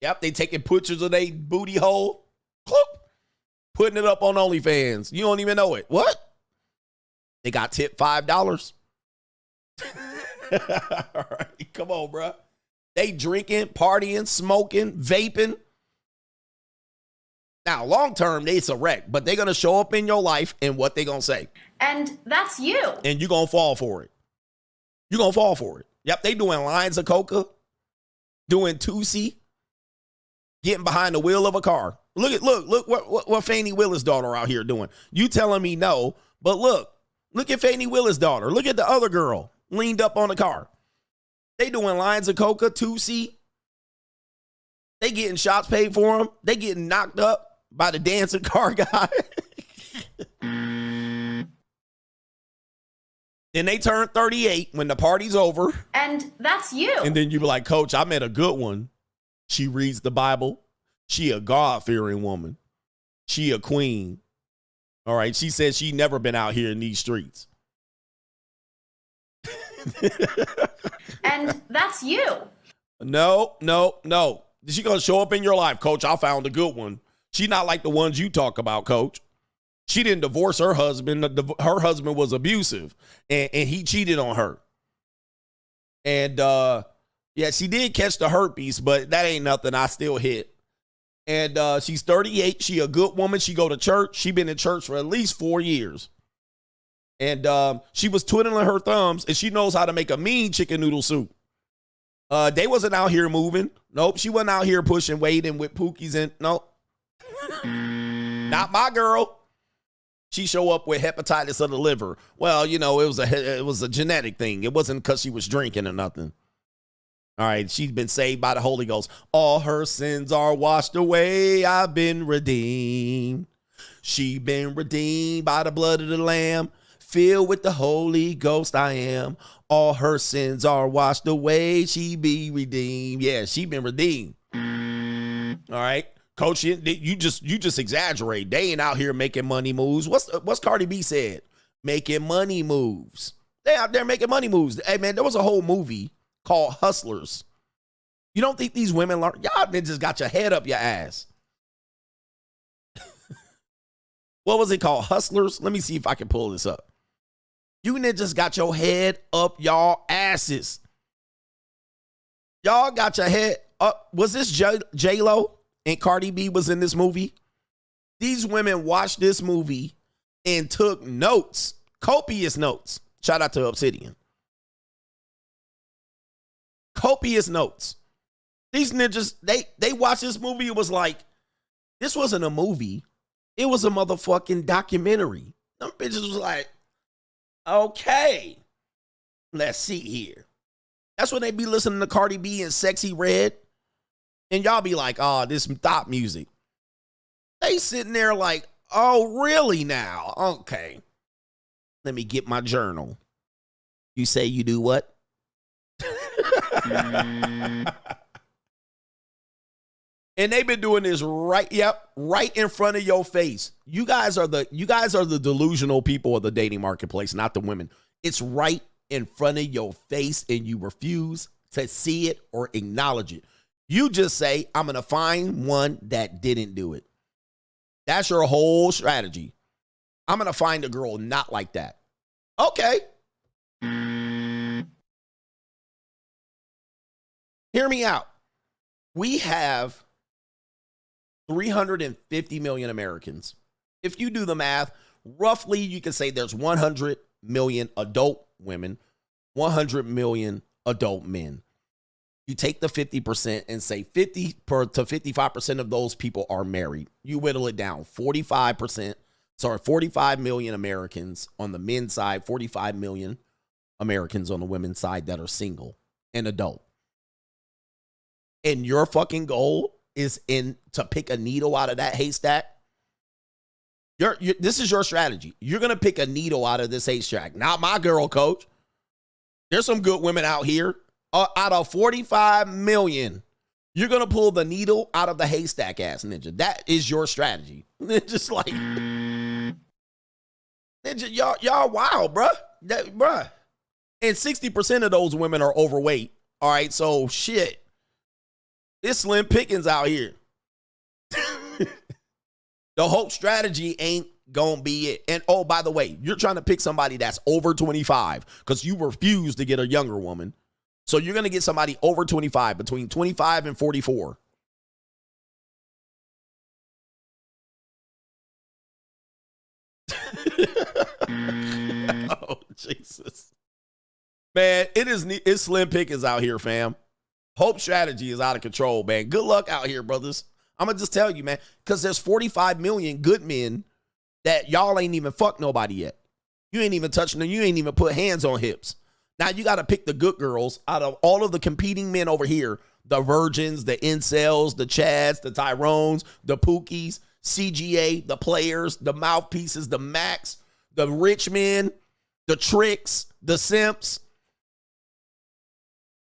Yep, they taking pictures of their booty hole. Cloop, putting it up on OnlyFans. You don't even know it. What? They got tipped $5. All right, come on, bro. They drinking, partying, smoking, vaping. Now, long term, it's a wreck, but they're going to show up in your life and what they going to say. And that's you. And you're going to fall for it. You're going to fall for it. Yep, they doing lines of coca, doing 2C, getting behind the wheel of a car. Look what Fannie Willis' daughter out here doing. You telling me no, but look at Fannie Willis' daughter. Look at the other girl leaned up on the car. They doing lines of coca, 2C. They getting shots paid for them. They getting knocked up by the dancing car guy. Then they turn 38 when the party's over. And that's you. And then you be like, Coach, I met a good one. She reads the Bible. She a God-fearing woman. She a queen. All right. She says she never been out here in these streets. And that's you. No. She going to show up in your life, Coach. I found a good one. She not like the ones you talk about, Coach. She didn't divorce her husband. Her husband was abusive, and he cheated on her. And, yeah, she did catch the herpes, but that ain't nothing. I still hit. And she's 38. She a good woman. She go to church. She been in church for at least 4 years. And she was twiddling her thumbs, and she knows how to make a mean chicken noodle soup. They wasn't out here moving. Nope, she wasn't out here pushing weight and with pookies and nope. Not my girl. She show up with hepatitis of the liver. Well, you know, it was a genetic thing. It wasn't because she was drinking or nothing. All right, she's been saved by the Holy Ghost. All her sins are washed away. I've been redeemed. She been redeemed by the blood of the Lamb. Filled with the Holy Ghost I am. All her sins are washed away. She be redeemed. Yeah, she been redeemed. All right. Coach, you just exaggerate. They ain't out here making money moves. What's Cardi B said? Making money moves. They out there making money moves. Hey, man, there was a whole movie called Hustlers. You don't think these women learn? Y'all just got your head up your ass. What was it called? Hustlers? Let me see if I can pull this up. You just got your head up y'all asses. Y'all got your head up. Was this J-Lo and Cardi B was in this movie? These women watched this movie and took notes, copious notes. Shout out to Obsidian. Copious notes. These ninjas, they watched this movie. It was like, this wasn't a movie. It was a motherfucking documentary. Them bitches was like, okay, let's see here. That's when they be listening to Cardi B and Sexy Red. And y'all be like, oh, this thought music. They sitting there like, oh, really now? Okay. Let me get my journal. You say you do what? And they've been doing this right in front of your face. You guys are the delusional people of the dating marketplace, not the women. It's right in front of your face, and you refuse to see it or acknowledge it. You just say, I'm going to find one that didn't do it. That's your whole strategy. I'm going to find a girl not like that. Okay. Hear me out. We have 350 million Americans. If you do the math, roughly you can say there's 100 million adult women, 100 million adult men. You take the 50% and say 50 to 55% of those people are married. You whittle it down. 45 million Americans on the men's side, 45 million Americans on the women's side that are single and adult. And your fucking goal is to pick a needle out of that haystack. This is your strategy. You're going to pick a needle out of this haystack. Not my girl, Coach. There's some good women out here. Out of 45 million, you're going to pull the needle out of the haystack, ass ninja. That is your strategy. Just like, ninja, y'all wild, bruh. Bruh. And 60% of those women are overweight. All right, so shit. It's slim pickings out here. The whole strategy ain't going to be it. And, oh, by the way, you're trying to pick somebody that's over 25 because you refuse to get a younger woman. So you're going to get somebody over 25, between 25 and 44. Oh, Jesus. Man, it's slim pickings out here, fam. Hope strategy is out of control, man. Good luck out here, brothers. I'm going to just tell you, man, because there's 45 million good men that y'all ain't even fucked nobody yet. You ain't even touching them. You ain't even put hands on hips. Now you got to pick the good girls out of all of the competing men over here. The virgins, the incels, the Chads, the Tyrones, the Pookies, CGA, the players, the mouthpieces, the Macs, the rich men, the tricks, the simps.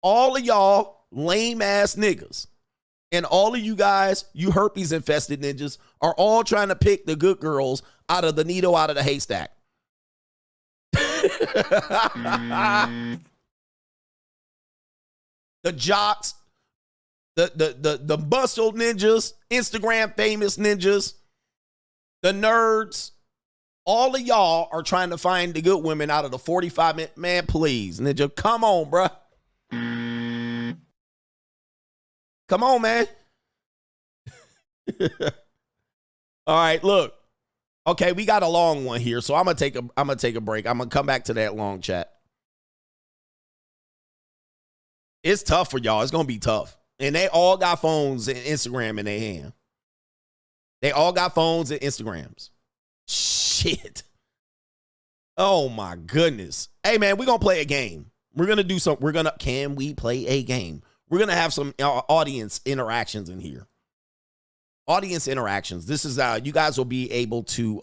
All of y'all lame ass niggas. And all of you guys, you herpes infested ninjas, are all trying to pick the good girls out of the needle out of the haystack. The jocks, the bustle ninjas, Instagram famous ninjas, the nerds, all of y'all are trying to find the good women out of the 45 minute. Man, please, ninja, come on, bruh. Come on, man. All right, look. Okay, we got a long one here, so I'm gonna take a break. I'm gonna come back to that long chat. It's tough for y'all. It's gonna be tough. And they all got phones and Instagram in their hand. They all got phones and Instagrams. Shit. Oh my goodness. Hey man, we're gonna play a game. We're gonna do something. Can we play a game? We're gonna have some audience interactions in here. Audience interactions. This is you guys will be able to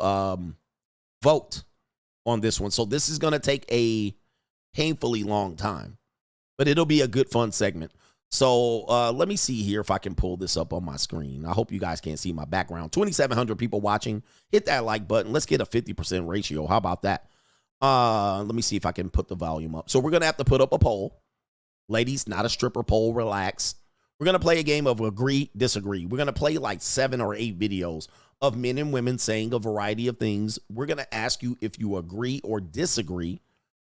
vote on this one. So this is gonna take a painfully long time, but it'll be a good fun segment. So let me see here if I can pull this up on my screen. I hope you guys can't see my background. 2,700 people watching. Hit that like button. Let's get a 50% ratio. How about that? Let me see if I can put the volume up. So we're gonna have to put up a poll. Ladies, not a stripper poll. Relax. We're going to play a game of agree, disagree. We're going to play like 7 or 8 videos of men and women saying a variety of things. We're going to ask you if you agree or disagree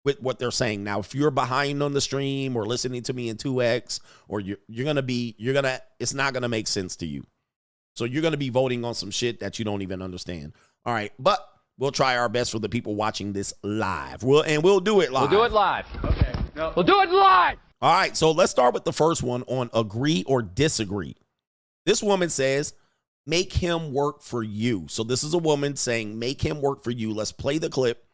with what they're saying. Now, if you're behind on the stream or listening to me in 2X, or it's not going to make sense to you. So you're going to be voting on some shit that you don't even understand. All right. But we'll try our best for the people watching this live. We'll do it live. We'll do it live. Okay. No. We'll do it live. All right, so let's start with the first one on agree or disagree. This woman says, make him work for you. So this is a woman saying, make him work for you. Let's play the clip,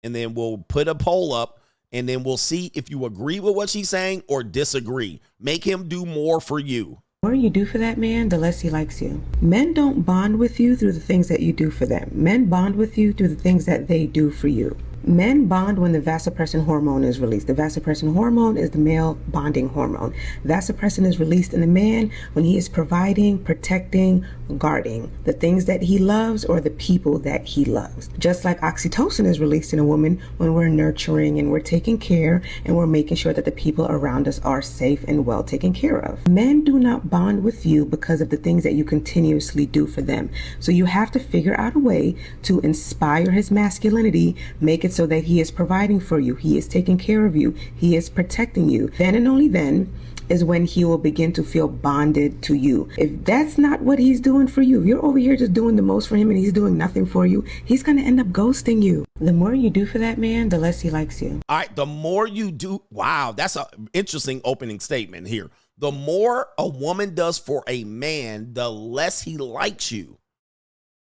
and then we'll put a poll up, and then we'll see if you agree with what she's saying or disagree. Make him do more for you. The more you do for that man, the less he likes you. Men don't bond with you through the things that you do for them. Men bond with you through the things that they do for you. Men bond when the vasopressin hormone is released. The vasopressin hormone is the male bonding hormone. Vasopressin is released in a man when he is providing, protecting, guarding the things that he loves or the people that he loves. Just like oxytocin is released in a woman when we're nurturing and we're taking care and we're making sure that the people around us are safe and well taken care of. Men do not bond with you because of the things that you continuously do for them. So you have to figure out a way to inspire his masculinity, make it so that he is providing for you, he is taking care of you, he is protecting you. Then and only then is when he will begin to feel bonded to you. If that's not what he's doing for you, if you're over here just doing the most for him and he's doing nothing for you, he's going to end up ghosting you. The more you do for that man, the less he likes you. All right, the more you do. Wow, that's an interesting opening statement here. The more a woman does for a man, the less he likes you.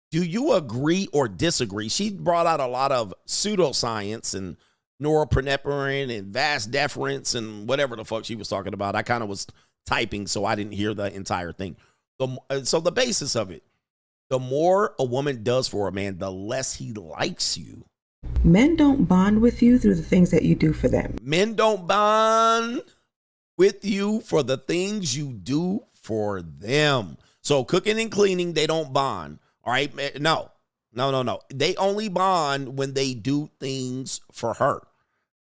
Do you agree or disagree? She brought out a lot of pseudoscience and norepinephrine and vas deferens and whatever the fuck she was talking about. I kind of was typing, so I didn't hear the entire thing. So the basis of it, the more a woman does for a man, the less he likes you. Men don't bond with you through the things that you do for them. Men don't bond with you for the things you do for them. So cooking and cleaning, they don't bond. All right, no. They only bond when they do things for her.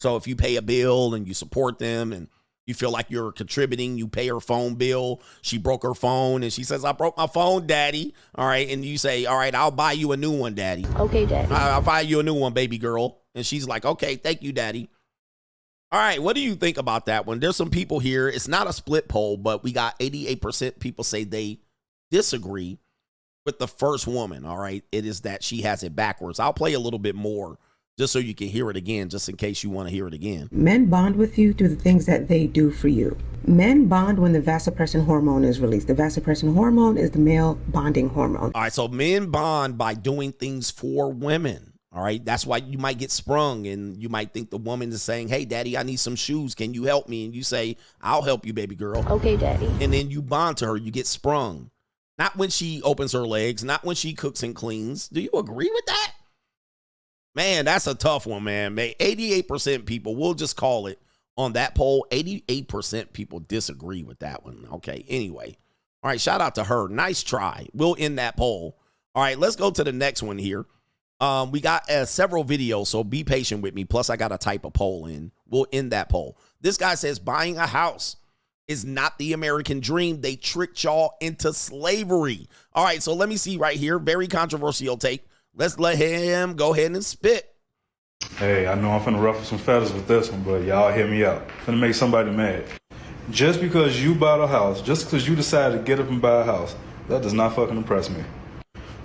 So if you pay a bill and you support them and you feel like you're contributing, you pay her phone bill. She broke her phone and she says, I broke my phone, daddy. All right. And you say, all right, I'll buy you a new one, daddy. Okay, daddy. I'll buy you a new one, baby girl. And she's like, okay, thank you, daddy. All right, what do you think about that one? There's some people here. It's not a split poll, but we got 88% people say they disagree with the first woman, all right? It is that she has it backwards. I'll play a little bit more just so you can hear it again, just in case you want to hear it again. Men bond with you through the things that they do for you. Men bond when the vasopressin hormone is released. The vasopressin hormone is the male bonding hormone. All right, so men bond by doing things for women. All right, that's why you might get sprung and you might think the woman is saying, hey, daddy, I need some shoes. Can you help me? And you say, I'll help you, baby girl. Okay, daddy. And then you bond to her. You get sprung. Not when she opens her legs, not when she cooks and cleans. Do you agree with that? Man, that's a tough one, man. 88% people, we'll just call it on that poll. 88% people disagree with that one. Okay, anyway. All right, shout out to her. Nice try. We'll end that poll. All right, let's go to the next one here. We got several videos, so be patient with me. Plus, I got to type a poll in. We'll end that poll. This guy says buying a house is not the American dream. They tricked y'all into slavery. All right, so let me see right here. Very controversial take. Let's let him go ahead and spit. Hey, I know I'm finna ruffle some feathers with this one, but y'all hear me out. Finna make somebody mad. Just because you bought a house, just because you decided to get up and buy a house, that does not fucking impress me.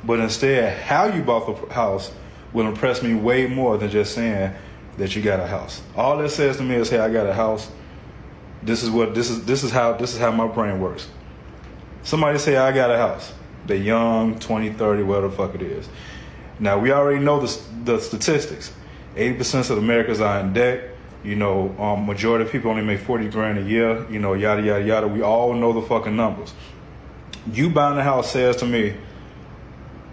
But instead, how you bought the house will impress me way more than just saying that you got a house. All that says to me is, hey, I got a house. This is how my brain works. Somebody say I got a house. They're young, 20, 30, whatever the fuck it is. Now we already know the statistics. 80% of Americans are in debt. You know, majority of people only make 40 grand a year. You know, yada yada yada. We all know the fucking numbers. You buying a house says to me,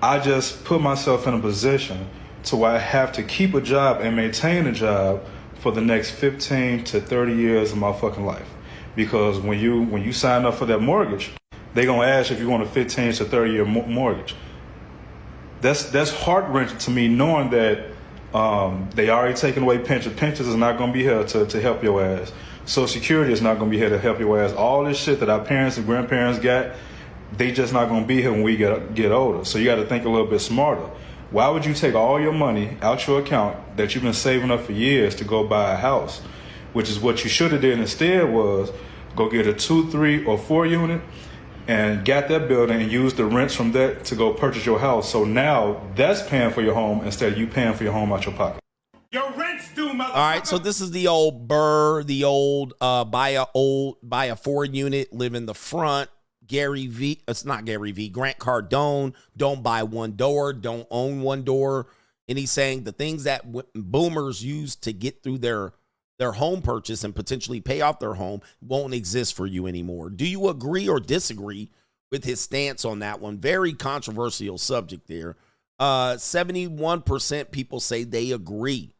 I just put myself in a position to where I have to keep a job and maintain a job for the next 15 to 30 years of my fucking life. Because when you sign up for that mortgage, they're going to ask if you want a 15 to 30 year mortgage. That's heart-wrenching to me, knowing that they already taken away pensions. Pensions is not going to be here to help your ass. Social Security is not going to be here to help your ass. All this shit that our parents and grandparents got, they just not going to be here when we get older. So you got to think a little bit smarter. Why would you take all your money out your account that you've been saving up for years to go buy a house? Which is what you should have did instead was go get a 2, 3, or 4 unit and got that building and use the rents from that to go purchase your house. So now that's paying for your home instead of you paying for your home out your pocket. Your rent's due, motherfucker. All right, so this is the old Burr, the old buy a 4 unit, live in the front. Gary V, it's not Gary V, Grant Cardone, don't buy one door, don't own one door. And he's saying the things that boomers use to get through their home purchase and potentially pay off their home won't exist for you anymore. Do you agree or disagree with his stance on that one? Very controversial subject there. 71% people say they agree.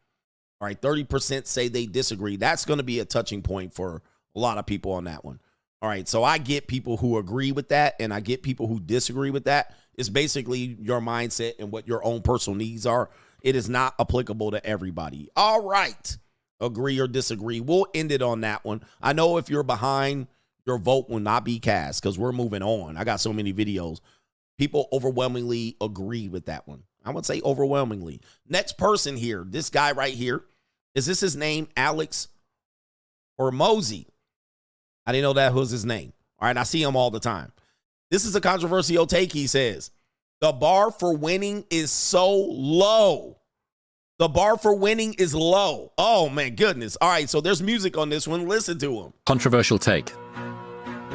All right, 30% say they disagree. That's going to be a touching point for a lot of people on that one. All right, so I get people who agree with that, and I get people who disagree with that. It's basically your mindset and what your own personal needs are. It is not applicable to everybody. All right, agree or disagree. We'll end it on that one. I know if you're behind, your vote will not be cast because we're moving on. I got so many videos. People overwhelmingly agree with that one. I would say overwhelmingly. Next person here, this guy right here. Is this his name, Alex or Mosey? I didn't know that was his name. All right, I see him all the time. This is a controversial take, he says. The bar for winning is so low. The bar for winning is low. Oh, man, goodness. All right, so there's music on this one. Listen to him. Controversial take.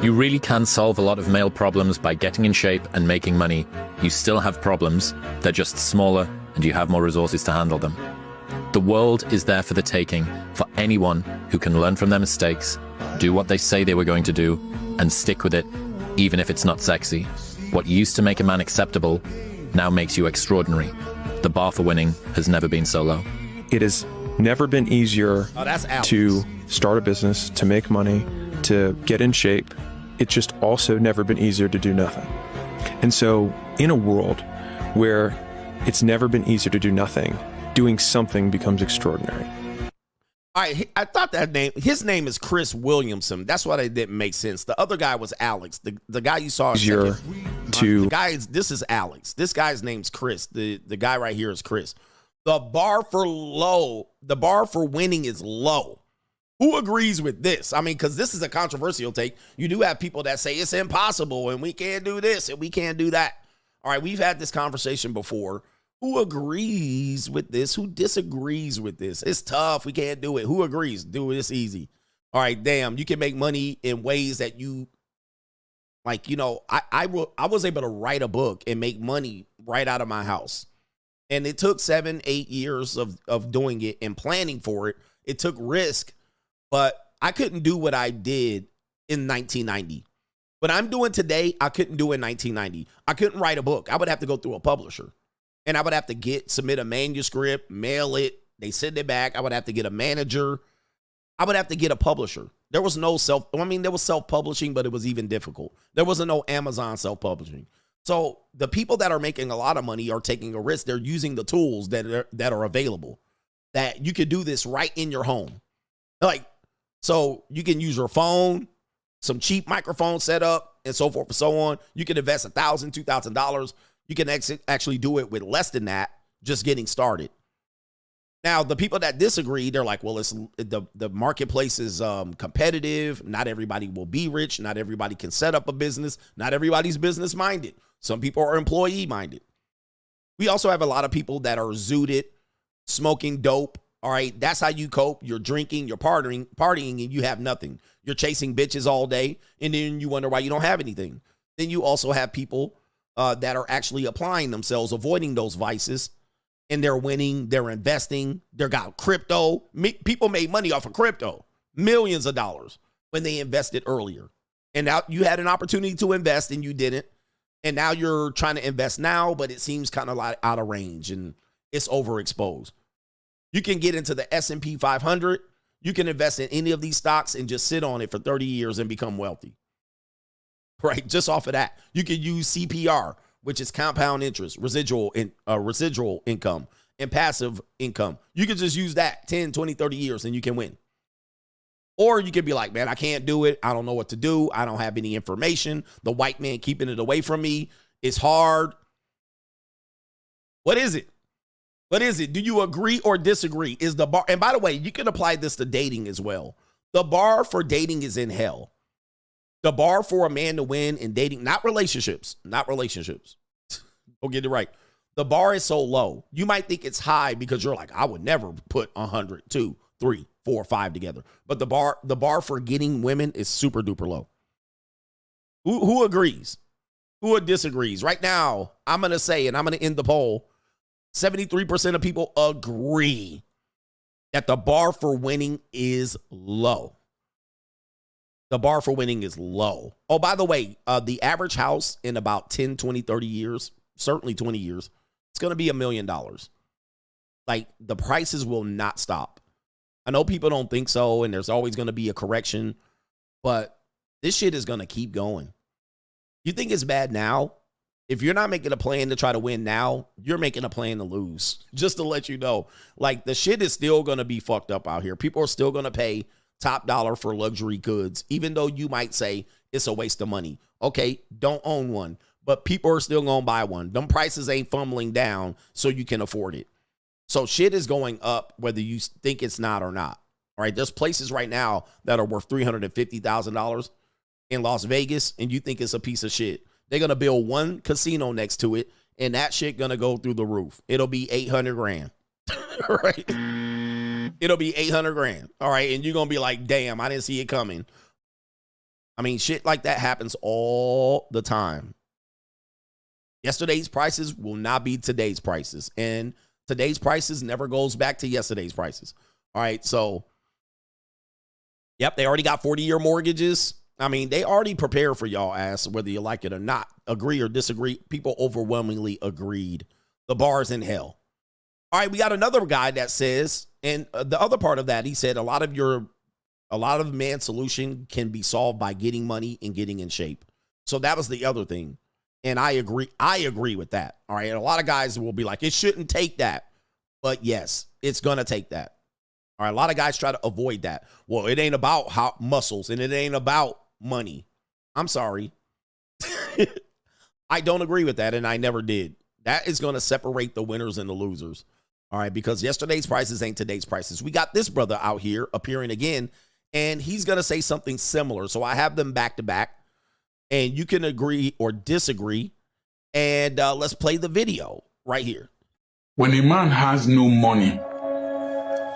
You really can solve a lot of male problems by getting in shape and making money. You still have problems. They're just smaller, and you have more resources to handle them. The world is there for the taking for anyone who can learn from their mistakes, do what they say they were going to do, and stick with it, even if it's not sexy. What used to make a man acceptable now makes you extraordinary. The bar for winning has never been so low. It has never been easier to start a business, to make money, to get in shape. It's just also never been easier to do nothing. And so in a world where it's never been easier to do nothing, doing something becomes extraordinary. All right, I thought his name is Chris Williamson. That's why it didn't make sense. The other guy was Alex. The guy you saw. This is Alex. This guy's name's Chris. The guy right here is Chris. The bar for winning is low. Who agrees with this? I mean, because this is a controversial take. You do have people that say it's impossible and we can't do this and we can't do that. All right, we've had this conversation before. Who agrees with this? Who disagrees with this? It's tough. We can't do it. Who agrees? Do it. It's easy. All right, damn. You can make money in ways that you, like, you know, I was able to write a book and make money right out of my house. And it took 7-8 years of doing it and planning for it. It took risk, but I couldn't do what I did in 1990. What I'm doing today, I couldn't do in 1990. I couldn't write a book. I would have to go through a publisher. And I would have to submit a manuscript, mail it. They send it back. I would have to get a manager. I would have to get a publisher. There was no there was self-publishing, but it was even difficult. There wasn't no Amazon self-publishing. So the people that are making a lot of money are taking a risk. They're using the tools that are available, that you could do this right in your home. Like, so you can use your phone, some cheap microphone setup, and so forth and so on. You can invest $1,000, $2,000. You can actually do it with less than that, just getting started. Now, the people that disagree, they're like, well, it's the marketplace is competitive. Not everybody will be rich. Not everybody can set up a business. Not everybody's business-minded. Some people are employee-minded. We also have a lot of people that are zooted, smoking dope. All right, that's how you cope. You're drinking, you're partying, and you have nothing. You're chasing bitches all day, and then you wonder why you don't have anything. Then you also have people that are actually applying themselves, avoiding those vices, and they're winning, they're investing, they got crypto. People made money off of crypto, millions of dollars when they invested earlier. And now you had an opportunity to invest and you didn't. And now you're trying to invest now, but it seems kind of like out of range and it's overexposed. You can get into the S&P 500. You can invest in any of these stocks and just sit on it for 30 years and become wealthy. Right? Just off of that. You can use CPR, which is compound interest, residual income, and passive income. You can just use that 10, 20, 30 years and you can win. Or you can be like, man, I can't do it. I don't know what to do. I don't have any information. The white man keeping it away from me. It's hard. What is it? What is it? Do you agree or disagree? Is the bar, and by the way, you can apply this to dating as well. The bar for dating is in hell. The bar for a man to win in dating, not relationships. Don't get it right. The bar is so low. You might think it's high because you're like, I would never put 100, 2, 3, 4, 5 together. But the bar for getting women is super duper low. Who agrees? Who disagrees? Right now, I'm going to say, and I'm going to end the poll, 73% of people agree that the bar for winning is low. The bar for winning is low. Oh, by the way, the average house in about 10, 20, 30 years, certainly 20 years, it's going to be $1 million. Like, the prices will not stop. I know people don't think so, and there's always going to be a correction, but this shit is going to keep going. You think it's bad now? If you're not making a plan to try to win now, you're making a plan to lose. Just to let you know, like, the shit is still going to be fucked up out here. People are still going to pay top dollar for luxury goods, even though you might say it's a waste of money. Okay, don't own one, but people are still going to buy one. Them prices ain't fumbling down so you can afford it. So shit is going up whether you think it's not or not. All right, there's places right now that are worth $350,000 in Las Vegas, and you think it's a piece of shit. They're going to build one casino next to it, and that shit going to go through the roof. It'll be $800,000. Right? It'll be $800,000. All right, and you're going to be like, damn, I didn't see it coming. I mean, shit like that happens all the time. Yesterday's prices will not be today's prices, and today's prices never goes back to yesterday's prices. All right, so, yep, they already got 40-year mortgages. I mean, they already prepare for y'all ass, whether you like it or not. Agree or disagree, people overwhelmingly agreed. The bar's in hell. All right, we got another guy that says, and the other part of that, he said a lot of man's solution can be solved by getting money and getting in shape. So that was the other thing. And I agree with that. All right. And a lot of guys will be like, it shouldn't take that. But yes, it's going to take that. All right. A lot of guys try to avoid that. Well, it ain't about hot muscles and it ain't about money. I'm sorry. I don't agree with that. And I never did. That is going to separate the winners and the losers. All right. Because yesterday's prices ain't today's prices. We got this brother out here appearing again. and he's going to say something similar. So I have them back to back, and you can agree or disagree. And let's play the video right here. When a man has no money,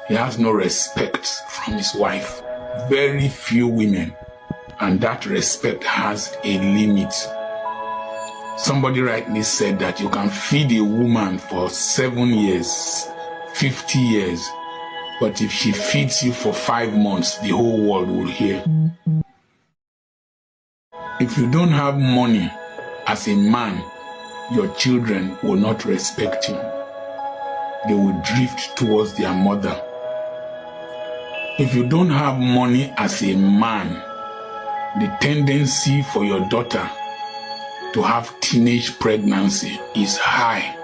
he has no respect from his wife. Very few women, and that respect has a limit. Somebody rightly said that you can feed a woman for 7 years, 50 years, but if she feeds you for 5 months, the whole world will hear. If you don't have money as a man, your children will not respect you. They will drift towards their mother. If you don't have money as a man, the tendency for your daughter to have teenage pregnancy is high,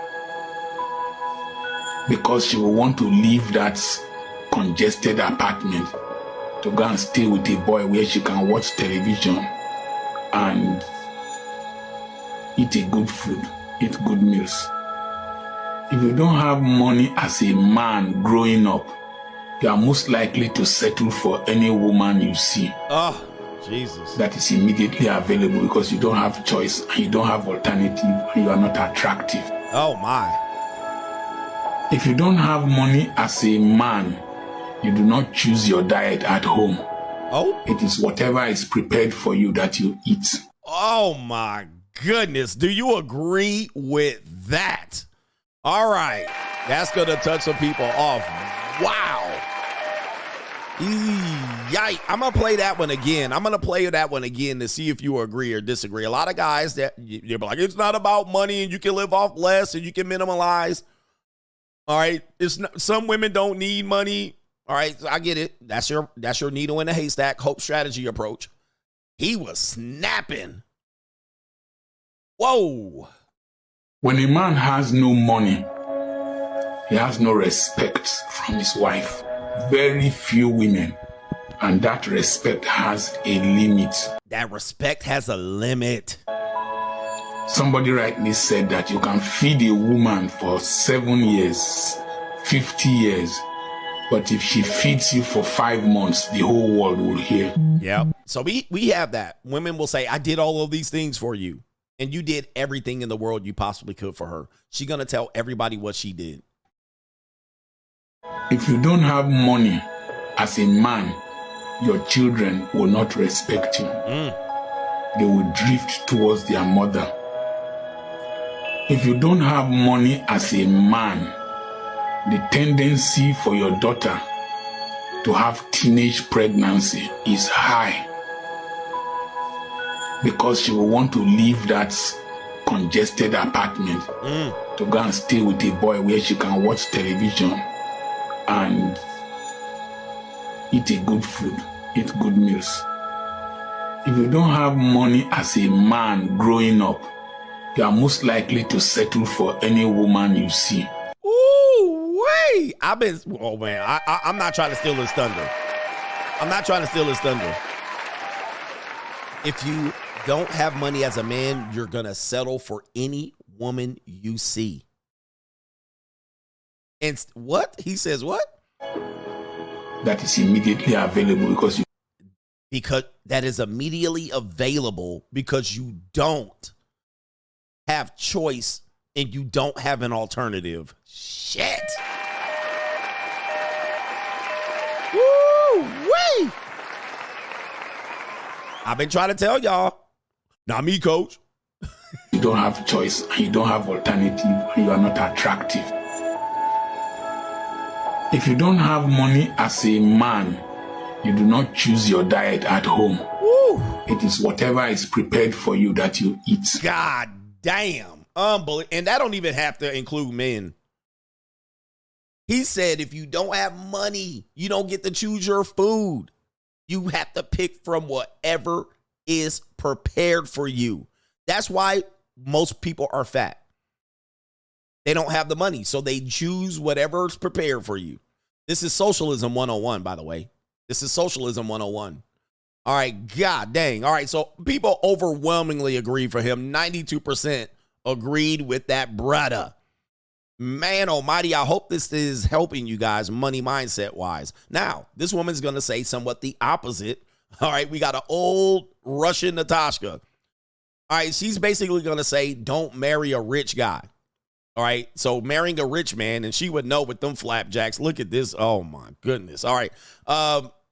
because she will want to leave that congested apartment to go and stay with a boy where she can watch television and eat a good food, eat good meals. If you don't have money as a man growing up, you are most likely to settle for any woman you see. Oh, Jesus. That is immediately available, because you don't have choice and you don't have alternative and you are not attractive. Oh, my. If you don't have money as a man, you do not choose your diet at home. Oh. It is whatever is prepared for you that you eat. Oh, my goodness. Do you agree with that? All right. That's going to touch some people off. Wow. Yikes. I'm going to play that one again. I'm going to play that one again to see if you agree or disagree. A lot of guys that you're like, it's not about money and you can live off less and you can minimalize. All right. It's not, some women don't need money. All right. I get it. That's your needle in a haystack hope strategy approach. He was snapping. Whoa. When a man has no money, he has no respect from his wife. Very few women, and that respect has a limit. That respect has a limit. Somebody rightly said that you can feed a woman for 7 years, 50 years, but if she feeds you for 5 months, the whole world will hear. Yeah. So we have that. Women will say, I did all of these things for you, and you did everything in the world you possibly could for her. She's going to tell everybody what she did. If you don't have money as a man, your children will not respect you. They will drift towards their mother. If you don't have money as a man, the tendency for your daughter to have teenage pregnancy is high, because she will want to leave that congested apartment to go and stay with a boy where she can watch television and eat a good food, eat good meals. If you don't have money as a man growing up, you are most likely to settle for any woman you see. Ooh, wait. Oh man, I'm not trying to steal his thunder. I'm not trying to steal his thunder. If you don't have money as a man, you're going to settle for any woman you see. And what? He says what? That is immediately available because that is immediately available because you don't have choice and you don't have an alternative. Shit. Woo-wee. I've been trying to tell y'all. Not me, coach. You don't have choice and you don't have alternative and you are not attractive. If you don't have money as a man, you do not choose your diet at home. Woo. It is whatever is prepared for you that you eat. God damn. Unbelievable. And that don't even have to include men. He said if you don't have money, you don't get to choose your food. You have to pick from whatever is prepared for you. That's why most people are fat. They don't have the money, so they choose whatever is prepared for you. This is socialism 101, by the way. This is socialism 101. All right, god dang. All right, so people overwhelmingly agree for him. 92% agreed with that brother. Man almighty, I hope this is helping you guys money mindset wise. Now, this woman's going to say somewhat the opposite. All right, we got an old Russian Natasha. All right, she's basically going to say, don't marry a rich guy. All right, so marrying a rich man, and she would know with them flapjacks. Look at this. Oh, my goodness. All right,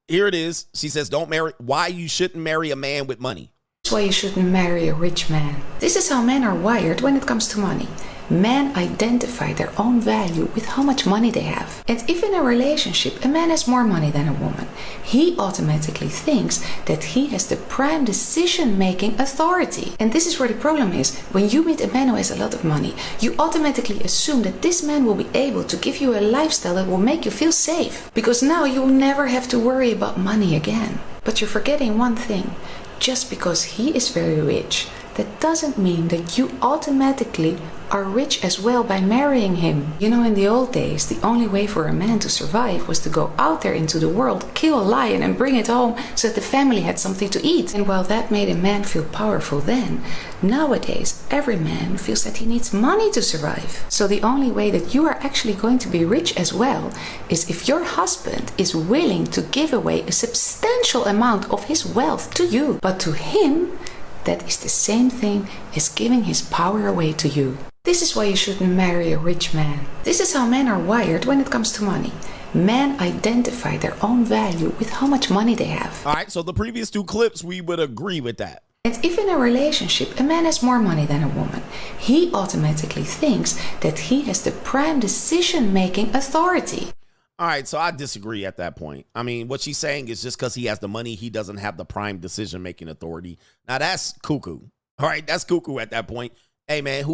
here it is. She says, don't marry. Why you shouldn't marry a man with money. That's why you shouldn't marry a rich man. This is how men are wired when it comes to money. Men identify their own value with how much money they have. And if in a relationship a man has more money than a woman, he automatically thinks that he has the prime decision-making authority. And this is where the problem is. When you meet a man who has a lot of money, you automatically assume that this man will be able to give you a lifestyle that will make you feel safe. Because now you will never have to worry about money again. But you're forgetting one thing. Just because he is very rich, that doesn't mean that you automatically are rich as well by marrying him. You know, in the old days, the only way for a man to survive was to go out there into the world, kill a lion and bring it home so that the family had something to eat. And while that made a man feel powerful then, nowadays every man feels that he needs money to survive. So the only way that you are actually going to be rich as well is if your husband is willing to give away a substantial amount of his wealth to you. But to him, that is the same thing as giving his power away to you. This is why you shouldn't marry a rich man. This is how men are wired when it comes to money. Men identify their own value with how much money they have. All right, so the previous two clips, we would agree with that. And if in a relationship a man has more money than a woman, he automatically thinks that he has the prime decision-making authority. All right, so I disagree at that point. I mean, what she's saying is just because he has the money, he doesn't have the prime decision-making authority. Now, that's cuckoo. All right, that's cuckoo at that point. Hey, man,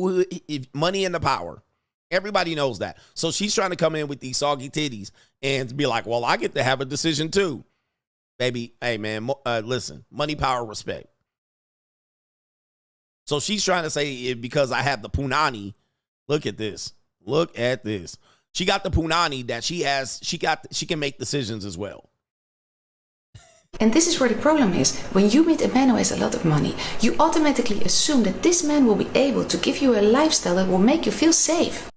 if money and the power. Everybody knows that. So she's trying to come in with these soggy titties and be like, well, I get to have a decision too. Baby, hey, man, listen, money, power, respect. So she's trying to say because I have the punani, look at this. Look at this. She got the punani that she can make decisions as well. And this is where the problem is. When you meet a man who has a lot of money, you automatically assume that this man will be able to give you a lifestyle that will make you feel safe.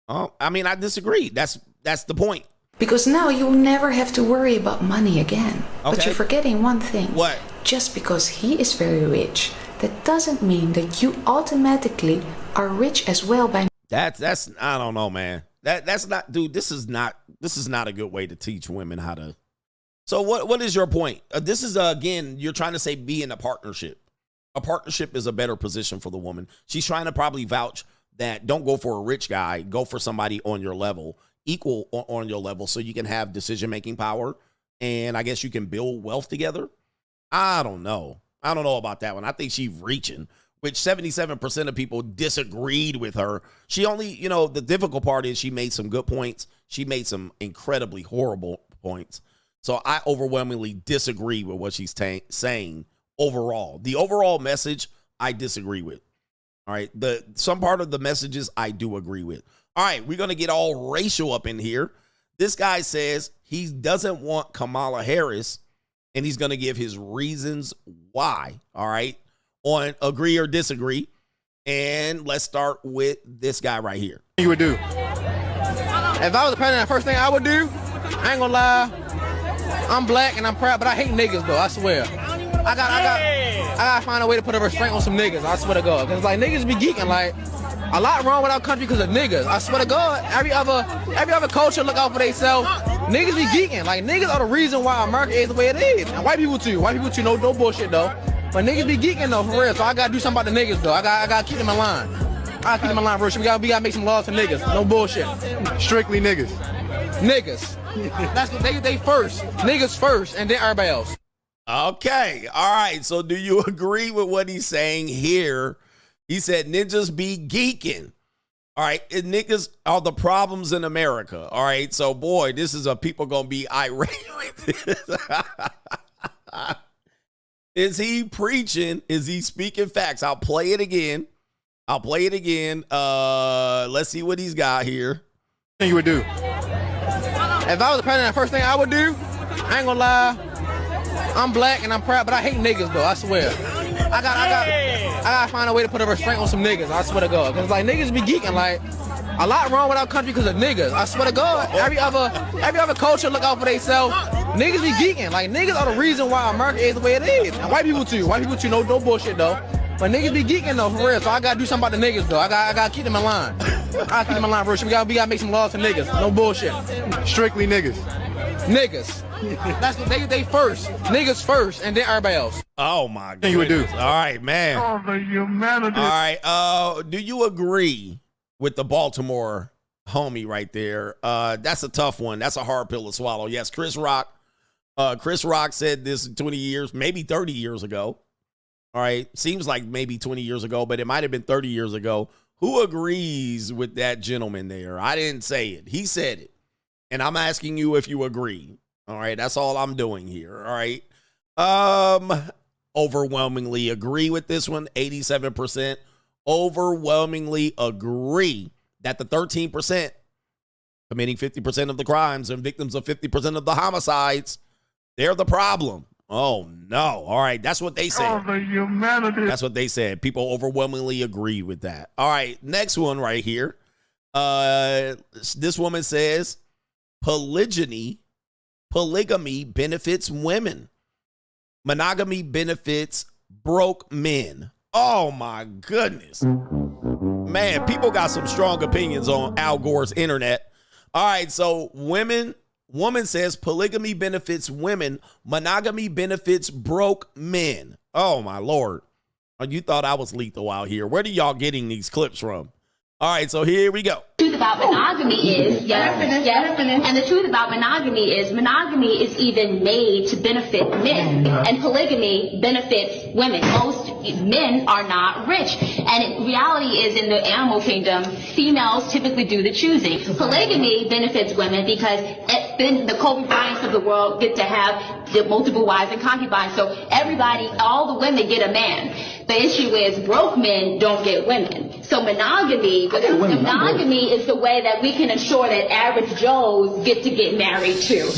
Oh, I mean, I disagree. That's the point. Because now you will never have to worry about money again. Okay. But you're forgetting one thing. What? Just because he is very rich, that doesn't mean that you automatically are rich as well by... That's I don't know, man. That's not, dude, this is not a good way to teach women how to. So what is your point? This is, again, you're trying to say be in a partnership. A partnership is a better position for the woman. She's trying to probably vouch that don't go for a rich guy, go for somebody on your level, equal on your level, so you can have decision-making power, and I guess you can build wealth together. I don't know about that one. I think she's reaching, which 77% of people disagreed with her. She only, the difficult part is she made some good points. She made some incredibly horrible points. So I overwhelmingly disagree with what she's saying overall. The overall message, I disagree with. All right. Some part of the messages I do agree with. All right. We're going to get all racial up in here. This guy says he doesn't want Kamala Harris, and he's going to give his reasons why. All right. On agree or disagree. And let's start with this guy right here. You would do. If I was the president, the first thing I would do, I ain't gonna lie, I'm black and I'm proud, but I hate niggas though, I swear. I gotta find a way to put a restraint on some niggas, I swear to God. Cause like niggas be geeking, like a lot wrong with our country because of niggas. I swear to God, every other culture look out for themselves. Niggas be geeking. Like niggas are the reason why America is the way it is. And white people too, no bullshit though. But niggas be geeking though, for real. So I gotta do something about the niggas though. I gotta keep them in line. I gotta keep them in line, bro. We gotta make some laws for niggas. No bullshit. Strictly niggas. Niggas. That's what they first. Niggas first, and then everybody else. Okay. All right. So do you agree with what he's saying here? He said ninjas be geeking. All right. And niggas are the problems in America. All right. So, boy, this is people going to be irate with this. Is he preaching? Is he speaking facts? I'll play it again. Let's see what he's got here. What you would do? If I was the president, the first thing I would do, I ain't gonna lie, I'm black and I'm proud, but I hate niggas though, I swear. I gotta find a way to put a restraint on some niggas, I swear to God. Cause like niggas be geeking, like A lot wrong with our country because of niggas. I swear to God, every other culture look out for themselves. Niggas be geeking. Like, niggas are the reason why America is the way it is. And white people too. White people too. No bullshit though. But niggas be geeking though, for real. So I gotta do something about the niggas though. I gotta keep them in line. I gotta keep them in line, bro. We gotta make some laws for niggas. No bullshit. Strictly niggas. Niggas. That's what they first. Niggas first, and then everybody else. Oh my god. You would do. All right, man. Oh, the humanity. All right. Do you agree with the Baltimore homie right there? That's a tough one. That's a hard pill to swallow. Yes, Chris Rock. Chris Rock said this 20 years, maybe 30 years ago. All right. Seems like maybe 20 years ago, but it might have been 30 years ago. Who agrees with that gentleman there? I didn't say it. He said it. And I'm asking you if you agree. All right. That's all I'm doing here. All right. Overwhelmingly agree with this one. 87% overwhelmingly agree that the 13% committing 50% of the crimes and victims of 50% of the homicides, they're the problem. Oh, no. All right. That's what they said. Oh, the humanity. That's what they said. People overwhelmingly agree with that. All right. Next one right here. This woman says polygamy benefits women. Monogamy benefits broke men. Oh, my goodness. Man, people got some strong opinions on Al Gore's internet. All right, so woman says polygamy benefits women. Monogamy benefits broke men. Oh, my Lord. You thought I was lethal out here. Where are y'all getting these clips from? All right, so here we go. The truth about monogamy is, and the truth about monogamy is even made to benefit men, and polygamy benefits women. Most men are not rich, and reality is in the animal kingdom, females typically do the choosing. Polygamy benefits women because then the Kobe Bryants of the world get to have the multiple wives and concubines, so everybody, all the women get a man. The issue is broke men don't get women. So monogamy is the way that we can ensure that average Joes get to get married too.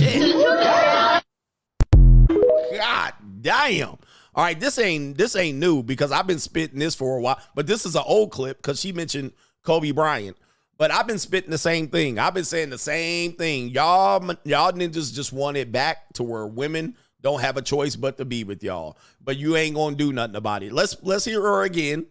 God damn. All right, this ain't new because I've been spitting this for a while, but this is an old clip because she mentioned Kobe Bryant. But I've been spitting the same thing. I've been saying the same thing. Y'all ninjas just want it back to where women don't have a choice but to be with y'all. But you ain't gonna do nothing about it. Let's hear her again.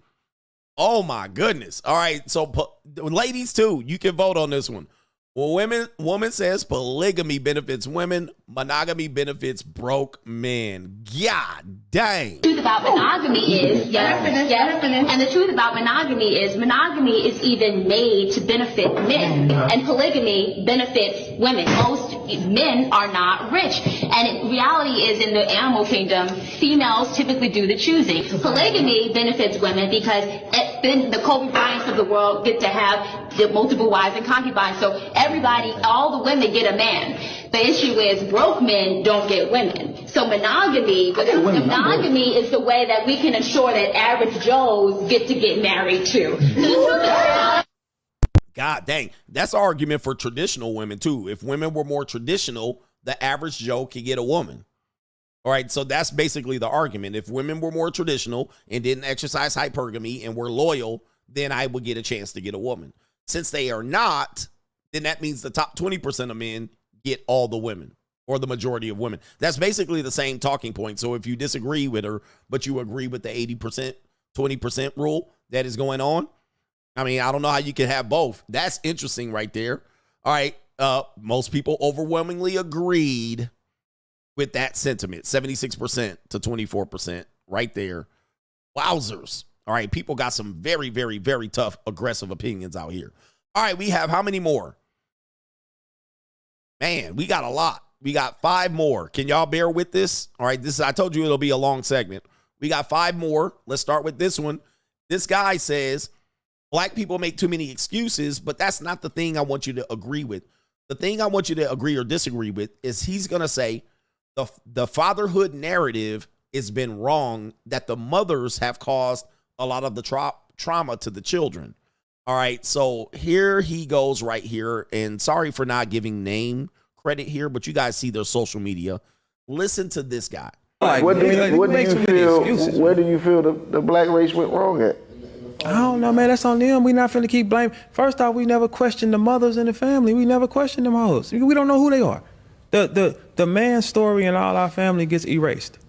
Oh my goodness. All right, so ladies too, you can vote on this one. Well, woman says polygamy benefits women, monogamy benefits broke men. God dang. The truth about monogamy is, and the truth about monogamy is even made to benefit men, and polygamy benefits women. Most men are not rich, and reality is in the animal kingdom, females typically do the choosing. Polygamy benefits women because then the Kobe Bryants of the world get to have the multiple wives and concubines, so everybody, all the women get a man. The issue is broke men don't get women. So monogamy is the way that we can ensure that average Joes get to get married too. God dang. That's an argument for traditional women too. If women were more traditional, the average Joe could get a woman. All right, so that's basically the argument. If women were more traditional and didn't exercise hypergamy and were loyal, then I would get a chance to get a woman. Since they are not, then that means the top 20% of men get all the women or the majority of women. That's basically the same talking point. So if you disagree with her, but you agree with the 80%, 20% rule that is going on, I mean, I don't know how you can have both. That's interesting right there. All right, most people overwhelmingly agreed with that sentiment, 76% to 24% right there. Wowzers. All right, people got some very, very, very tough, aggressive opinions out here. All right, we have how many more? Man, we got a lot. We got 5 more. Can y'all bear with this? All right, I told you it'll be a long segment. We got 5 more. Let's start with this one. This guy says, black people make too many excuses, but that's not the thing I want you to agree with. The thing I want you to agree or disagree with is he's going to say the fatherhood narrative has been wrong, that the mothers have caused a lot of the trauma to the children. All right, so here he goes right here, and sorry for not giving name credit here, but you guys see their social media. Listen to this guy. Where do you feel the black race went wrong at? I don't know, man. That's on them. We not finna keep blaming. First off, we never questioned the mothers in the family. We never questioned them hoes. We don't know who they are. The man's story in all our family gets erased.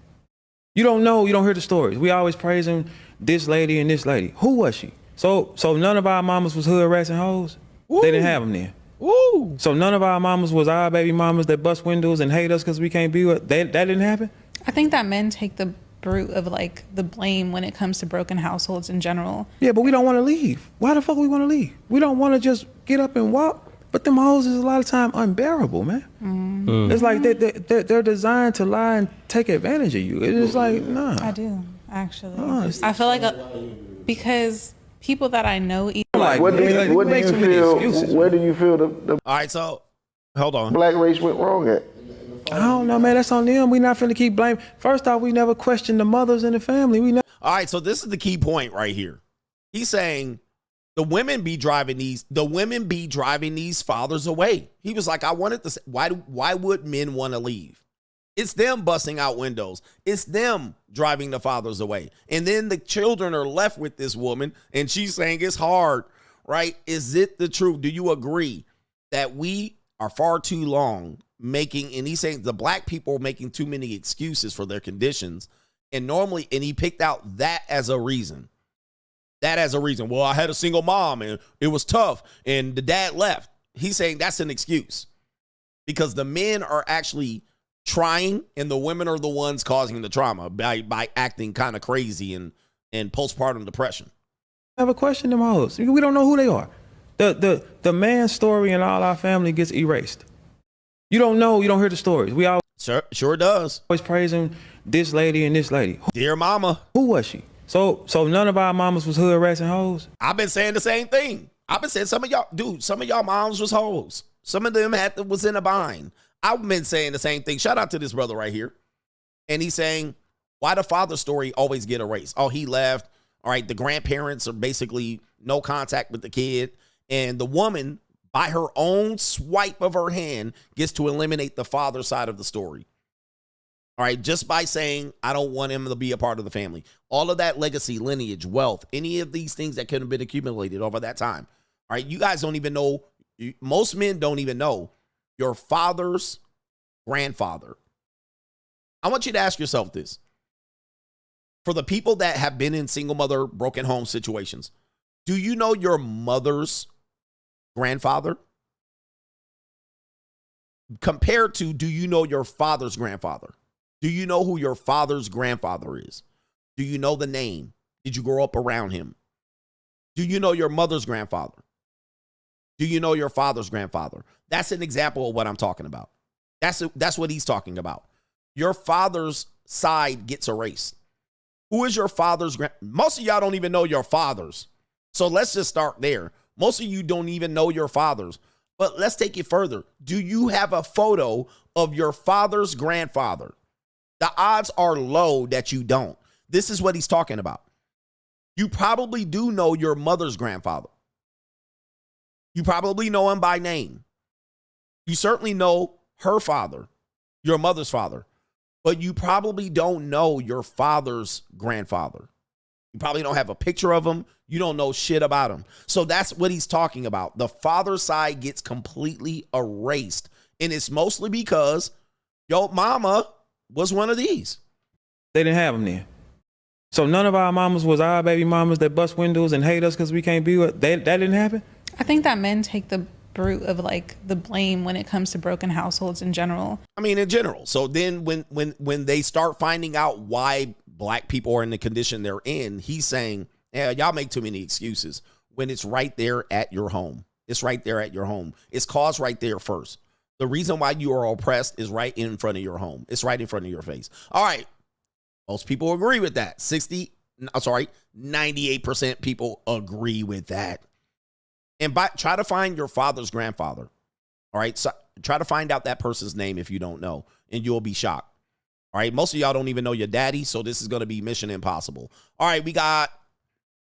You don't know. You don't hear the stories. We always praising this lady and this lady. Who was she? So none of our mamas was hood rats and hoes. Woo. They didn't have them then. Woo. So none of our mamas was our baby mamas that bust windows and hate us because we can't be with. That didn't happen. I think that men take the brunt of like the blame when it comes to broken households in general. Yeah, but we don't want to leave. Why the fuck we want to leave? We don't want to just get up and walk. But them hoes is a lot of time unbearable, man. Mm. It's like they're designed to lie and take advantage of you. It's like, nah. I do, actually. I feel like because people that I know, like, where do you feel the all right, so hold on. Black race went wrong at? I don't know, man. That's on them. We not finna keep blaming. First off, we never questioned the mothers in the family. All right, so this is the key point right here. He's saying the women be driving these fathers away. He was like, I wanted to say, why would men want to leave? It's them busting out windows. It's them driving the fathers away. And then the children are left with this woman, and she's saying it's hard, right? Is it the truth? Do you agree that we are far too long making, and he's saying the black people are making too many excuses for their conditions, and he picked out that as a reason. Well, I had a single mom, and it was tough, and the dad left. He's saying that's an excuse because the men are actually trying, and the women are the ones causing the trauma by acting kind of crazy and postpartum depression. Never questioned them hoes. We don't know who they are. The man's story in all our family gets erased. You don't know. You don't hear the stories. We all sure does. Always praising this lady and this lady. Dear mama. Who was she? So none of our mamas was hood rats and hoes. I've been saying the same thing. I've been saying some of y'all moms was hoes. Some of them was in a bind. I've been saying the same thing. Shout out to this brother right here. And he's saying, why the father story always get erased? Oh, he left. All right, the grandparents are basically no contact with the kid. And the woman, by her own swipe of her hand, gets to eliminate the father side of the story. All right, just by saying, I don't want him to be a part of the family. All of that legacy, lineage, wealth, any of these things that could have been accumulated over that time. All right, you guys don't even know, most men don't even know your father's grandfather. I want you to ask yourself this. For the people that have been in single mother, broken home situations, do you know your mother's grandfather? Compared to, do you know your father's grandfather? Do you know who your father's grandfather is? Do you know the name? Did you grow up around him? Do you know your mother's grandfather? Do you know your father's grandfather? That's an example of what I'm talking about. That's what he's talking about. Your father's side gets erased. Who is your father's most of y'all don't even know your fathers. So let's just start there. Most of you don't even know your fathers. But let's take it further. Do you have a photo of your father's grandfather? The odds are low that you don't. This is what he's talking about. You probably do know your mother's grandfather. You probably know him by name. You certainly know her father, your mother's father, but you probably don't know your father's grandfather. You probably don't have a picture of him. You don't know shit about him. So that's what he's talking about. The father side gets completely erased. And it's mostly because your mama was one of these. They didn't have them then. So none of our mamas was our baby mamas that bust windows and hate us because we can't be with. That didn't happen? I think that men take the brunt of like the blame when it comes to broken households in general. I mean, in general. So then when they start finding out why black people are in the condition they're in, he's saying, yeah, y'all make too many excuses when it's right there at your home. It's right there at your home. It's caused right there first. The reason why you are oppressed is right in front of your home. It's right in front of your face. All right. Most people agree with that. 98% people agree with that. And try to find your father's grandfather. All right. So try to find out that person's name if you don't know, and you'll be shocked. All right. Most of y'all don't even know your daddy. So this is going to be mission impossible. All right. We got,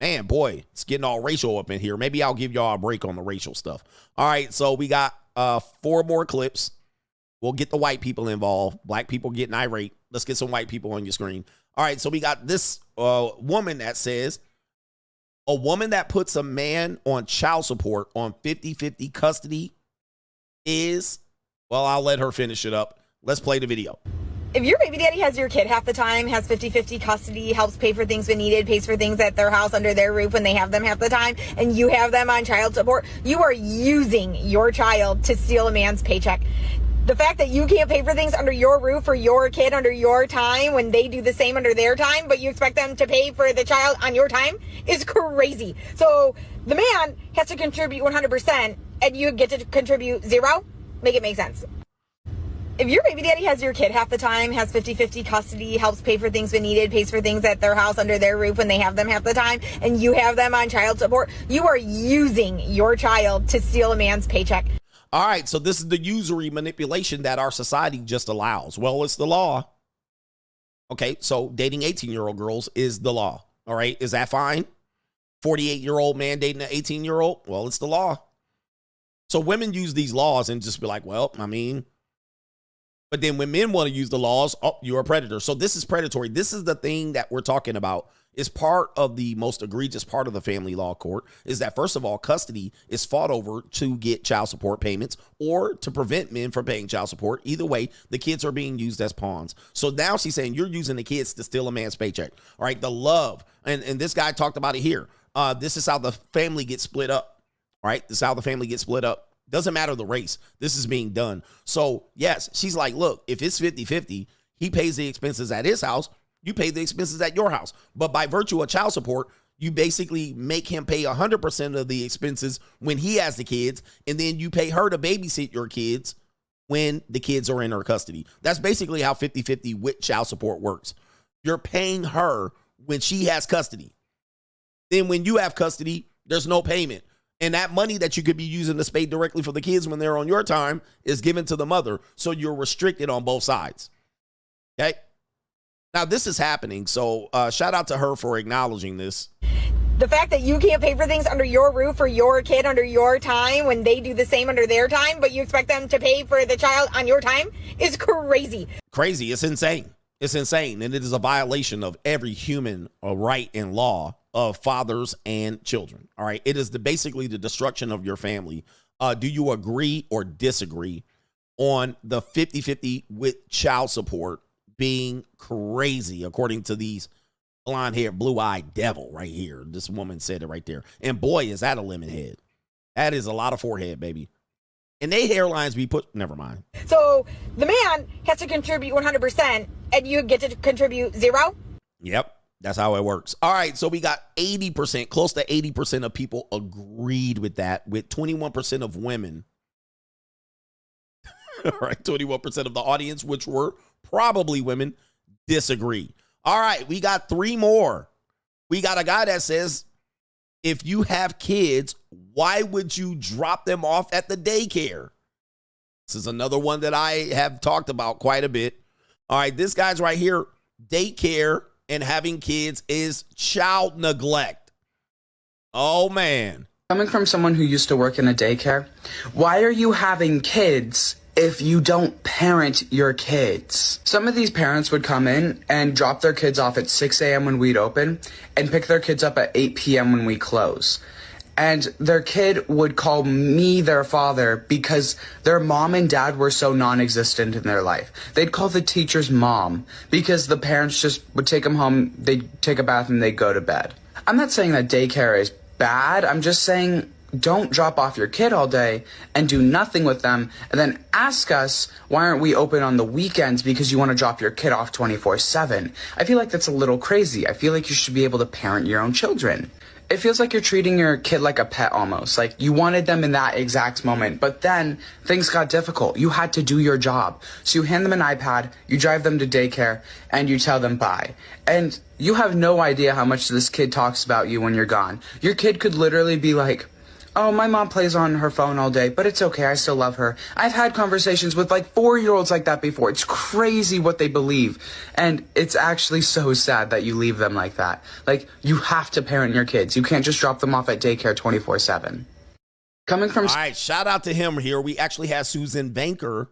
man, boy, it's getting all racial up in here. Maybe I'll give y'all a break on the racial stuff. All right. So we got 4 more clips. We'll get the white people involved. Black people getting irate. Let's get some white people on your screen. All right. So we got this woman that says, A woman that puts a man on child support on 50-50 custody is, well, I'll let her finish it up. Let's play the video. If your baby daddy has your kid half the time, has 50-50 custody, helps pay for things when needed, pays for things at their house under their roof when they have them half the time, and you have them on child support, you are using your child to steal a man's paycheck. The fact that you can't pay for things under your roof for your kid under your time when they do the same under their time, but you expect them to pay for the child on your time is crazy. So the man has to contribute 100% and you get to contribute 0. Make it make sense. If your baby daddy has your kid half the time, has 50-50 custody, helps pay for things when needed, pays for things at their house under their roof when they have them half the time, and you have them on child support, you are using your child to steal a man's paycheck. All right, so this is the usury manipulation that our society just allows. Well, it's the law. Okay, so dating 18-year-old girls is the law. All right, is that fine? 48-year-old man dating an 18-year-old? Well, it's the law. So women use these laws and just be like, well, I mean, but then when men want to use the laws, oh, you're a predator. So this is predatory. This is the thing that we're talking about. Is part of the most egregious part of the family law court is that, first of all, custody is fought over to get child support payments or to prevent men from paying child support. Either way, the kids are being used as pawns. So now she's saying you're using the kids to steal a man's paycheck. All right, the love. And this guy talked about it here. This is how the family gets split up. All right, this is how the family gets split up. Doesn't matter the race. This is being done. So, yes, she's like, look, if it's 50-50, he pays the expenses at his house. You pay the expenses at your house. But by virtue of child support, you basically make him pay 100% of the expenses when he has the kids, and then you pay her to babysit your kids when the kids are in her custody. That's basically how 50-50 with child support works. You're paying her when she has custody. Then when you have custody, there's no payment. And that money that you could be using to pay directly for the kids when they're on your time is given to the mother. So you're restricted on both sides. Okay? Now, this is happening, so shout out to her for acknowledging this. The fact that you can't pay for things under your roof for your kid under your time when they do the same under their time, but you expect them to pay for the child on your time is crazy. Crazy. It's insane. It's insane, and it is a violation of every human right and law of fathers and children. All right? It is basically the destruction of your family. Do you agree or disagree on the 50-50 with child support being crazy, according to these blonde-haired, blue-eyed devil right here? This woman said it right there. And boy, is that a lemon head. That is a lot of forehead, baby. And they hairlines be put, never mind. So the man has to contribute 100% and you get to contribute 0? Yep, that's how it works. All right, so we got 80%, close to 80% of people agreed with that, with 21% of women. All right, 21% of the audience, which were probably women, disagree. All right, we got 3 more. We got a guy that says, if you have kids, why would you drop them off at the daycare? This is another one that I have talked about quite a bit. All right, this guy's right here. Daycare and having kids is child neglect. Oh, man. Coming from someone who used to work in a daycare, why are you having kids if you don't parent your kids? Some of these parents would come in and drop their kids off at 6 a.m. when we'd open and pick their kids up at 8 p.m. when we close. And their kid would call me their father because their mom and dad were so non-existent in their life. They'd call the teacher's mom because the parents just would take them home, they'd take a bath and they'd go to bed. I'm not saying that daycare is bad. I'm just saying don't drop off your kid all day and do nothing with them and then ask us why aren't we open on the weekends because you want to drop your kid off 24/7. I feel like that's a little crazy. I feel like you should be able to parent your own children. It feels like you're treating your kid like a pet almost. Like you wanted them in that exact moment, but then things got difficult. You had to do your job. So you hand them an iPad, you drive them to daycare, and you tell them bye. And you have no idea how much this kid talks about you when you're gone. Your kid could literally be like, oh, my mom plays on her phone all day, but it's okay. I still love her. I've had conversations with like 4-year-olds like that before. It's crazy what they believe. And it's actually so sad that you leave them like that. Like, you have to parent your kids. You can't just drop them off at daycare 24/7. Coming from... All right, shout out to him here. We actually have Susan Banker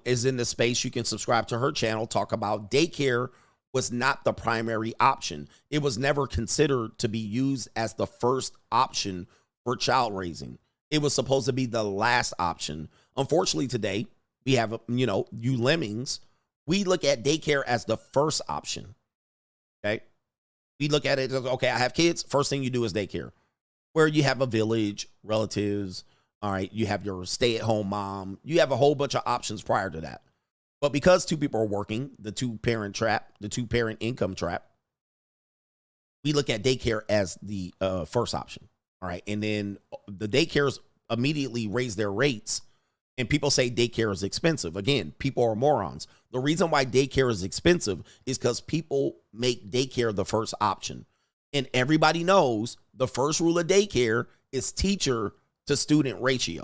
is in the space. You can subscribe to her channel, talk about daycare was not the primary option. It was never considered to be used as the first option for child raising. It was supposed to be the last option. Unfortunately, today, we have, you lemmings, we look at daycare as the first option. Okay? We look at it as, okay, I have kids. First thing you do is daycare, where you have a village, relatives. All right, you have your stay-at-home mom. You have a whole bunch of options prior to that. But because two people are working, the two-parent trap, the two-parent income trap, we look at daycare as the first option. All right, and then the daycares immediately raise their rates, and people say daycare is expensive. Again, people are morons. The reason why daycare is expensive is because people make daycare the first option. And everybody knows the first rule of daycare is teacher to student ratio.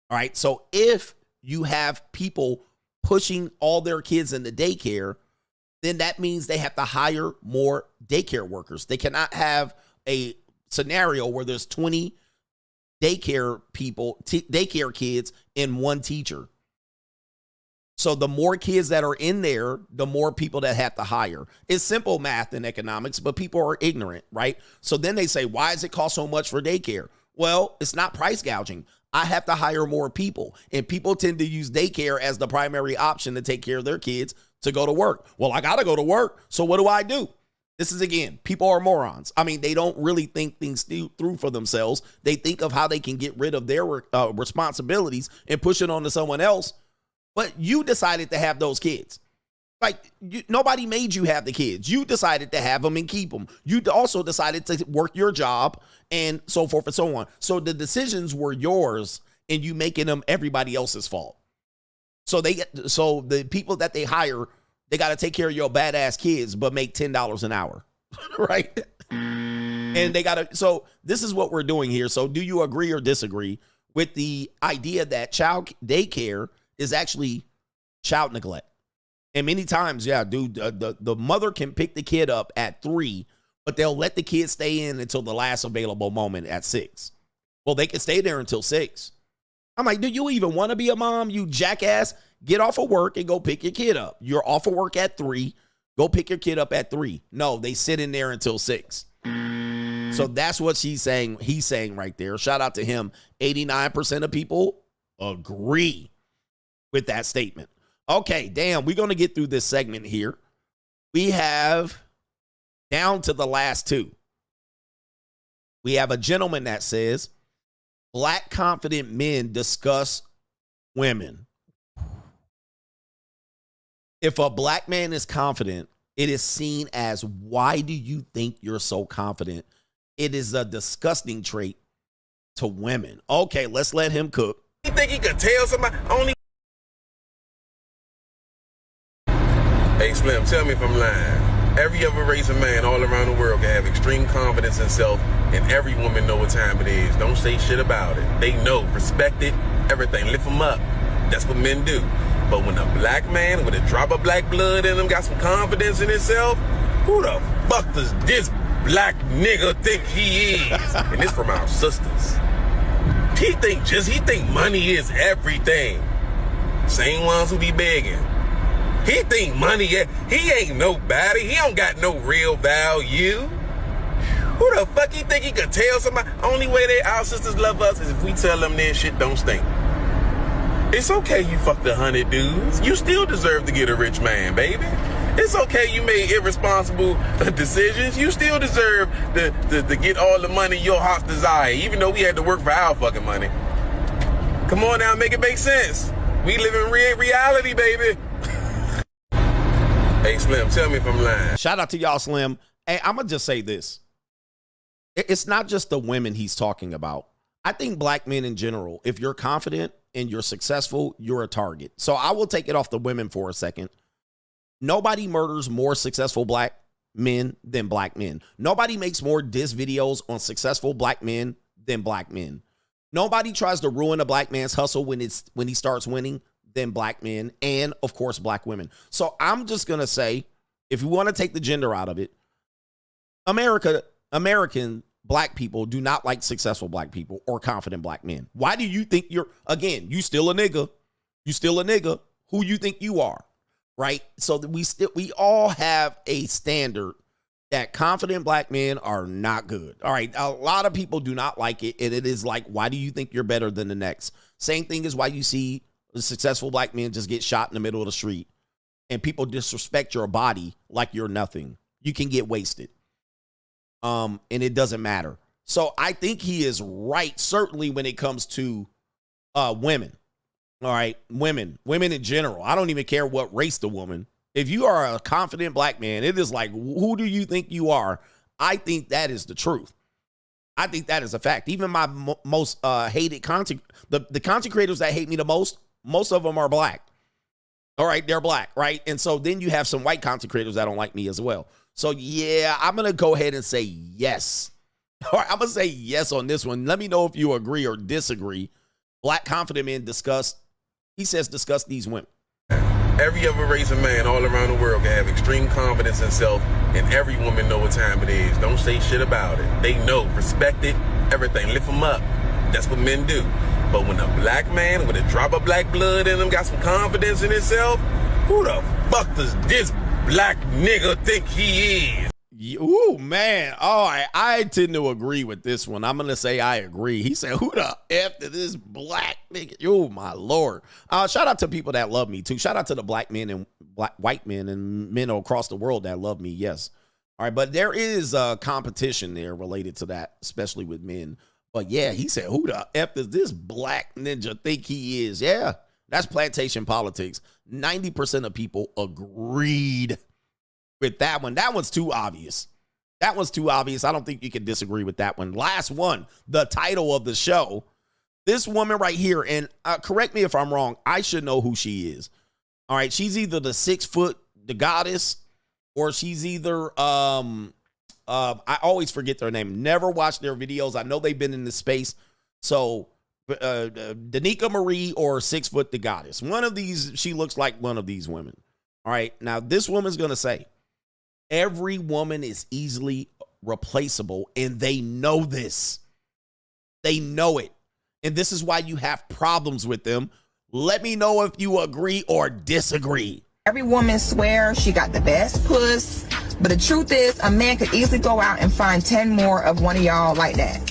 All right, so if you have people pushing all their kids into daycare, then that means they have to hire more daycare workers. They cannot have a scenario where there's 20 daycare people, daycare kids and one teacher. So the more kids that are in there, the more people that have to hire. It's simple math in economics, but people are ignorant, right? So then they say, why does it cost so much for daycare? Well, it's not price gouging. I have to hire more people, and people tend to use daycare as the primary option to take care of their kids to go to work. Well, I got to go to work, so what do? This is, again, people are morons. I mean, they don't really think things through for themselves. They think of how they can get rid of their responsibilities and push it on to someone else. But you decided to have those kids. Like, nobody made you have the kids. You decided to have them and keep them. You also decided to work your job and so forth and so on. So the decisions were yours, and you making them everybody else's fault. So the people that they hire, they got to take care of your badass kids, but make $10 an hour, right? And they got to. So this is what we're doing here. So do you agree or disagree with the idea that child daycare is actually child neglect? And many times, yeah, dude, the mother can pick the kid up at 3, but they'll let the kid stay in until the last available moment at 6. Well, they can stay there until 6. I'm like, do you even want to be a mom, you jackass? Get off of work and go pick your kid up. You're off of work at 3. Go pick your kid up at 3. No, they sit in there until 6. So that's what she's saying. He's saying right there. Shout out to him. 89% of people agree with that statement. Okay, damn, we're going to get through this segment here. We have down to the last 2. We have a gentleman that says, Black confident men discuss women. If a black man is confident, it is seen as, why do you think you're so confident? It is a disgusting trait to women. Okay, let's let him cook. You think he could tell somebody? Hey, Slim, tell me if I'm lying. Every other race of man all around the world can have extreme confidence in self, and every woman know what time it is. Don't say shit about it. They know, respect it, everything. Lift them up. That's what men do. But when a black man with a drop of black blood in him got some confidence in himself, who the fuck does this black nigga think he is? And it's from our sisters. He think money is everything. Same ones who be begging. He think money, he ain't nobody. He don't got no real value. Who the fuck he think he could tell somebody? Only way our sisters love us is if we tell them their shit don't stink. It's okay you fucked 100 dudes. You still deserve to get a rich man, baby. It's okay you made irresponsible decisions. You still deserve to get all the money your heart's desire, even though we had to work for our fucking money. Come on now, make it make sense. We live in reality, baby. Hey, Slim, tell me if I'm lying. Shout out to y'all, Slim. Hey, I'm going to just say this. It's not just the women he's talking about. I think black men in general, if you're confident and you're successful, you're a target. So I will take it off the women for a second. Nobody murders more successful black men than black men. Nobody makes more diss videos on successful black men than black men. Nobody tries to ruin a black man's hustle when he starts winning than black men, and of course black women. So I'm just gonna say, if you want to take the gender out of it, American black people do not like successful black people or confident black men. Why do you think you still a nigga? You still a nigga. Who you think you are? right? So that we all have a standard that confident black men are not good. All right, a lot of people do not like it, and it is like, why do you think you're better than the next? Same thing is why you see the successful black men just get shot in the middle of the street, and people disrespect your body like you're nothing. You can get wasted, and it doesn't matter. So I think he is right, certainly when it comes to women. All right, women in general. I don't even care what race the woman. If you are a confident black man, it is like, who do you think you are? I think that is the truth. I think that is a fact. Even my most hated content, the content creators that hate me the most of them are black. All right, they're black, right? And so then you have some white content creators that don't like me as well. So yeah, I'm going to go ahead and say yes. All right, I'm going to say yes on this one. Let me know if you agree or disagree. Black confident men discuss these women. Every other race of man all around the world can have extreme confidence in self, and every woman know what time it is. Don't say shit about it. They know, respect it, everything. Lift them up. That's what men do. But when a black man with a drop of black blood in him got some confidence in himself, who the fuck does this black nigga think he is? Ooh, man. All right. I tend to agree with this one. I'm going to say I agree. He said, who the F to this black nigga? Oh, my Lord. Shout out to people that love me, too. Shout out to the black men and white men and men across the world that love me. Yes. All right. But there is a competition there related to that, especially with men. But, yeah, he said, who the F does this black ninja think he is? Yeah, that's plantation politics. 90% of people agreed with that one. That one's too obvious. That one's too obvious. I don't think you can disagree with that one. Last one, the title of the show. This woman right here, and correct me if I'm wrong, I should know who she is. All right, she's either the 6 foot, the goddess, or she's either, I always forget their name. Never watched their videos. I know they've been in this space. So, Danica Marie or 6 foot, the goddess. One of these, she looks like one of these women. All right, now this woman's going to say, every woman is easily replaceable, and they know this. They know it. And this is why you have problems with them. Let me know if you agree or disagree. Every woman swears she got the best puss, but the truth is a man could easily go out and find 10 more of one of y'all like that.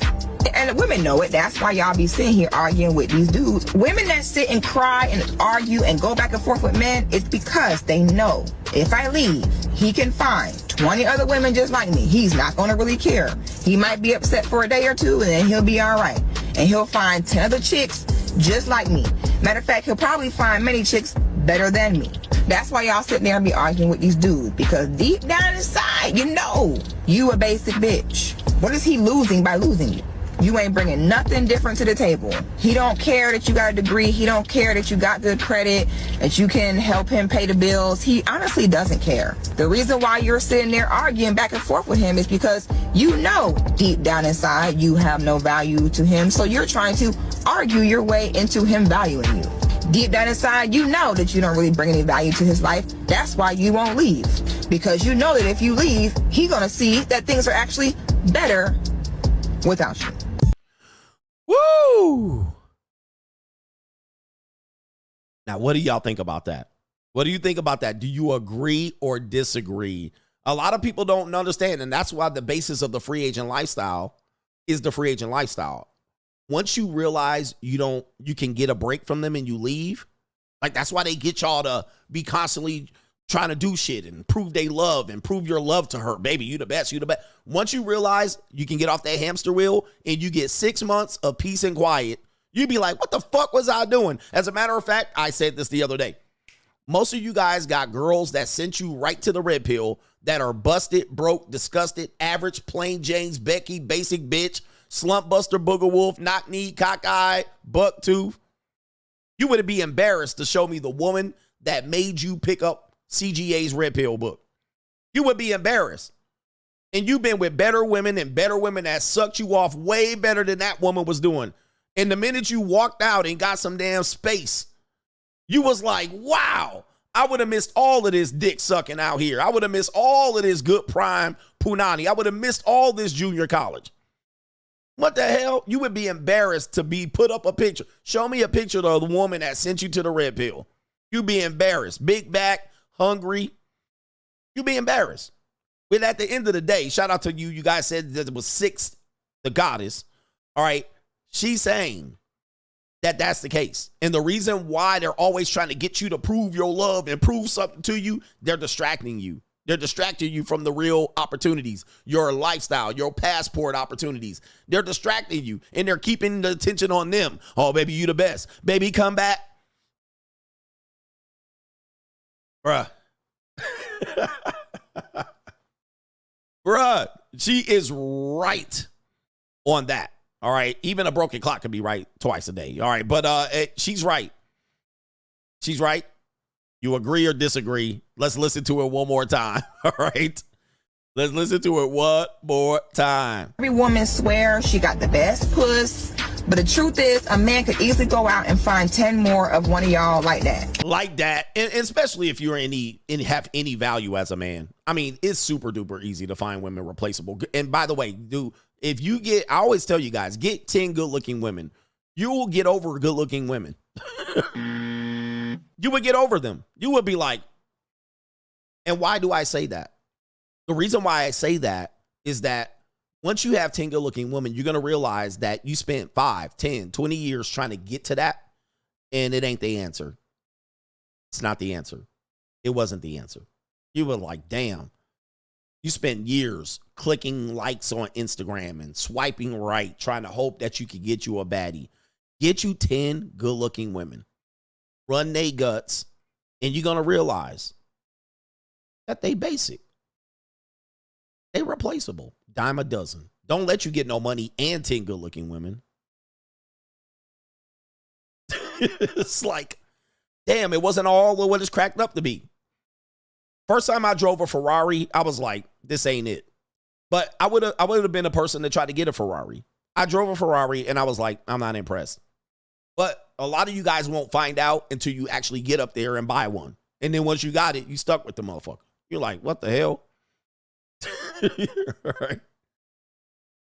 And the women know it. That's why y'all be sitting here arguing with these dudes. Women that sit and cry and argue and go back and forth with men, it's because they know if I leave, he can find 20 other women just like me. He's not going to really care. He might be upset for a day or two, and then he'll be all right. And he'll find 10 other chicks just like me. Matter of fact, he'll probably find many chicks better than me. That's why y'all sitting there and be arguing with these dudes, because deep down inside, you know you a basic bitch. What is he losing by losing you? You ain't bringing nothing different to the table. He don't care that you got a degree. He don't care that you got good credit, that you can help him pay the bills. He honestly doesn't care. The reason why you're sitting there arguing back and forth with him is because you know deep down inside you have no value to him. So you're trying to argue your way into him valuing you. Deep down inside, you know that you don't really bring any value to his life. That's why you won't leave. Because you know that if you leave, he's going to see that things are actually better without you. Woo! Now, what do y'all think about that? What do you think about that? Do you agree or disagree? A lot of people don't understand, and that's why the basis of the free agent lifestyle is the free agent lifestyle. Once you realize you can get a break from them and you leave, like that's why they get y'all to be constantly trying to do shit and prove they love and prove your love to her. Baby, you the best, you the best. Once you realize you can get off that hamster wheel and you get 6 months of peace and quiet, you'd be like, what the fuck was I doing? As a matter of fact, I said this the other day. Most of you guys got girls that sent you right to the red pill that are busted, broke, disgusted, average, plain James, Becky, basic bitch, slump buster, booger wolf, knock knee, cockeye, buck tooth. You would be embarrassed to show me the woman that made you pick up CGA's red pill book. You would be embarrassed. And you've been with better women and better women that sucked you off way better than that woman was doing. And the minute you walked out and got some damn space, you was like, wow, I would have missed all of this dick sucking out here. I would have missed all of this good prime punani. I would have missed all this junior college. What the hell? You would be embarrassed to be put up a picture. Show me a picture of the woman that sent you to the red pill. You'd be embarrassed. Big back, hungry, you'd be embarrassed. But at the end of the day, shout out to you. You guys said that it was 6, the goddess. All right. She's saying that that's the case. And the reason why they're always trying to get you to prove your love and prove something to you, they're distracting you. They're distracting you from the real opportunities, your lifestyle, your passport opportunities. They're distracting you, and they're keeping the attention on them. Oh, baby, you the best. Baby, come back. Bruh. Bruh, she is right on that. All right. Even a broken clock can be right twice a day. All right. But she's right. She's right. You agree or disagree? Let's listen to it one more time. All right. Let's listen to it one more time. Every woman swears she got the best puss, but the truth is a man could easily go out and find 10 more of one of y'all like that. Like that. And especially if you're have any value as a man. I mean, it's super duper easy to find women replaceable. And by the way, dude, if you get, I always tell you guys, get 10 good looking women. You will get over good looking women. You would get over them. You would be like, and why do I say that? The reason why I say that is that once you have 10 good looking women, you're going to realize that you spent 5, 10, 20 years trying to get to that. And it ain't the answer. It's not the answer. It wasn't the answer. You were like, damn, you spent years clicking likes on Instagram and swiping right, trying to hope that you could get you a baddie. Get you 10 good looking women. Run they guts, and you're going to realize that they basic. They replaceable. Dime a dozen. Don't let you get no money and 10 good looking women. It's like, damn, it wasn't all of what it's cracked up to be. First time I drove a Ferrari, I was like, this ain't it. But I would have been a person that tried to get a Ferrari. I drove a Ferrari and I was like, I'm not impressed. But a lot of you guys won't find out until you actually get up there and buy one. And then once you got it, you stuck with the motherfucker. You're like, what the hell? All right.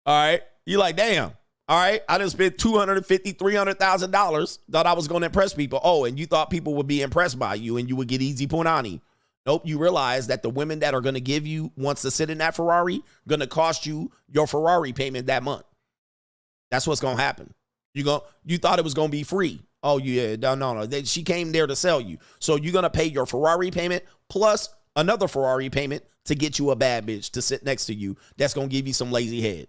All right. You're like, damn. All right. I done spent $250,000, $300,000. Thought I was going to impress people. Oh, and you thought people would be impressed by you and you would get easy punani. Nope. You realize that the women that are going to give you wants to sit in that Ferrari going to cost you your Ferrari payment that month. That's what's going to happen. You thought it was going to be free. Oh, yeah. No. She came there to sell you. So you're going to pay your Ferrari payment plus another Ferrari payment to get you a bad bitch to sit next to you. That's going to give you some lazy head.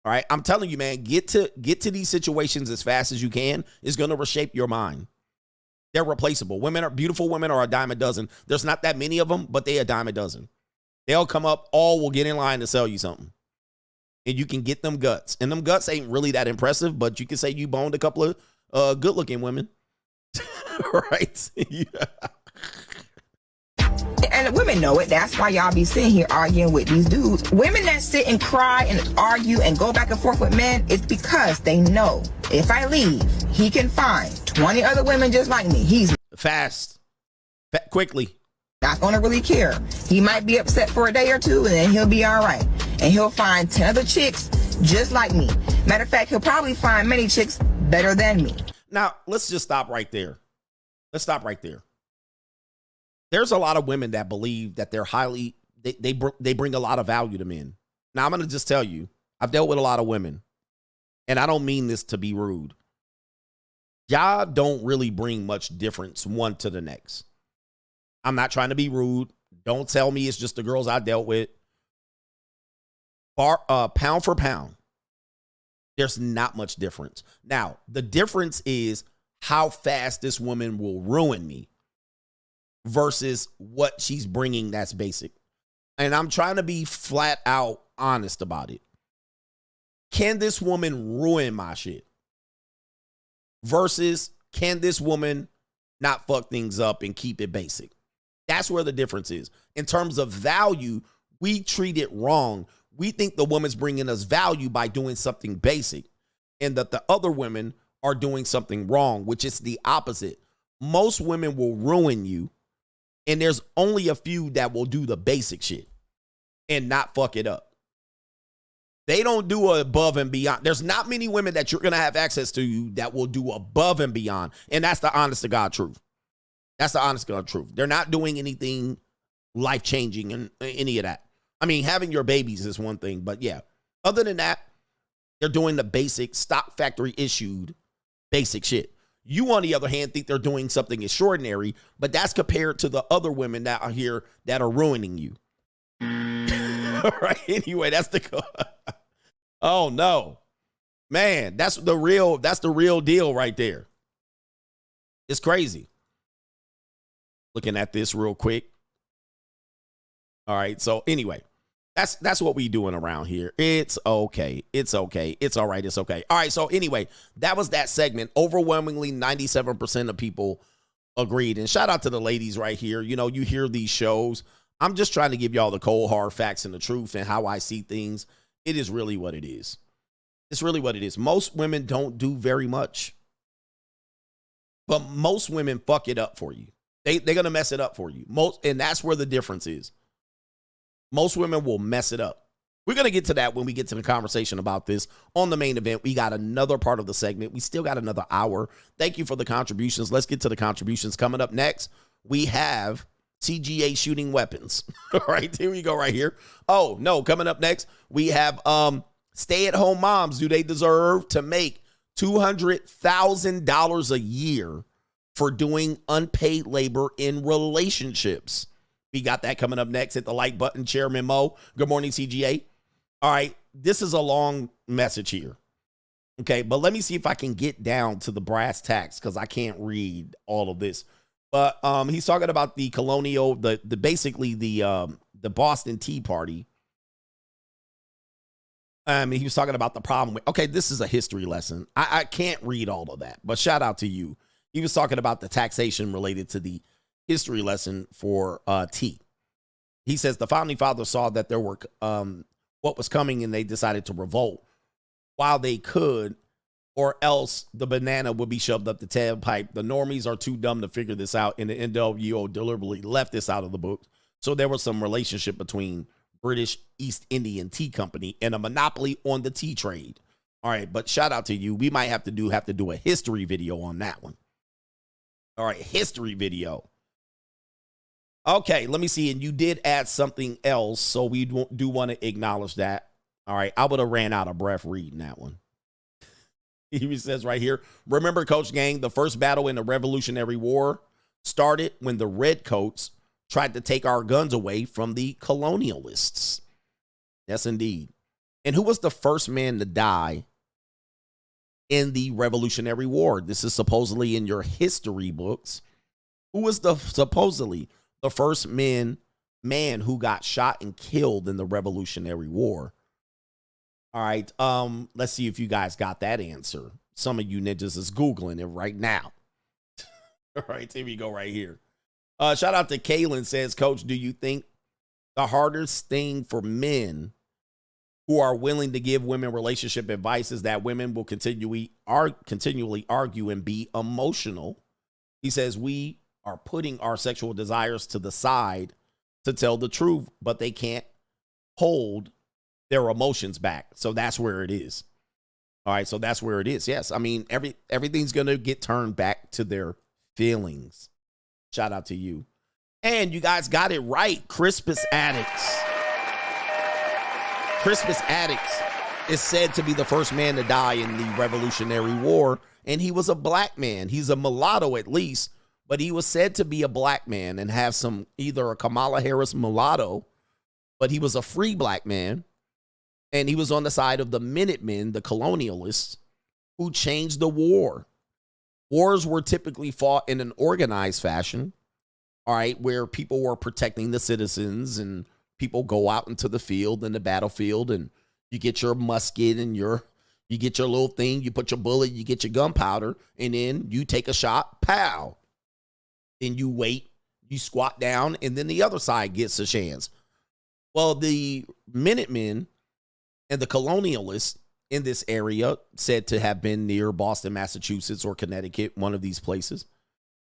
All right. I'm telling you, man, get to these situations as fast as you can. It's going to reshape your mind. They're replaceable. Beautiful women are a dime a dozen. There's not that many of them, but they a dime a dozen. They'll come up, all will get in line to sell you something. And you can get them guts. And them guts ain't really that impressive, but you can say you boned a couple of good-looking women. Right? Yeah. And women know it. That's why y'all be sitting here arguing with these dudes. Women that sit and cry and argue and go back and forth with men, it's because they know if I leave, he can find 20 other women just like me. He's fast, quickly. Not going to really care. He might be upset for a day or two, and then he'll be all right. And he'll find 10 other chicks just like me. Matter of fact, he'll probably find many chicks better than me. Now, let's just stop right there. Let's stop right there. There's a lot of women that believe that they're they bring a lot of value to men. Now, I'm going to just tell you, I've dealt with a lot of women, and I don't mean this to be rude. Y'all don't really bring much difference one to the next. I'm not trying to be rude. Don't tell me it's just the girls I dealt with. Pound for pound, there's not much difference. Now, the difference is how fast this woman will ruin me versus what she's bringing that's basic. And I'm trying to be flat out honest about it. Can this woman ruin my shit? Versus can this woman not fuck things up and keep it basic? That's where the difference is. In terms of value, we treat it wrong. We think the woman's bringing us value by doing something basic, and that the other women are doing something wrong, which is the opposite. Most women will ruin you, and there's only a few that will do the basic shit and not fuck it up. They don't do above and beyond. There's not many women that you're going to have access to that will do above and beyond, and that's the honest to God truth. That's the honest God truth. They're not doing anything life-changing and any of that. I mean, having your babies is one thing, but yeah. Other than that, they're doing the basic stock factory issued basic shit. You, on the other hand, think they're doing something extraordinary, but that's compared to the other women that are here that are ruining you. All right. Anyway, that's the oh no. Man, that's the real deal right there. It's crazy. Looking at this real quick. All right. So anyway, that's what we doing around here. It's okay. It's okay. It's all right. It's okay. All right. So anyway, that was that segment. Overwhelmingly, 97% of people agreed. And shout out to the ladies right here. You know, you hear these shows. I'm just trying to give y'all the cold, hard facts and the truth and how I see things. It is really what it is. It's really what it is. Most women don't do very much. But most women fuck it up for you. They're going to mess it up for you. And that's where the difference is. Most women will mess it up. We're going to get to that when we get to the conversation about this on the main event. We got another part of the segment. We still got another hour. Thank you for the contributions. Let's get to the contributions. Coming up next, we have CGA shooting weapons. All right, here we go right here. Oh, no, coming up next, we have stay-at-home moms. Do they deserve to make $200,000 a year for doing unpaid labor in relationships? We got that coming up next. Hit the like button, Chairman Mo. Good morning, CGA. All right, this is a long message here. Okay, but let me see if I can get down to the brass tacks because I can't read all of this. But he's talking about the colonial, basically the Boston Tea Party. He was talking about the problem with, okay, this is a history lesson. I can't read all of that, but shout out to you. He was talking about the taxation related to the history lesson for tea. He says the founding fathers saw that there were what was coming and they decided to revolt while they could, or else the banana would be shoved up the tailpipe. The normies are too dumb to figure this out, and the NWO deliberately left this out of the book. So there was some relationship between British East Indian Tea Company and a monopoly on the tea trade. All right, but shout out to you. We might have to do a history video on that one. All right, history video. Okay, let me see. And you did add something else, so we do want to acknowledge that. All right, I would have ran out of breath reading that one. He says right here, remember, Coach Gang, the first battle in the Revolutionary War started when the Redcoats tried to take our guns away from the colonialists. Yes, indeed. And who was the first man to die in the Revolutionary War? This is supposedly in your history books. Who was supposedly the first man who got shot and killed in the Revolutionary War? All right, let's see if you guys got that answer. Some of you ninjas is Googling it right now. All right, here we go right here. Shout out to Kaylin, says, Coach, do you think the hardest thing for men who are willing to give women relationship advice is that women will continually argue and be emotional? He says, we are putting our sexual desires to the side to tell the truth, but they can't hold their emotions back. So that's where it is. All right, so that's where it is. Yes, I mean, everything's going to get turned back to their feelings. Shout out to you. And you guys got it right. Crispus Attucks. Crispus Attucks is said to be the first man to die in the Revolutionary War, and he was a black man. He's a mulatto at least, but he was said to be a black man and have some, either a Kamala Harris mulatto, but he was a free black man. And he was on the side of the Minutemen, the colonialists, who changed the war. Wars were typically fought in an organized fashion, all right, where people were protecting the citizens and people go out into the field and the battlefield and you get your musket and you get your little thing, you put your bullet, you get your gunpowder, and then you take a shot, pow. Then you wait, you squat down, and then the other side gets a chance. Well, the Minutemen and the colonialists in this area, said to have been near Boston, Massachusetts, or Connecticut, one of these places.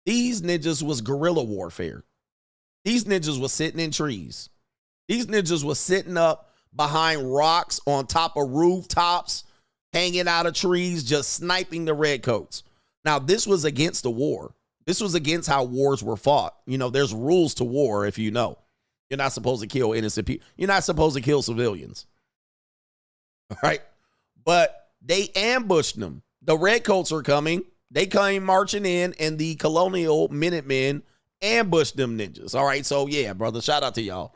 These ninjas was guerrilla warfare. These ninjas was sitting in trees. These ninjas was sitting up behind rocks, on top of rooftops, hanging out of trees, just sniping the redcoats. Now, this was against the war. This was against how wars were fought. You know, there's rules to war, if you know. You're not supposed to kill innocent people. You're not supposed to kill civilians. All right? But they ambushed them. The redcoats are coming. They came marching in, and the colonial Minutemen ambushed them ninjas. All right? So, yeah, brother, shout out to y'all.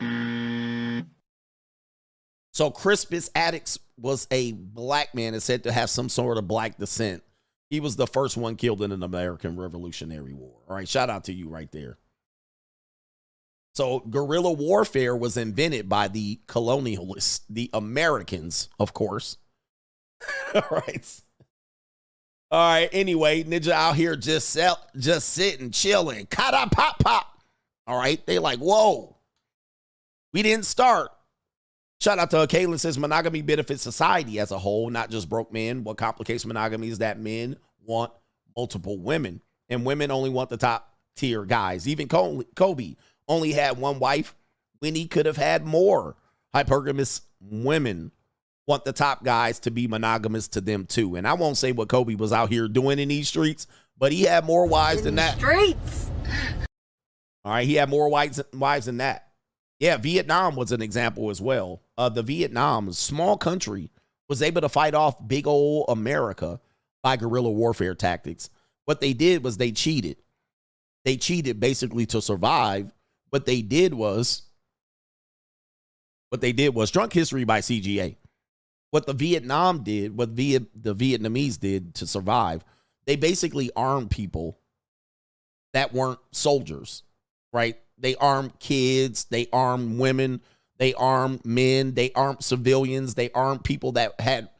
So, Crispus Attucks was a black man and said to have some sort of black descent. He was the first one killed in an American Revolutionary War. All right, shout out to you right there. So guerrilla warfare was invented by the colonialists, the Americans, of course. All right. All right, anyway, ninja out here just sitting, chilling. Kata pop pop. All right, they like, whoa. We didn't start. Shout out to Caitlin says monogamy benefits society as a whole, not just broke men. What complicates monogamy is that men want multiple women, and women only want the top tier guys. Even Kobe only had one wife when he could have had more. Hypergamous women want the top guys to be monogamous to them too. And I won't say what Kobe was out here doing in these streets, but he had more wives than that. Streets. All right, he had more wives than that. Yeah, Vietnam was an example as well. The Vietnam, small country, was able to fight off big old America by guerrilla warfare tactics. What they did was they cheated. They cheated basically to survive. What they did was Drunk History by CGA. What the Vietnam did, what the Vietnamese did to survive, they basically armed people that weren't soldiers, right? They armed kids, they armed women, they armed men, they armed civilians, they armed people that had,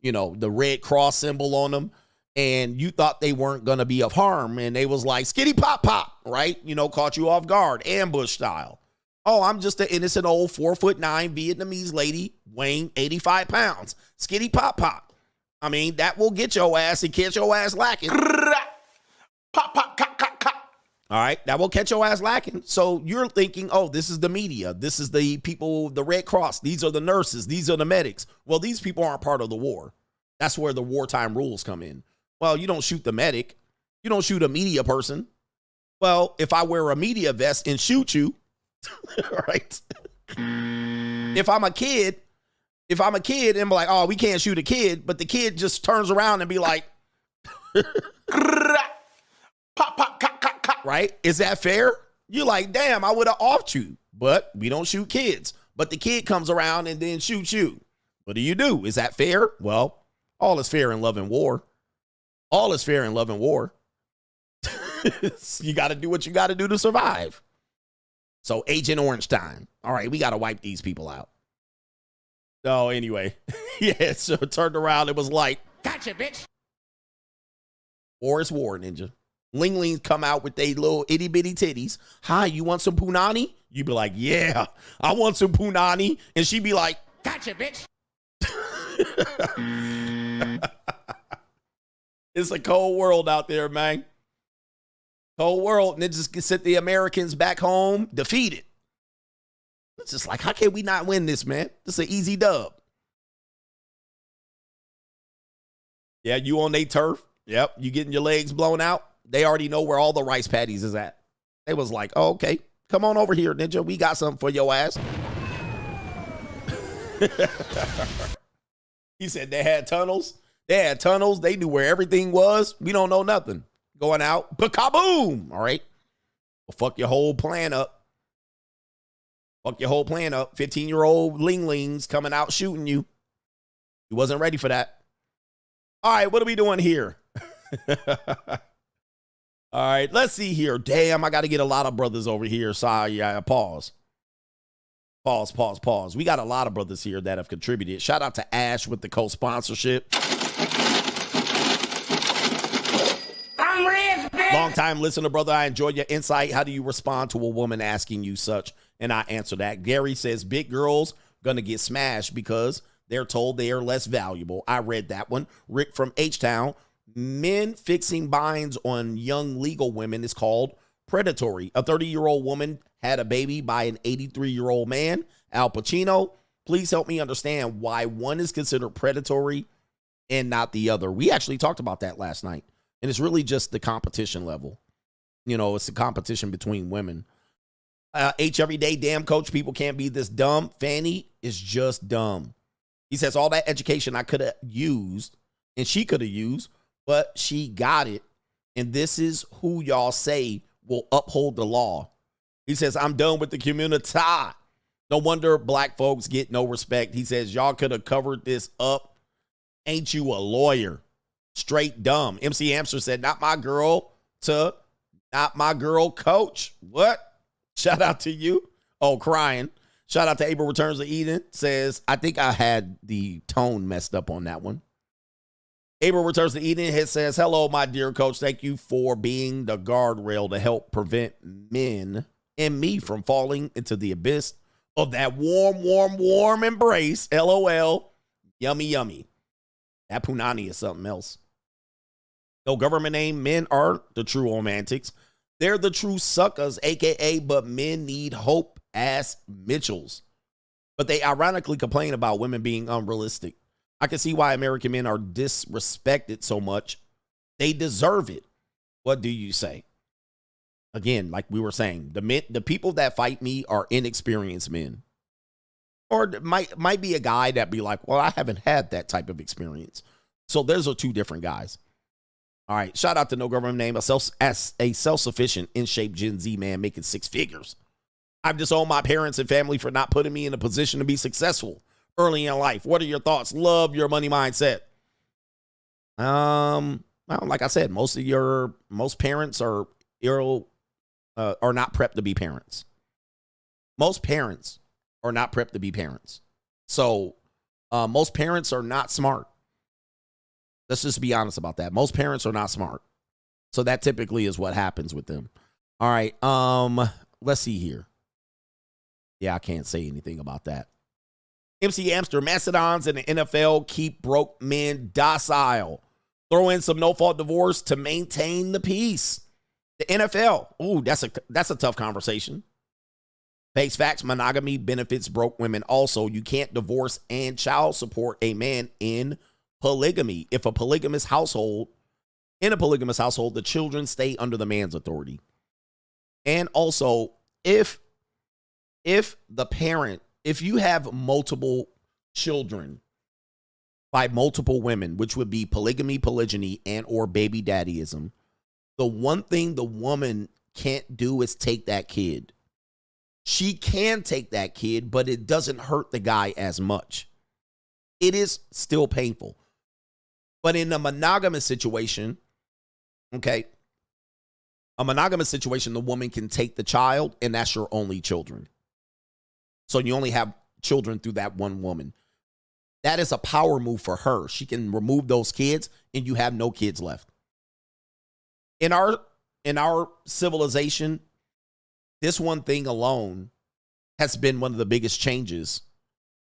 you know, the Red Cross symbol on them, and you thought they weren't going to be of harm, and they was like, skitty pop pop, right? You know, caught you off guard, ambush style. Oh, I'm just an innocent old 4'9" Vietnamese lady weighing 85 pounds. Skitty pop pop. I mean, that will get your ass and catch your ass lacking. Pop pop cock cock cock. All right, that will catch your ass lacking. So you're thinking, oh, this is the media. This is the people, the Red Cross. These are the nurses. These are the medics. Well, these people aren't part of the war. That's where the wartime rules come in. Well, you don't shoot the medic. You don't shoot a media person. Well, if I wear a media vest and shoot you, right? If I'm a kid and be like, oh, we can't shoot a kid, but the kid just turns around and be like, pop, pop, cock, cock, cock, right? Is that fair? You're like, damn, I would have offed you, but we don't shoot kids. But the kid comes around and then shoots you. What do you do? Is that fair? Well, all is fair in love and war. All is fair in love and war. You got to do what you got to do to survive. So Agent Orange time. All right, we got to wipe these people out. So anyway, yeah, so it turned around. It was like, gotcha, bitch. War is war, ninja. Linglings come out with they little itty bitty titties. Hi, you want some punani? You be like, yeah, I want some punani. And she be like, gotcha, bitch. It's a cold world out there, man. Cold world. Ninjas can send the Americans back home defeated. It's just like, how can we not win this, man? This is an easy dub. Yeah, you on their turf. Yep, you getting your legs blown out. They already know where all the rice patties is at. They was like, oh, okay, come on over here, ninja. We got something for your ass. He said they had tunnels. They had tunnels. They knew where everything was. We don't know nothing. Going out, ba-kaboom. All right. Well, fuck your whole plan up. Fuck your whole plan up. 15-year-old linglings coming out shooting you. You wasn't ready for that. All right, what are we doing here? All right, let's see here. Damn, I got to get a lot of brothers over here. Sorry, pause. Pause. We got a lot of brothers here that have contributed. Shout out to Ash with the co-sponsorship. Long time listener, brother. I enjoy your insight. How do you respond to a woman asking you such? And I answer that. Gary says, big girls gonna get smashed because they're told they are less valuable. I read that one. Rick from H-Town. Men fixing binds on young legal women is called predatory. A 30-year-old woman had a baby by an 83-year-old man. Al Pacino, please help me understand why one is considered predatory and not the other. We actually talked about that last night. And it's really just the competition level. You know, it's a competition between women. H everyday, damn coach, people can't be this dumb. Fanny is just dumb. He says all that education I could have used and she could have used, but she got it. And this is who y'all say will uphold the law. He says, I'm done with the community. No wonder black folks get no respect. He says, y'all could have covered this up. Ain't you a lawyer? Straight dumb. MC Hamster said, not my girl to not my girl coach. What? Shout out to you. Oh, crying. Shout out to Abel Returns to Eden. Says, I think I had the tone messed up on that one. Abel Returns to Eden says, hello, my dear coach. Thank you for being the guardrail to help prevent men and me from falling into the abyss of that warm embrace. LOL. Yummy, yummy. That punani is something else. No government name. Men aren't the true romantics. They're the true suckers, a.k.a. but men need hope ass Mitchells. But they ironically complain about women being unrealistic. I can see why American men are disrespected so much. They deserve it. What do you say? Again, like we were saying, the people that fight me are inexperienced men. Or it might be a guy that be like, well, I haven't had that type of experience. So those are two different guys. All right, shout out to no government name, as a self-sufficient, in-shape Gen Z man making six figures. I've disowned my parents and family for not putting me in a position to be successful early in life. What are your thoughts? Love your money mindset. Well, like I said, most parents are not prepped to be parents. Most parents are not prepped to be parents. So most parents are not smart. Let's just be honest about that. Most parents are not smart. So that typically is what happens with them. All right. Let's see here. Yeah, I can't say anything about that. MC Amster, Mastodons in the NFL keep broke men docile. Throw in some no-fault divorce to maintain the peace. The NFL, ooh, that's a tough conversation. Face facts, monogamy benefits broke women also. You can't divorce and child support a man in polygamy. In a polygamous household, the children stay under the man's authority. And also, if you have multiple children by multiple women, which would be polygamy, polygyny, and or baby daddyism, the one thing the woman can't do is take that kid. She can take that kid, but it doesn't hurt the guy as much. It is still painful. But in a monogamous situation, the woman can take the child, and that's your only children. So you only have children through that one woman. That is a power move for her. She can remove those kids, and you have no kids left. In our civilization, this one thing alone has been one of the biggest changes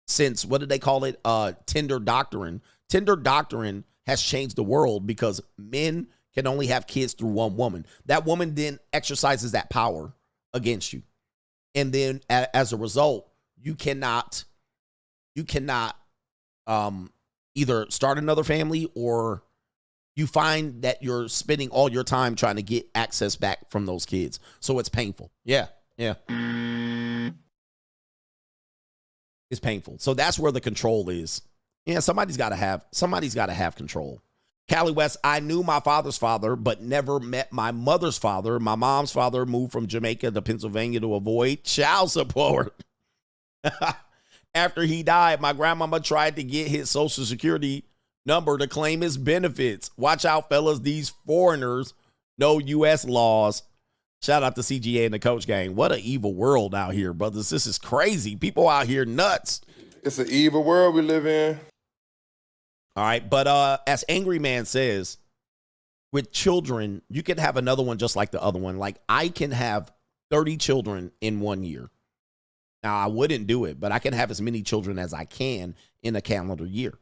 since, what did they call it? Tender doctrine. Tender doctrine has changed the world because men can only have kids through one woman. That woman then exercises that power against you. And then as a result, you cannot either start another family, or you find that you're spending all your time trying to get access back from those kids. So it's painful. Yeah. It's painful. So that's where the control is. Yeah, somebody's got to have control. Cali West, I knew my father's father, but never met my mother's father. My mom's father moved from Jamaica to Pennsylvania to avoid child support. After he died, my grandmama tried to get his Social Security number to claim his benefits. Watch out, fellas. These foreigners know U.S. laws. Shout out to CGA and the Coach Gang. What an evil world out here, brothers. This is crazy. People out here nuts. It's an evil world we live in. All right, but as Angry Man says, with children, you can have another one just like the other one. Like, I can have 30 children in 1 year. Now, I wouldn't do it, but I can have as many children as I can in a calendar year.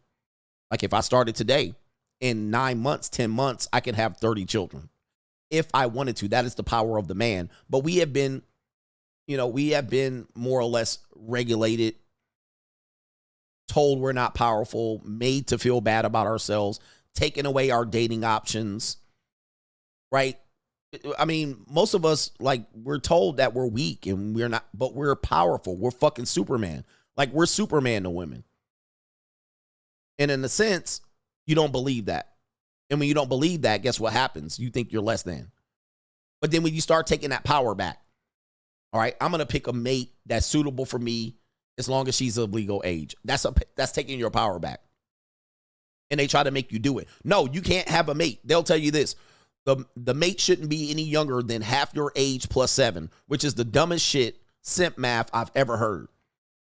Like, if I started today, in 9 months, 10 months, I can have 30 children. If I wanted to. That is the power of the man. But we have been more or less regulated, told we're not powerful, made to feel bad about ourselves, taking away our dating options, right? I mean, most of us, like, we're told that we're weak and we're not, but we're powerful. We're fucking Superman. Like, we're Superman to women. And in a sense, you don't believe that. And when you don't believe that, guess what happens? You think you're less than. But then when you start taking that power back, all right, I'm going to pick a mate that's suitable for me as long as she's of legal age. That's taking your power back. And they try to make you do it. No, you can't have a mate. They'll tell you this. The mate shouldn't be any younger than half your age plus 7, which is the dumbest shit, simp math I've ever heard.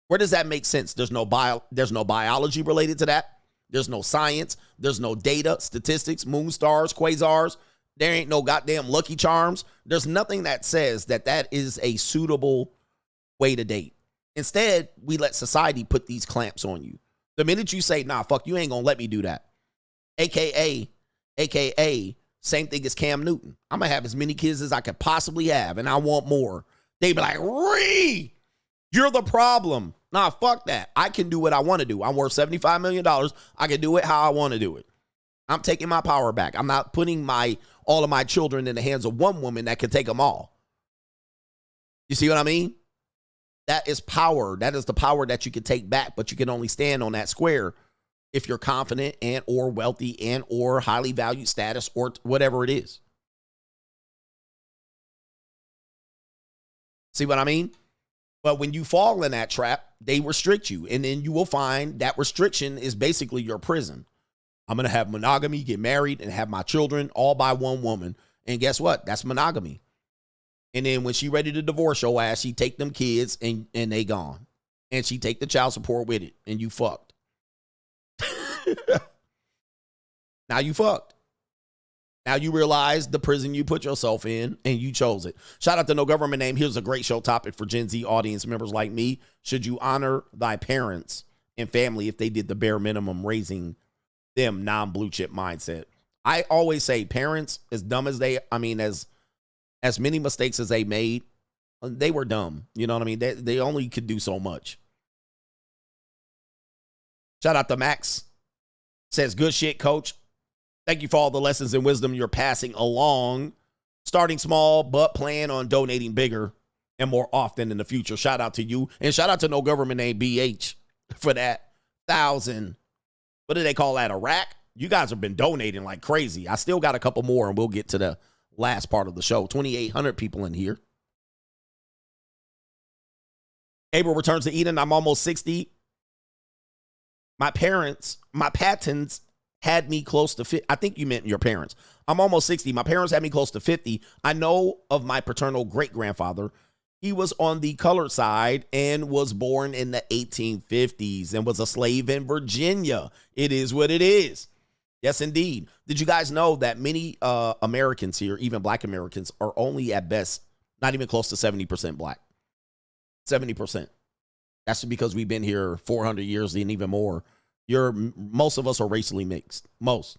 Where does that make sense? There's no biology related to that. There's no science. There's no data, statistics, moon stars, quasars. There ain't no goddamn Lucky Charms. There's nothing that says that is a suitable way to date. Instead, we let society put these clamps on you. The minute you say, nah, fuck, you ain't gonna let me do that. AKA, same thing as Cam Newton. I'm gonna have as many kids as I could possibly have, and I want more. They be like, Ree, you're the problem. Nah, fuck that. I can do what I want to do. I'm worth $75 million. I can do it how I want to do it. I'm taking my power back. I'm not putting all of my children in the hands of one woman that can take them all. You see what I mean? That is power. That is the power that you can take back, but you can only stand on that square if you're confident and or wealthy and or highly valued status or whatever it is. See what I mean? But when you fall in that trap, they restrict you. And then you will find that restriction is basically your prison. I'm going to have monogamy, get married, and have my children all by one woman. And guess what? That's monogamy. And then when she ready to divorce your ass, she take them kids and they gone. And she take the child support with it. And you fucked. Now you fucked. Now you realize the prison you put yourself in and you chose it. Shout out to No Government Name. Here's a great show topic for Gen Z audience members like me. Should you honor thy parents and family if they did the bare minimum, raising them non-blue chip mindset? I always say parents, as dumb as as many mistakes as they made, they were dumb. You know what I mean? They only could do so much. Shout out to Max. Says, good shit, coach. Thank you for all the lessons and wisdom you're passing along. Starting small, but plan on donating bigger and more often in the future. Shout out to you. And shout out to No Government Name BH for that 1,000. What do they call that? A rack? You guys have been donating like crazy. I still got a couple more, and we'll get to the last part of the show. 2,800 people in here. Abel returns to Eden. I'm almost 60. My patents had me close to 50. I think you meant your parents. I'm almost 60. My parents had me close to 50. I know of my paternal great-grandfather. He was on the colored side and was born in the 1850s and was a slave in Virginia. It is what it is. Yes, indeed. Did you guys know that many Americans here, even black Americans, are only at best not even close to 70% black? 70%. That's because we've been here 400 years and even more. Most of us are racially mixed. Most.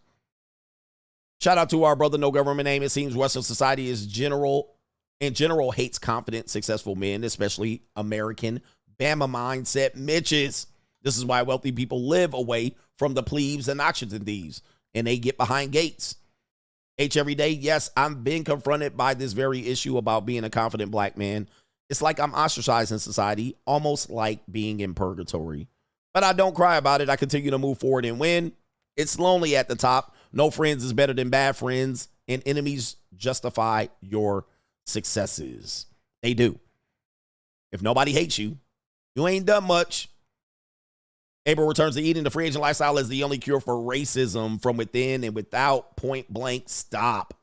Shout out to our brother, No Government Name. It seems Western society in general hates confident, successful men, especially American Bama mindset Mitches. This is why wealthy people live away from the plebes and auctions and thieves, and they get behind gates. Every day, yes, I'm being confronted by this very issue about being a confident black man. It's like I'm ostracized in society, almost like being in purgatory. But I don't cry about it. I continue to move forward and win. It's lonely at the top. No friends is better than bad friends, and enemies justify your successes. They do. If nobody hates you, you ain't done much. Abel returns to Eden. The free agent lifestyle is the only cure for racism from within and without. Point blank stop.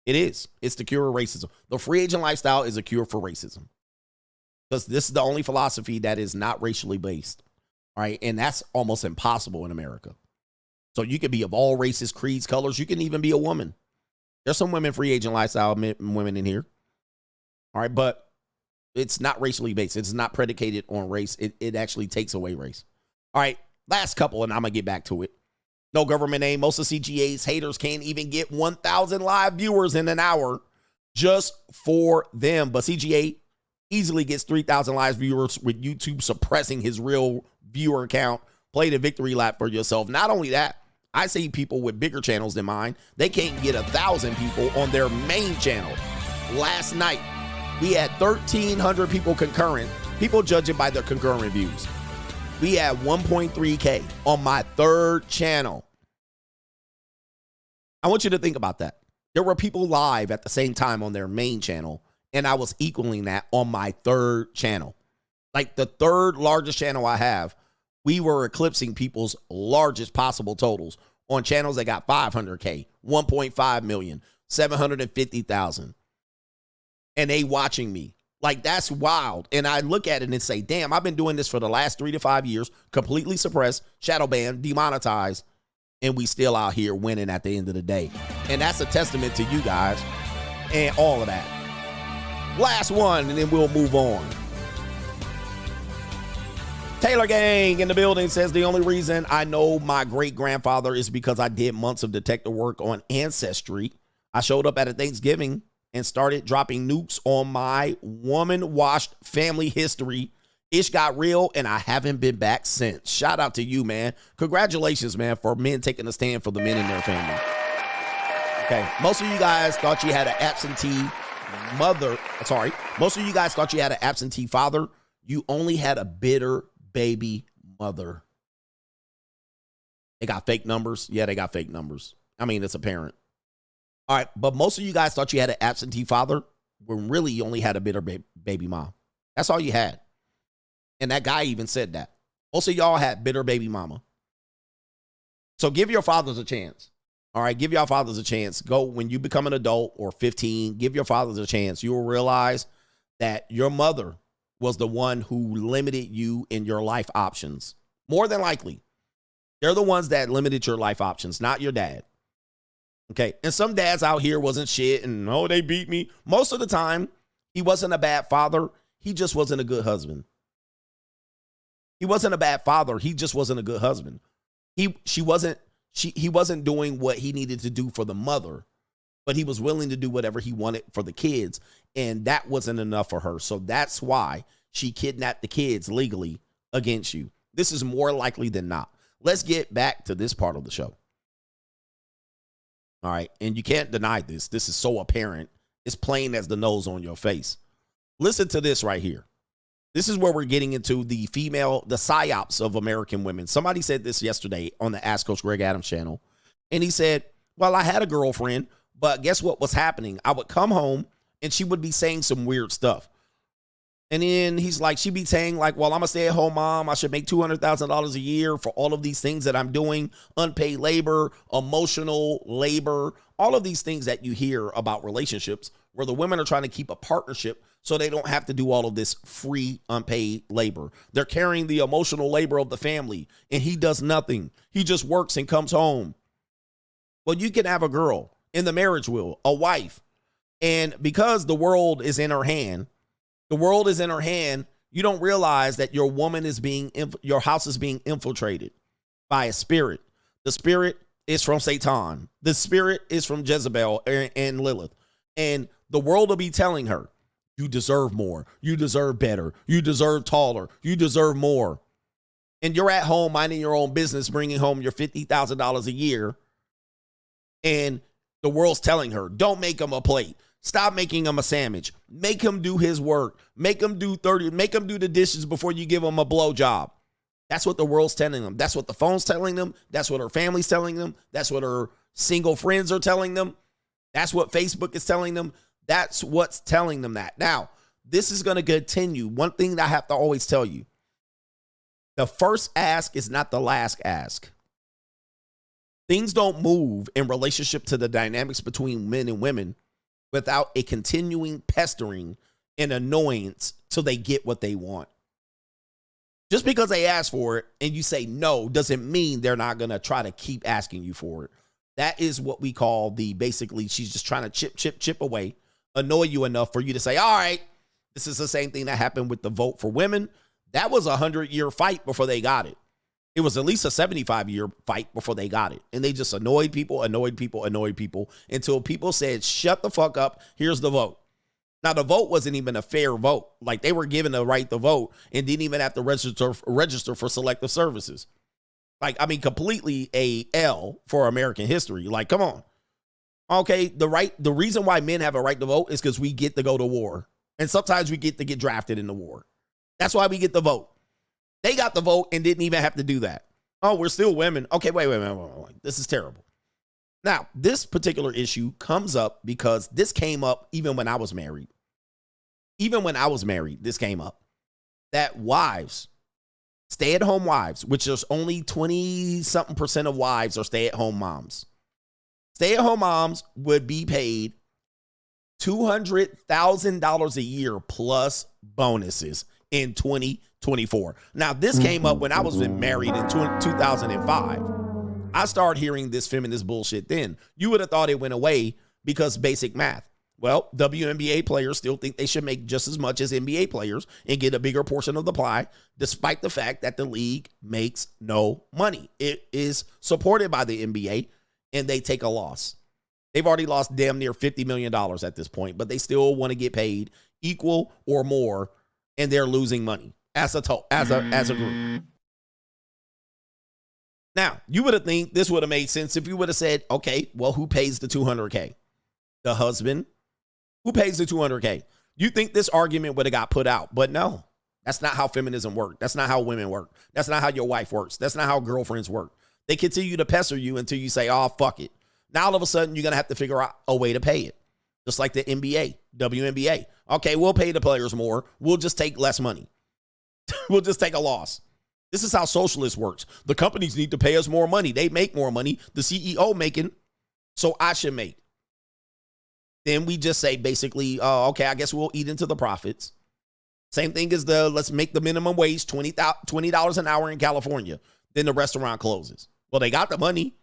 It is. It's the cure of racism. The free agent lifestyle is a cure for racism. Because this is the only philosophy that is not racially based. All right. And that's almost impossible in America. So you can be of all races, creeds, colors. You can even be a woman. There's some women free agent lifestyle women in here. All right. But it's not racially based. It's not predicated on race. It actually takes away race. All right. Last couple, and I'm going to get back to it. No Government Name. Most of CGA's haters can't even get 1,000 live viewers in an hour just for them. But CGA easily gets 3,000 live viewers with YouTube suppressing his real viewer count. Play the victory lap for yourself. Not only that, I see people with bigger channels than mine. They can't get 1,000 people on their main channel. Last night, we had 1,300 people concurrent. People judge it by their concurrent views. We had 1.3K on my third channel. I want you to think about that. There were people live at the same time on their main channel, and I was equaling that on my third channel. Like the third largest channel I have, we were eclipsing people's largest possible totals on channels that got 500K, 1.5 million, 750,000. And they watching me. Like, that's wild. And I look at it and say, damn, I've been doing this for the last 3 to 5 years, completely suppressed, shadow banned, demonetized, and we still out here winning at the end of the day. And that's a testament to you guys and all of that. Last one, and then we'll move on. Taylor Gang in the building says, the only reason I know my great-grandfather is because I did months of detective work on Ancestry. I showed up at a Thanksgiving and started dropping nukes on my woman-washed family history. Ish got real, and I haven't been back since. Shout out to you, man. Congratulations, man, for men taking a stand for the men in their family. Okay, most of you guys thought you had an absentee mother. Sorry, most of you guys thought you had an absentee father. You only had a bitter baby mother. They got fake numbers. Yeah, they got fake numbers. I mean, it's apparent. All right, but most of you guys thought you had an absentee father when really you only had a bitter baby mom. That's all you had. And that guy even said that. Most of y'all had bitter baby mama. So give your fathers a chance. All right, give your fathers a chance. Go when you become an adult or 15, give your fathers a chance. You will realize that your mother was the one who limited you in your life options. More than likely. They're the ones that limited your life options, not your dad. Okay, and some dads out here wasn't shit and, oh, they beat me. Most of the time, he wasn't a bad father. He just wasn't a good husband. He wasn't a bad father. He just wasn't a good husband. He wasn't doing what he needed to do for the mother, but he was willing to do whatever he wanted for the kids, and that wasn't enough for her. So that's why she kidnapped the kids legally against you. This is more likely than not. Let's get back to this part of the show. All right, and you can't deny this. This is so apparent. It's plain as the nose on your face. Listen to this right here. This is where we're getting into the psyops of American women. Somebody said this yesterday on the Ask Coach Greg Adams channel, and he said, well, I had a girlfriend, but guess what was happening? I would come home, and she would be saying some weird stuff. And then he's like, she'd be saying like, well, I'm a stay-at-home mom. I should make $200,000 a year for all of these things that I'm doing, unpaid labor, emotional labor, all of these things that you hear about relationships where the women are trying to keep a partnership so they don't have to do all of this free, unpaid labor. They're carrying the emotional labor of the family, and he does nothing. He just works and comes home. Well, you can have a girl in the marriage will, a wife, and because the world is in her hand, you don't realize that your woman is your house is being infiltrated by a spirit. The spirit is from Satan. The spirit is from Jezebel and Lilith. And the world will be telling her, you deserve more. You deserve better. You deserve taller. You deserve more. And you're at home minding your own business, bringing home your $50,000 a year. And the world's telling her, don't make him a plate. Stop making him a sandwich. Make him do his work. Make him do the dishes before you give him a blowjob. That's what the world's telling them. That's what the phone's telling them. That's what her family's telling them. That's what her single friends are telling them. That's what Facebook is telling them. That's what's telling them that. Now, this is going to continue. One thing that I have to always tell you, the first ask is not the last ask. Things don't move in relationship to the dynamics between men and women without a continuing pestering and annoyance till they get what they want. Just because they ask for it and you say no doesn't mean they're not going to try to keep asking you for it. That is what we call basically she's just trying to chip away, annoy you enough for you to say, all right, this is the same thing that happened with the vote for women. That was a 100-year fight before they got it. It was at least a 75-year fight before they got it. And they just annoyed people until people said, shut the fuck up. Here's the vote. Now, the vote wasn't even a fair vote. Like, they were given the right to vote and didn't even have to register for selective services. Like, I mean, completely a L for American history. Like, come on. Okay, the reason why men have a right to vote is because we get to go to war. And sometimes we get to get drafted in the war. That's why we get the vote. They got the vote and didn't even have to do that. Oh, we're still women. Okay, wait. This is terrible. Now, this particular issue comes up because this came up even when I was married. Even when I was married, this came up. That wives, stay-at-home wives, which there's only 20-something% of wives are stay-at-home moms. Stay-at-home moms would be paid $200,000 a year plus bonuses in 2024. Now, this came up when I was married in 2005. I started hearing this feminist bullshit then. You would have thought it went away because basic math. Well, WNBA players still think they should make just as much as NBA players and get a bigger portion of the pie, despite the fact that the league makes no money. It is supported by the NBA, and they take a loss. They've already lost damn near $50 million at this point, but they still want to get paid equal or more, and they're losing money as a group. Now, you would have think this would have made sense if you would have said, okay, well, who pays the $200K? The husband. Who pays the $200K? You think this argument would have got put out, but no. That's not how feminism works. That's not how women work. That's not how your wife works. That's not how girlfriends work. They continue to pester you until you say, oh, fuck it. Now, all of a sudden, you're going to have to figure out a way to pay it. Just like the NBA, WNBA. Okay, we'll pay the players more. We'll just take less money. We'll just take a loss. This is how socialist works. The companies need to pay us more money. They make more money. The CEO making, so I should make. Then we just say basically, okay, I guess we'll eat into the profits. Same thing as let's make the minimum wage $20 an hour in California. Then the restaurant closes. Well, they got the money.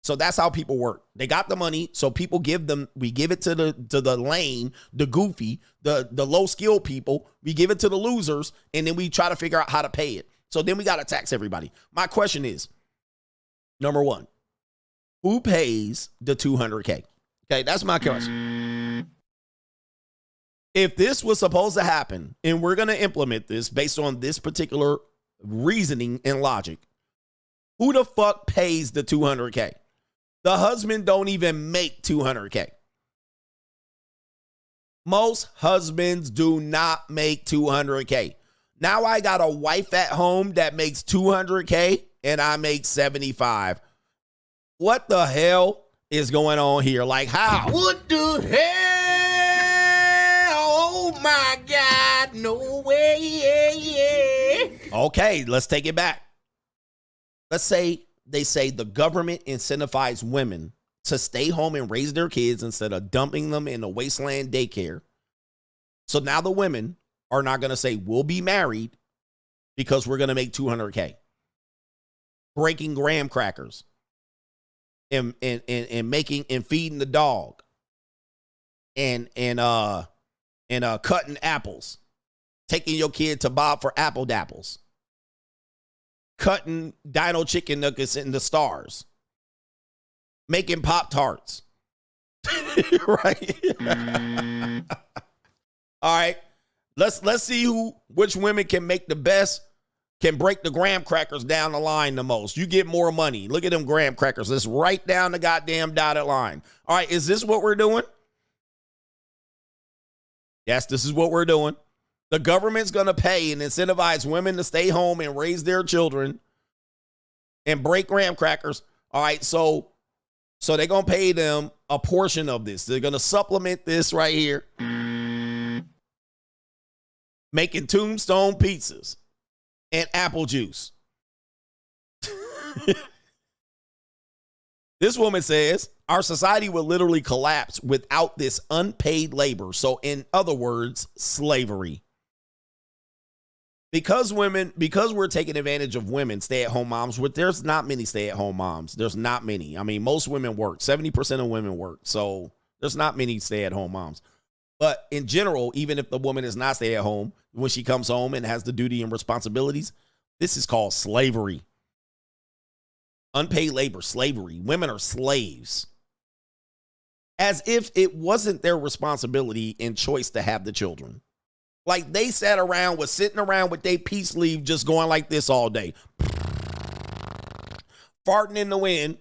So that's how people work. They got the money, so people we give it to the lame, the goofy, the low skilled people. We give it to the losers, and then we try to figure out how to pay it. So then we got to tax everybody. My question is, number one, who pays the $200K? Okay, that's my question. If this was supposed to happen, and we're going to implement this based on this particular reasoning and logic, who the fuck pays the $200K? The husband don't even make $200K. Most husbands do not make $200K. Now I got a wife at home that makes $200K and I make $75. What the hell is going on here? Like how? What the hell? Oh my God, no way. Okay, let's take it back. Let's say they say the government incentivizes women to stay home and raise their kids instead of dumping them in a wasteland daycare. So now the women are not going to say, we'll be married because we're going to make $200K. Breaking graham crackers and making and feeding the dog and cutting apples, taking your kid to Bob for apple dapples, cutting dino chicken nuggets in the stars, making Pop-Tarts. Right? All right. Let's see which women can make the best, can break the graham crackers down the line the most. You get more money. Look at them graham crackers. Let's right down the goddamn dotted line. All right, is this what we're doing? Yes, this is what we're doing. The government's going to pay and incentivize women to stay home and raise their children and break graham crackers. All right, so they're going to pay them a portion of this. They're going to supplement this right here. Making tombstone pizzas and apple juice. This woman says, our society would literally collapse without this unpaid labor. So in other words, slavery. Because we're taking advantage of women, stay-at-home moms, there's not many stay-at-home moms. There's not many. I mean, most women work. 70% of women work. So there's not many stay-at-home moms. But in general, even if the woman is not stay-at-home, when she comes home and has the duty and responsibilities, this is called slavery. Unpaid labor, slavery. Women are slaves. As if it wasn't their responsibility and choice to have the children. Like they sitting around with their peace leave just going like this all day. Farting in the wind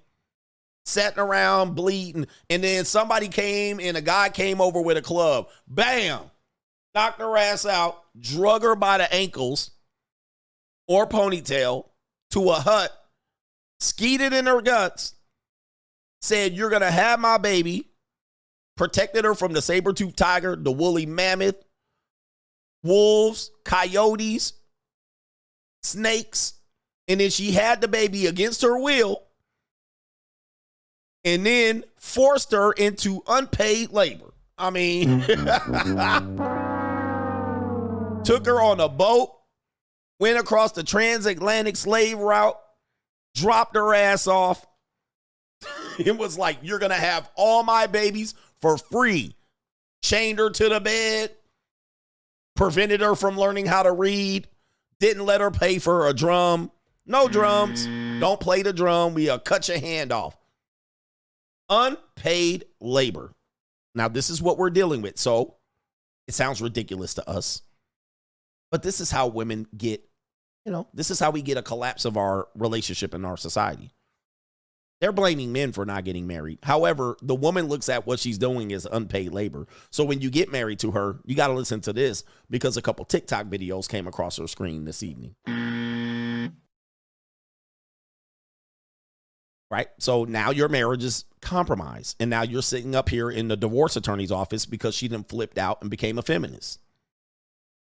sitting around bleeding, and then somebody came and a guy came over with a club. Bam! Knocked her ass out, drug her by the ankles or ponytail to a hut, skeeted in her guts, said, "You're going to have my baby," protected her from the saber-toothed tiger, the woolly mammoth, wolves, coyotes, snakes, and then she had the baby against her will, and then forced her into unpaid labor. I mean, took her on a boat, went across the transatlantic slave route, dropped her ass off. It was like, "You're going to have all my babies for free." Chained her to the bed, prevented her from learning how to read, didn't let her pay for a drum. No drums. Don't play the drum. We'll cut your hand off. Unpaid labor. Now, this is what we're dealing with. So it sounds ridiculous to us, but this is how women get, this is how we get a collapse of our relationship in our society. They're blaming men for not getting married. However, the woman looks at what she's doing as unpaid labor. So when you get married to her, you got to listen to this, because a couple TikTok videos came across her screen this evening. Right? So now your marriage is compromised. And now you're sitting up here in the divorce attorney's office because she done flipped out and became a feminist.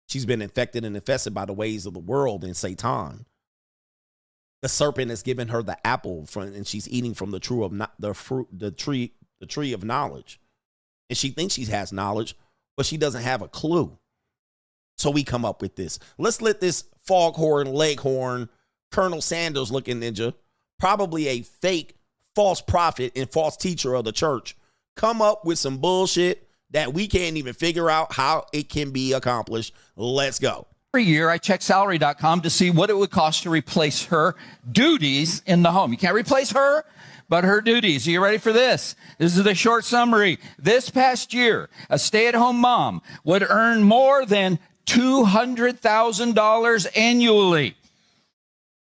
She's been infected and infested by the ways of the world and Satan. The serpent has given her the apple and she's eating from the tree of knowledge. And she thinks she has knowledge, but she doesn't have a clue. So we come up with this. Let's let this foghorn, leghorn, Colonel Sanders looking ninja, probably a fake false prophet and false teacher of the church, come up with some bullshit that we can't even figure out how it can be accomplished. Let's go. Every year, I check salary.com to see what it would cost to replace her duties in the home. You can't replace her, but her duties. Are you ready for this? This is the short summary. This past year, a stay-at-home mom would earn more than $200,000 annually.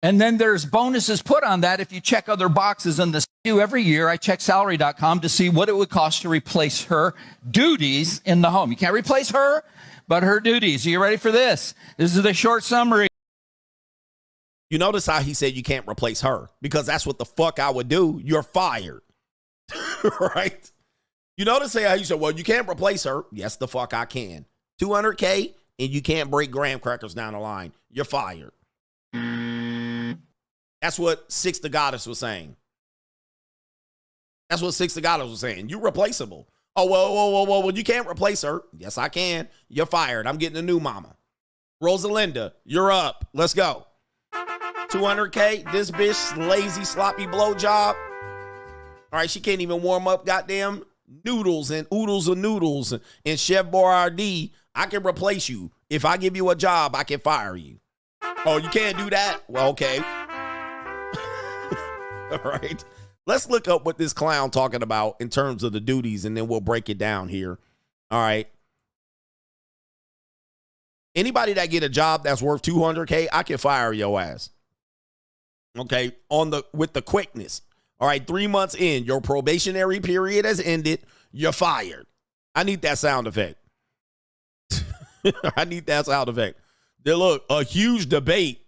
And then there's bonuses put on that if you check other boxes in the queue. Every year, I check salary.com to see what it would cost to replace her duties in the home. You can't replace her, but her duties. Are you ready for this? This is the short summary. You notice how he said you can't replace her, because that's what the fuck I would do. You're fired. Right? You notice how he said, well, you can't replace her. Yes, the fuck I can. $200K and you can't break graham crackers down the line. You're fired. That's what Six the Goddess was saying. That's what Six the Goddess was saying. You're replaceable. Oh, well, you can't replace her. Yes, I can. You're fired. I'm getting a new mama. Rosalinda, you're up. Let's go. $200K, this bitch, lazy, sloppy blowjob. All right, she can't even warm up goddamn noodles and oodles of noodles and Chef Boyardee. I can replace you. If I give you a job, I can fire you. Oh, you can't do that? Well, okay. All right. Let's look up what this clown talking about in terms of the duties, and then we'll break it down here. All right. Anybody that get a job that's worth $200K, I can fire your ass. Okay, with the quickness. All right, 3 months in, your probationary period has ended. You're fired. I need that sound effect. I need that sound effect. Then look, a huge debate.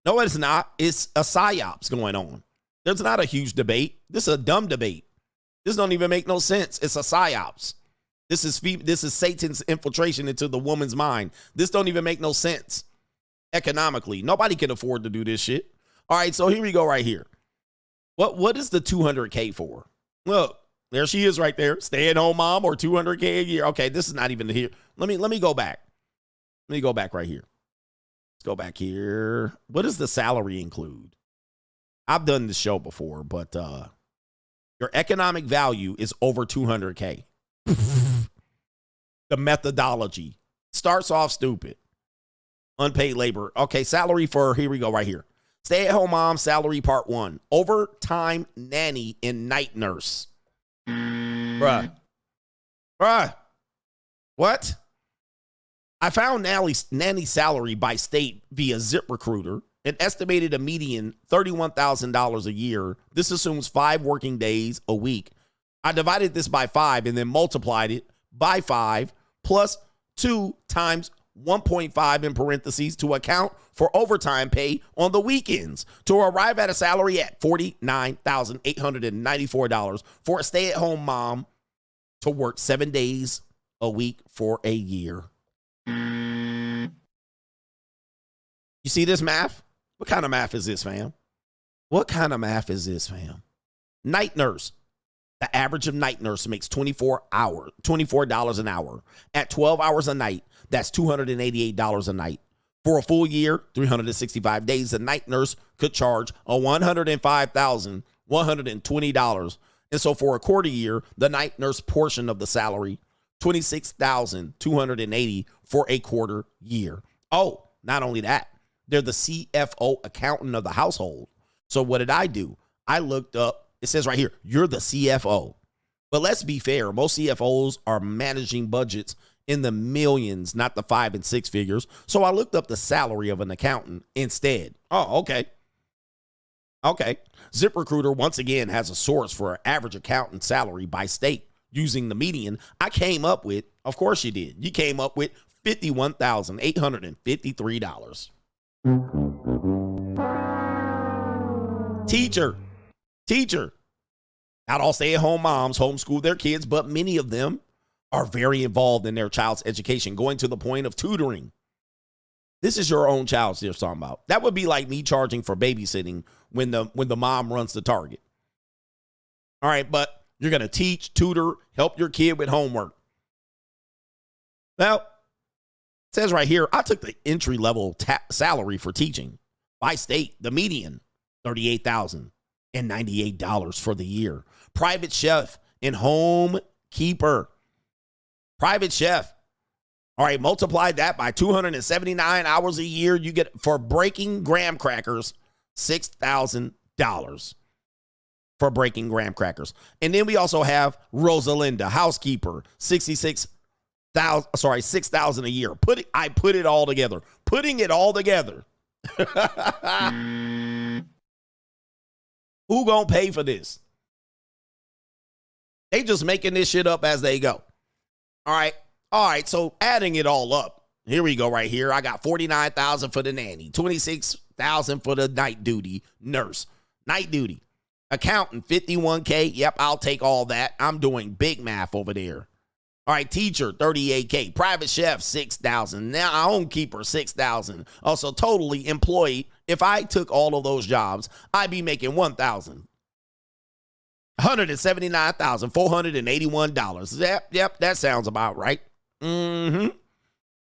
No, it's not. It's a psyops going on. There's not a huge debate. This is a dumb debate. This don't even make no sense. It's a psyops. This is Satan's infiltration into the woman's mind. This don't even make no sense economically. Nobody can afford to do this shit. All right, so here we go right here. What is the $200K for? Look, there she is right there. Stay-at-home mom or $200K a year. Okay, this is not even here. Let me go back. Let me go back right here. Let's go back here. What does the salary include? I've done this show before, but your economic value is over $200K. The methodology starts off stupid. Unpaid labor. Okay, salary for, here we go right here. Stay-at-home mom salary part 1. Overtime nanny and night nurse. Bruh. What? I found nanny salary by state via ZipRecruiter. an estimated a median $31,000 a year. This assumes 5 working days a week. I divided this by 5 and then multiplied it by 5 plus 2 times 1.5 in parentheses to account for overtime pay on the weekends to arrive at a salary at $49,894 for a stay-at-home mom to work 7 days a week for a year. You see this math? What kind of math is this, fam? What kind of math is this, fam? Night nurse. The average of night nurse makes $24 an hour. At 12 hours a night, that's $288 a night. For a full year, 365 days, a night nurse could charge $105,120. And so for a quarter year, the night nurse portion of the salary, $26,280 for a quarter year. Oh, not only that, they're the CFO accountant of the household. So what did I do? I looked up, it says right here, you're the CFO. But let's be fair, most CFOs are managing budgets in the millions, not the 5 and 6 figures. So I looked up the salary of an accountant instead. Oh, okay. Okay. ZipRecruiter once again has a source for an average accountant salary by state using the median. I came up with, of course you did, you came up with $51,853. Teacher. Not all stay-at-home moms homeschool their kids, but many of them are very involved in their child's education, going to the point of tutoring. This is your own child you're talking about. That would be like me charging for babysitting when the mom runs the Target. All right, but you're going to teach, tutor, help your kid with homework. Now, it says right here, I took the entry-level salary for teaching by state, the median, $38,098 for the year. Private chef and home keeper. Private chef. All right, multiply that by 279 hours a year. You get, for breaking graham crackers, $6,000 for breaking graham crackers. And then we also have Rosalinda, housekeeper, $6,000 a year. I put it all together. Putting it all together. Who gonna pay for this? They just making this shit up as they go. All right, so adding it all up. Here we go right here. I got $49,000 for the nanny, $26,000 for the night duty nurse. Night duty. Accountant, $51K. Yep, I'll take all that. I'm doing big math over there. All right, teacher, $38K. Private chef, $6,000. Now, homekeeper, $6,000. Also, totally employed. If I took all of those jobs, I'd be making $179,481. Yep, that sounds about right.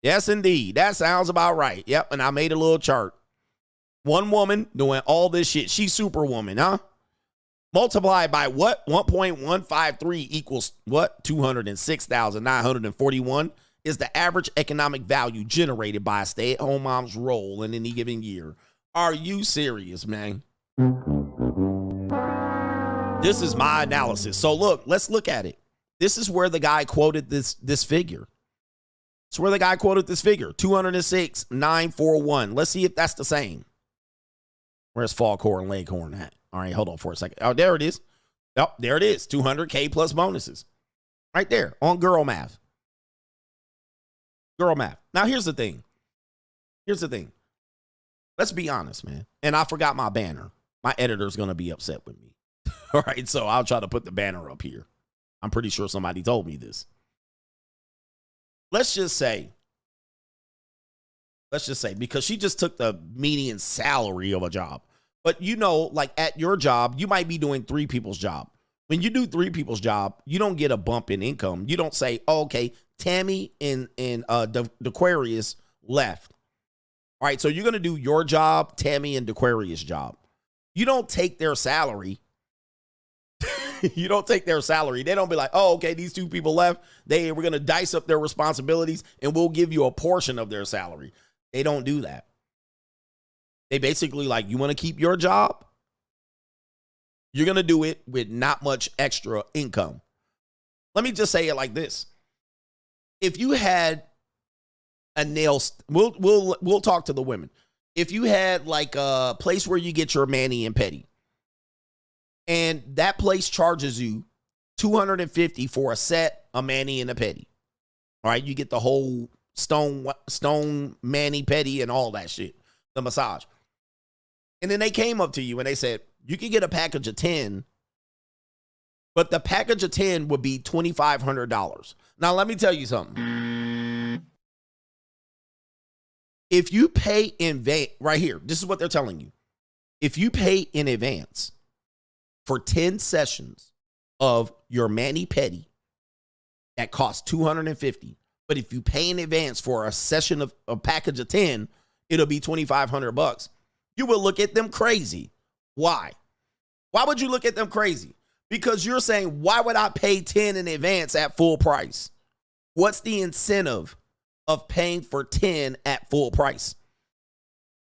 Yes, indeed. That sounds about right. Yep, and I made a little chart. One woman doing all this shit. She's superwoman, huh? Multiplied by what? 1.153 equals what? 206,941 is the average economic value generated by a stay-at-home mom's role in any given year. Are you serious, man? This is my analysis. So look, let's look at it. This is where the guy quoted this figure. It's where the guy quoted this figure, 206,941. Let's see if that's the same. Where's Foghorn Leghorn at? All right, hold on for a second. Oh, there it is. Oh, there it is. 200K plus bonuses. Right there on girl math. Girl math. Now, here's the thing. Let's be honest, man. And I forgot my banner. My editor's going to be upset with me. All right, so I'll try to put the banner up here. I'm pretty sure somebody told me this. Let's just say, because she just took the median salary of a job. But you know, like at your job, you might be doing 3 people's job. When you do 3 people's job, you don't get a bump in income. You don't say, oh, okay, Tammy and DeQuarius left. All right, so you're going to do your job, Tammy and DeQuarius' job. You don't take their salary. You don't take their salary. They don't be like, oh, okay, these 2 people left. We're going to dice up their responsibilities and we'll give you a portion of their salary. They don't do that. They basically like, you want to keep your job? You're going to do it with not much extra income. Let me just say it like this. If you had a nail, we'll talk to the women. if you had like a place where you get your mani and pedi, and that place charges you $250 for a set, a mani, and a pedi. All right, you get the whole stone mani, pedi, and all that shit, the massage. And then they came up to you and they said, you can get a package of 10, but the package of 10 would be $2,500. Now, let me tell you something. If you pay in advance, right here, this is what they're telling you. If you pay in advance for 10 sessions of your mani pedi, that costs $250. But if you pay in advance for a session of a package of 10, it'll be $2,500. You will look at them crazy. Why? Why would you look at them crazy? Because you're saying, why would I pay 10 in advance at full price? What's the incentive of paying for 10 at full price?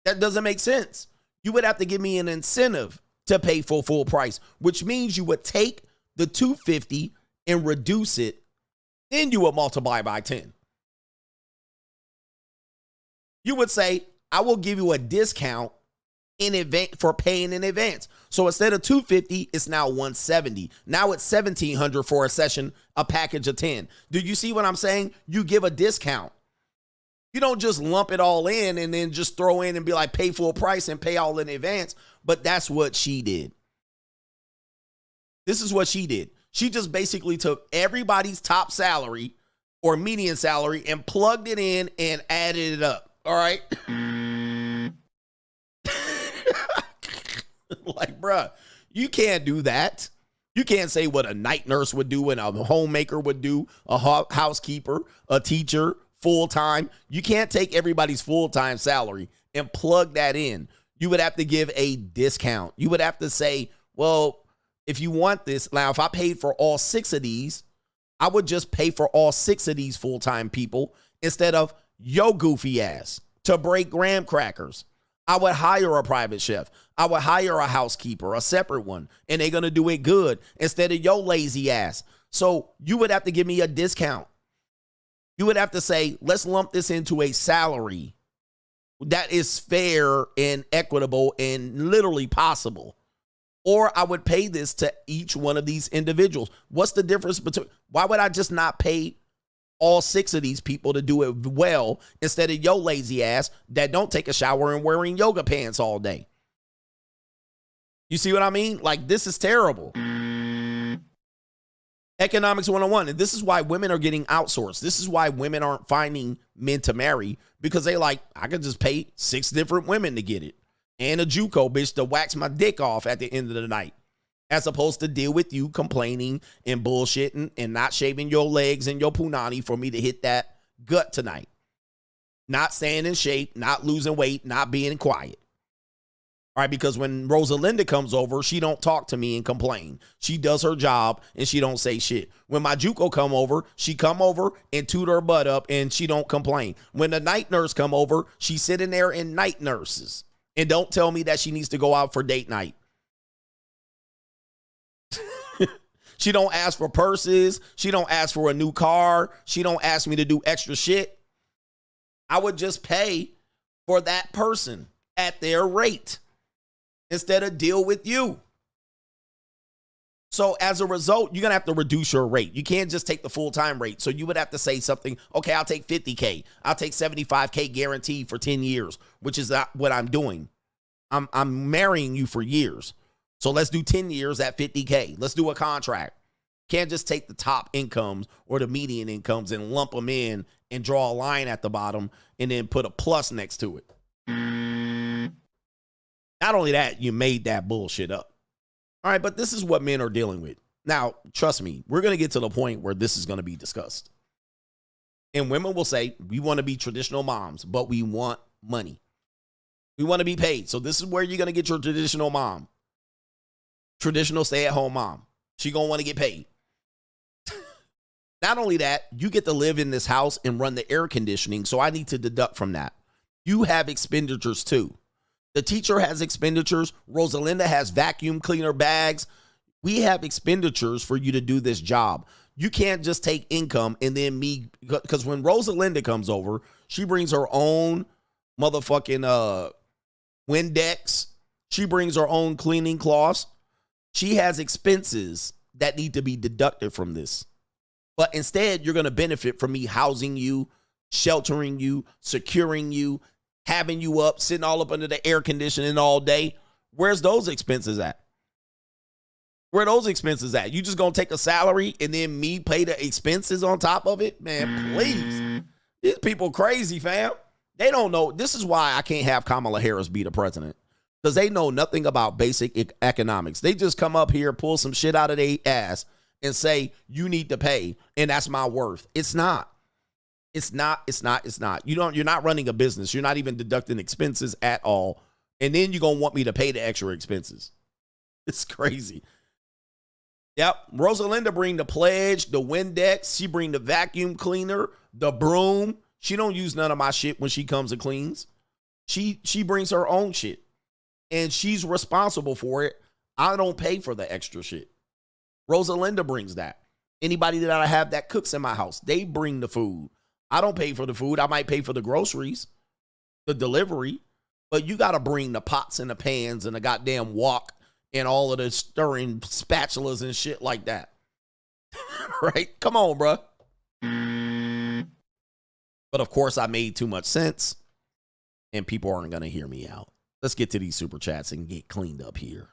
That doesn't make sense. You would have to give me an incentive to pay for full price, which means you would take the $250 and reduce it, then you would multiply by 10. You would say, I will give you a discount in advance for paying in advance. So instead of $250, it's now $170. Now it's $1,700 for a session, a package of 10. Do you see what I'm saying? You give a discount. You don't just lump it all in and then just throw in and be like, pay full price and pay all in advance. But that's what she did. This is what she did. She just basically took everybody's top salary or median salary and plugged it in and added it up. All right. Like, bruh, you can't do that. You can't say what a night nurse would do and a homemaker would do, a housekeeper, a teacher, full-time. You can't take everybody's full-time salary and plug that in. You would have to give a discount. You would have to say, well, if you want this, now if I paid for all 6 of these, I would just pay for all 6 of these full-time people instead of yo goofy ass to break graham crackers. I would hire a private chef. I would hire a housekeeper, a separate one, and they're going to do it good instead of yo lazy ass. So you would have to give me a discount. You would have to say, let's lump this into a salary that is fair and equitable and literally possible. Or I would pay this to each one of these individuals. What's the difference between, why would I just not pay all 6 of these people to do it well instead of yo lazy ass that don't take a shower and wearing yoga pants all day? You see what I mean? Like, this is terrible. Economics 101. And this is why women are getting outsourced. This is why women aren't finding men to marry, because they like, I could just pay 6 different women to get it. And a JUCO bitch to wax my dick off at the end of the night, as opposed to deal with you complaining and bullshitting and not shaving your legs and your punani for me to hit that gut tonight. Not staying in shape, not losing weight, not being quiet. All right, because when Rosalinda comes over, she don't talk to me and complain. She does her job and she don't say shit. When my JUCO come over, she come over and toot her butt up and she don't complain. When the night nurse come over, she's sitting there in night nurses and don't tell me that she needs to go out for date night. She don't ask for purses. She don't ask for a new car. She don't ask me to do extra shit. I would just pay for that person at their rate instead of deal with you. So as a result, you're going to have to reduce your rate. You can't just take the full-time rate. So you would have to say something, okay, I'll take $50K. I'll take $75K guaranteed for 10 years, which is not what I'm doing. I'm marrying you for years. So let's do 10 years at $50K. Let's do a contract. Can't just take the top incomes or the median incomes and lump them in and draw a line at the bottom and then put a plus next to it. Not only that, you made that bullshit up. All right, but this is what men are dealing with. Now, trust me, we're going to get to the point where this is going to be discussed. And women will say, we want to be traditional moms, but we want money. We want to be paid. So this is where you're going to get your traditional mom. Traditional stay-at-home mom. She going to want to get paid. Not only that, you get to live in this house and run the air conditioning, so I need to deduct from that. You have expenditures too. The teacher has expenditures. Rosalinda has vacuum cleaner bags. We have expenditures for you to do this job. You can't just take income and then me, because when Rosalinda comes over, she brings her own motherfucking Windex. She brings her own cleaning cloths. She has expenses that need to be deducted from this. But instead, you're going to benefit from me housing you, sheltering you, securing you, having you up, sitting all up under the air conditioning all day. Where's those expenses at? Where are those expenses at? You just going to take a salary and then me pay the expenses on top of it? Man, please. These people crazy, fam. They don't know. This is why I can't have Kamala Harris be the president. Because they know nothing about basic economics. They just come up here, pull some shit out of their ass, and say, you need to pay, and that's my worth. It's not. It's not. You're not running a business. You're not even deducting expenses at all. And then you're going to want me to pay the extra expenses. It's crazy. Yep. Rosalinda bring the pledge, the Windex. She bring the vacuum cleaner, the broom. She don't use none of my shit when she comes and cleans. She brings her own shit. And she's responsible for it. I don't pay for the extra shit. Rosalinda brings that. Anybody that I have that cooks in my house, they bring the food. I don't pay for the food. I might pay for the groceries, the delivery. But you got to bring the pots and the pans and the goddamn wok and all of the stirring spatulas and shit like that. Right? Come on, bro. But of course, I made too much sense. And people aren't going to hear me out. Let's get to these super chats and get cleaned up here.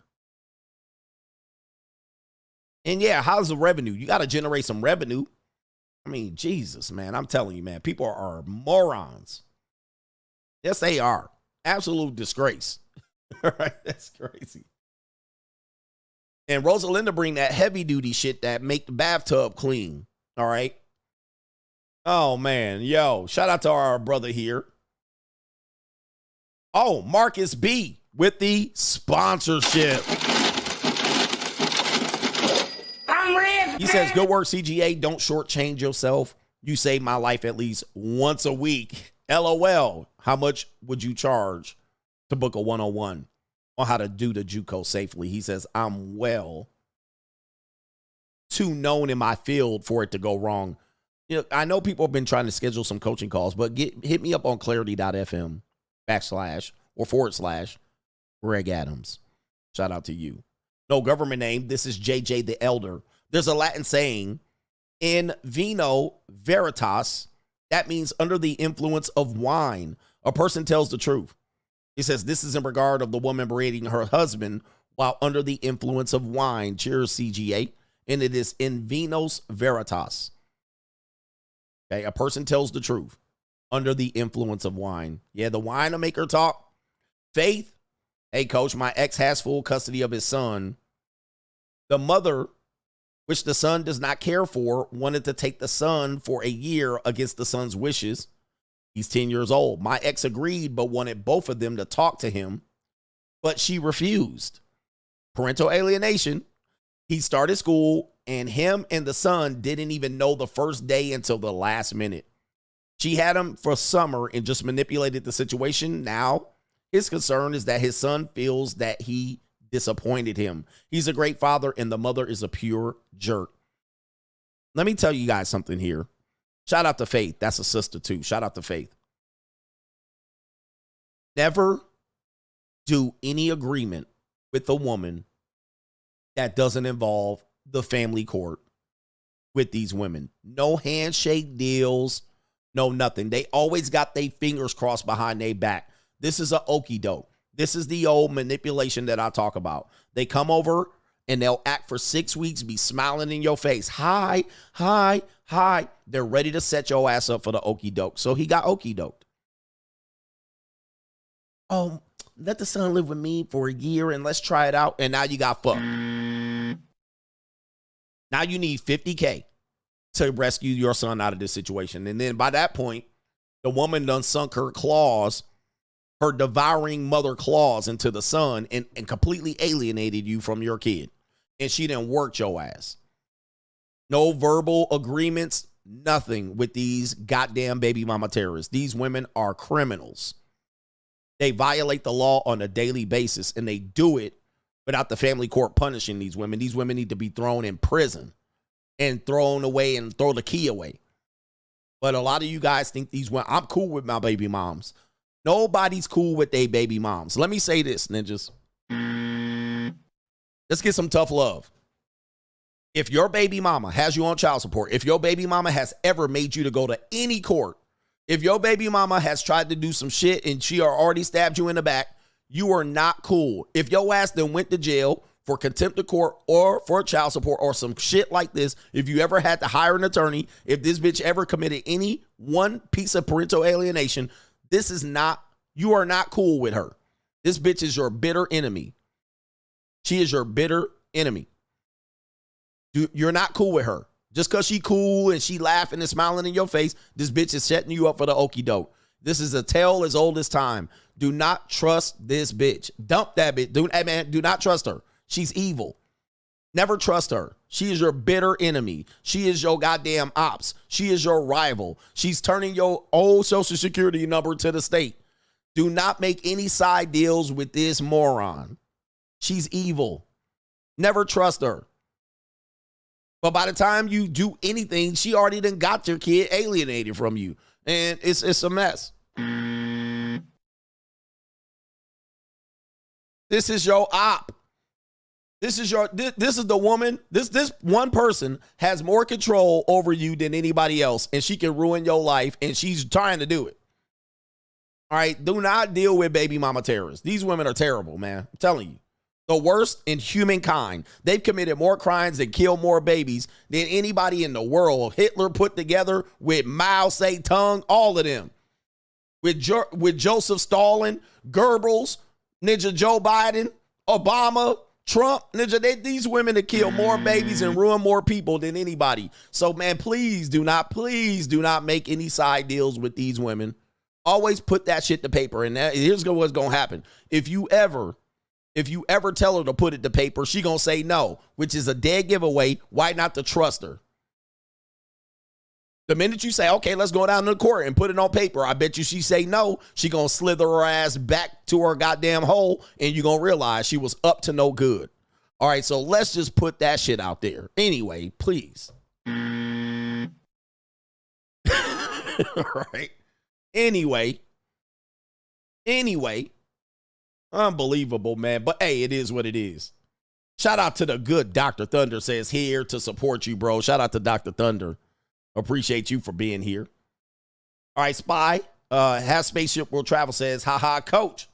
And yeah, how's the revenue? You got to generate some revenue. I mean, Jesus, man. I'm telling you, man. People are morons. Yes, they are. Absolute disgrace. All right? That's crazy. And Rosalinda bring that heavy duty shit that make the bathtub clean. All right? Oh, man. Yo, shout out to our brother here. Oh, Marcus B with the sponsorship. I'm ready. He says, good work, CGA. Don't shortchange yourself. You save my life at least once a week. LOL. How much would you charge to book a 101 on how to do the JUCO safely? He says, I'm well too known in my field for it to go wrong. You know, I know people have been trying to schedule some coaching calls, but hit me up on clarity.fm / Greg Adams. Shout out to you. No government name. This is JJ the Elder. There's a Latin saying, in vino veritas. That means under the influence of wine, a person tells the truth. He says this is in regard of the woman berating her husband while under the influence of wine. Cheers, CGA. And it is in vinos veritas. Okay, a person tells the truth under the influence of wine. Yeah, the wine will make her talk. Faith. Hey, coach, my ex has full custody of his son. The mother, which the son does not care for, wanted to take the son for a year against the son's wishes. He's 10 years old. My ex agreed, but wanted both of them to talk to him, but she refused. Parental alienation. He started school, and him and the son didn't even know the first day until the last minute. She had him for summer and just manipulated the situation. Now, his concern is that his son feels that he disappointed him. He's a great father, and the mother is a pure jerk. Let me tell you guys something here. Shout out to Faith. That's a sister, too. Shout out to Faith. Never do any agreement with a woman that doesn't involve the family court with these women. No handshake deals, no nothing. They always got their fingers crossed behind their back. This is a okie doke. This is the old manipulation that I talk about. They come over and they'll act for 6 weeks, be smiling in your face. Hi, hi, hi. They're ready to set your ass up for the okie doke. So he got okie doked. Oh, let the son live with me for a year and let's try it out. And now you got fucked. Now you need $50K to rescue your son out of this situation. And then by that point, the woman done sunk her claws, her devouring mother claws into the son and completely alienated you from your kid. And she done worked your ass. No verbal agreements, nothing with these goddamn baby mama terrorists. These women are criminals. They violate the law on a daily basis, and they do it without the family court punishing these women. These women need to be thrown in prison and thrown away and throw the key away. But a lot of you guys think these women, I'm cool with my baby moms. Nobody's cool with their baby moms. Let me say this, ninjas. Let's get some tough love. If your baby mama has you on child support, if your baby mama has ever made you to go to any court, if your baby mama has tried to do some shit and she already stabbed you in the back, you are not cool. If your ass then went to jail for contempt of court or for child support or some shit like this, if you ever had to hire an attorney, if this bitch ever committed any one piece of parental alienation, you are not cool with her. This bitch is your bitter enemy. She is your bitter enemy. You're not cool with her. Just because she cool and she laughing and smiling in your face, this bitch is setting you up for the okie doke. This is a tale as old as time. Do not trust this bitch. Dump that bitch. Do not trust her. She's evil. Never trust her. She is your bitter enemy. She is your goddamn ops. She is your rival. She's turning your old social security number to the state. Do not make any side deals with this moron. She's evil. Never trust her. But by the time you do anything, she already done got your kid alienated from you. And it's a mess. This is your op. This is the woman. This one person has more control over you than anybody else, and she can ruin your life, and she's trying to do it. All right, do not deal with baby mama terrorists. These women are terrible, man. I'm telling you. The worst in humankind. They've committed more crimes and killed more babies than anybody in the world. Hitler put together with Mao Zedong, all of them. With Joseph Stalin, Goebbels, Ninja Joe Biden, Obama, Trump. Ninja, these women have killed more babies and ruined more people than anybody. So, man, please do not make any side deals with these women. Always put that shit to paper. And here's what's going to happen. If you ever tell her to put it to paper, she gonna say no, which is a dead giveaway. Why not to trust her? The minute you say, okay, let's go down to the court and put it on paper, I bet you she say no, she gonna slither her ass back to her goddamn hole, and you gonna realize she was up to no good. All right, so let's just put that shit out there. Anyway, please. All right. Anyway. Unbelievable, man. But hey, it is what it is. Shout out to the good Dr. Thunder says here to support you, bro. Shout out to Dr. Thunder. Appreciate you for being here. All right, Spy. Has Spaceship Will Travel says, haha, coach.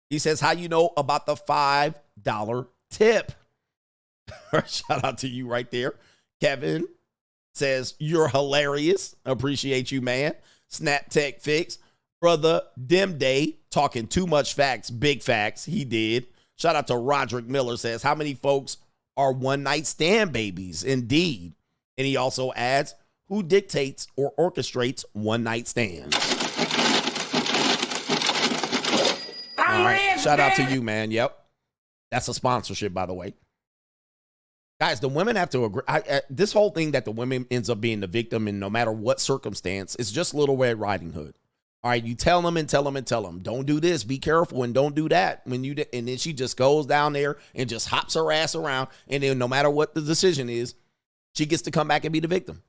He says, how you know about the $5 tip? Shout out to you right there. Kevin says, you're hilarious. Appreciate you, man. Snap Tech Fix. Brother Dim Day talking too much facts, big facts. He did. Shout out to Roderick Miller says, how many folks are one night stand babies? Indeed. And he also adds, who dictates or orchestrates one night stands? All right. Shout out to you, man. Yep. That's a sponsorship, by the way. Guys, the women have to agree. This whole thing that the women ends up being the victim in no matter what circumstance, it's just Little Red Riding Hood. All right, you tell them and tell them and tell them, don't do this, be careful, and don't do that. And then she just goes down there and just hops her ass around, and then no matter what the decision is, she gets to come back and be the victim.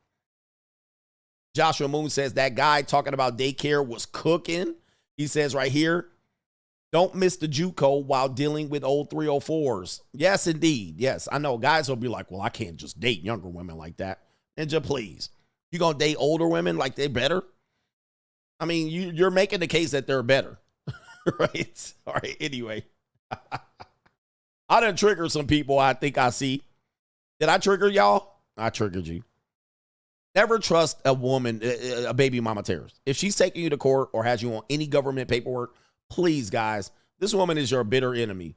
Joshua Moon says that guy talking about daycare was cooking. He says right here, don't miss the JUCO while dealing with old 304s. Yes, indeed. Yes, I know guys will be like, well, I can't just date younger women like that. And just please, you going to date older women like they're better? I mean, you're making the case that they're better, right? All right, anyway. I done triggered some people I think I see. Did I trigger y'all? I triggered you. Never trust a woman, a baby mama terrorist. If she's taking you to court or has you on any government paperwork, please, guys, this woman is your bitter enemy.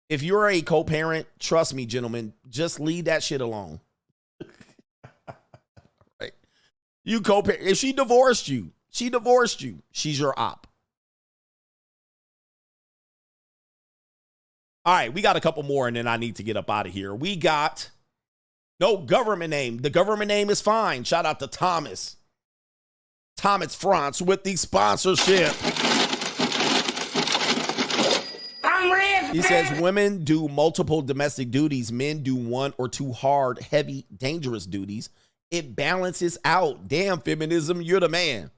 If you're a co-parent, trust me, gentlemen, just leave that shit alone. You co-parent. If she divorced you, she's your op. All right, we got a couple more, and then I need to get up out of here. We got no government name. The government name is fine. Shout out to Thomas. Thomas France with the sponsorship. I'm rich. He says women do multiple domestic duties. Men do one or two hard, heavy, dangerous duties. It balances out. Damn, feminism, you're the man.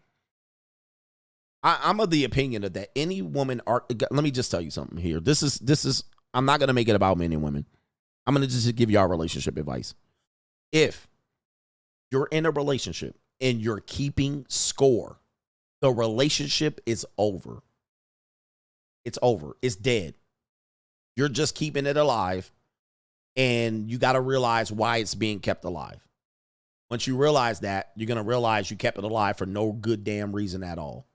I'm of the opinion of that any woman let me just tell you something here. This is I'm not gonna make it about men and women. I'm gonna just give y'all relationship advice. If you're in a relationship and you're keeping score, the relationship is over. It's over. It's dead. You're just keeping it alive, and you got to realize why it's being kept alive. Once you realize that, you're going to realize you kept it alive for no good damn reason at all.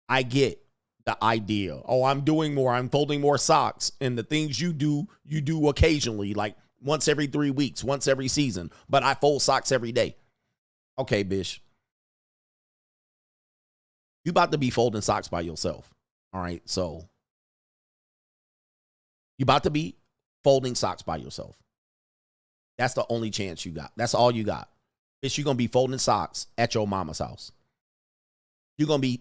I get the idea. Oh, I'm doing more. I'm folding more socks. And the things you do occasionally, like once every 3 weeks, once every season. But I fold socks every day. Okay, bish. You about to be folding socks by yourself. All right, so you about to be folding socks by yourself. That's the only chance you got. That's all you got. Bitch, you're gonna be folding socks at your mama's house. You're gonna be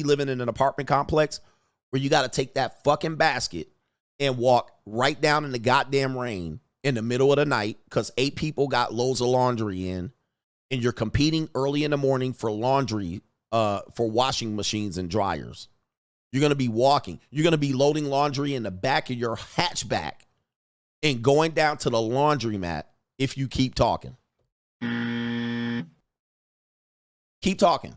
living in an apartment complex where you gotta take that fucking basket and walk right down in the goddamn rain in the middle of the night because 8 people got loads of laundry in. And you're competing early in the morning for laundry, for washing machines and dryers. You're going to be walking. You're going to be loading laundry in the back of your hatchback and going down to the laundromat if you keep talking. Keep talking.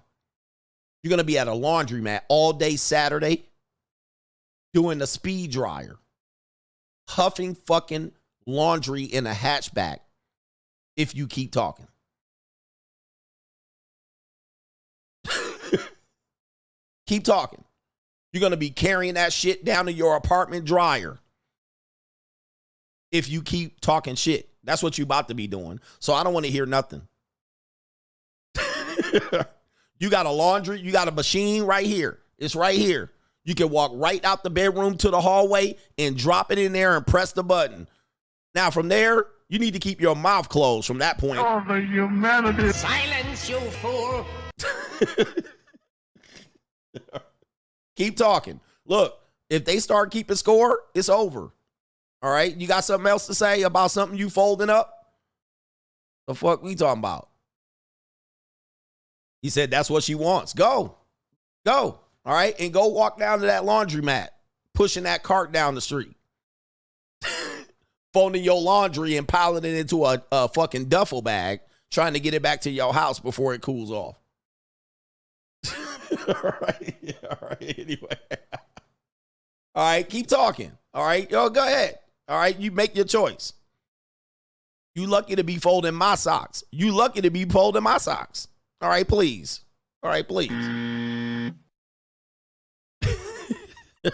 You're going to be at a laundromat all day Saturday doing the speed dryer, huffing fucking laundry in a hatchback if you keep talking. Keep talking. You're going to be carrying that shit down to your apartment dryer if you keep talking shit. That's what you about to be doing. So I don't want to hear nothing. You got a laundry, you got a machine right here. It's right here. You can walk right out the bedroom to the hallway and drop it in there and press the button. Now from there, you need to keep your mouth closed from that point. Oh, the humanity. Silence, you fool. Keep talking. Look, if they start keeping score, it's over. All right? You got something else to say about something you folding up? The fuck we talking about? He said that's what she wants. Go. Go. All right? And go walk down to that laundromat, pushing that cart down the street. Folding your laundry and piling it into a fucking duffel bag, trying to get it back to your house before it cools off. All right. Yeah, all right. Anyway. All right. Keep talking. All right. Yo, go ahead. All right. You make your choice. You lucky to be folding my socks. You lucky to be folding my socks. All right. Please. All right. Please.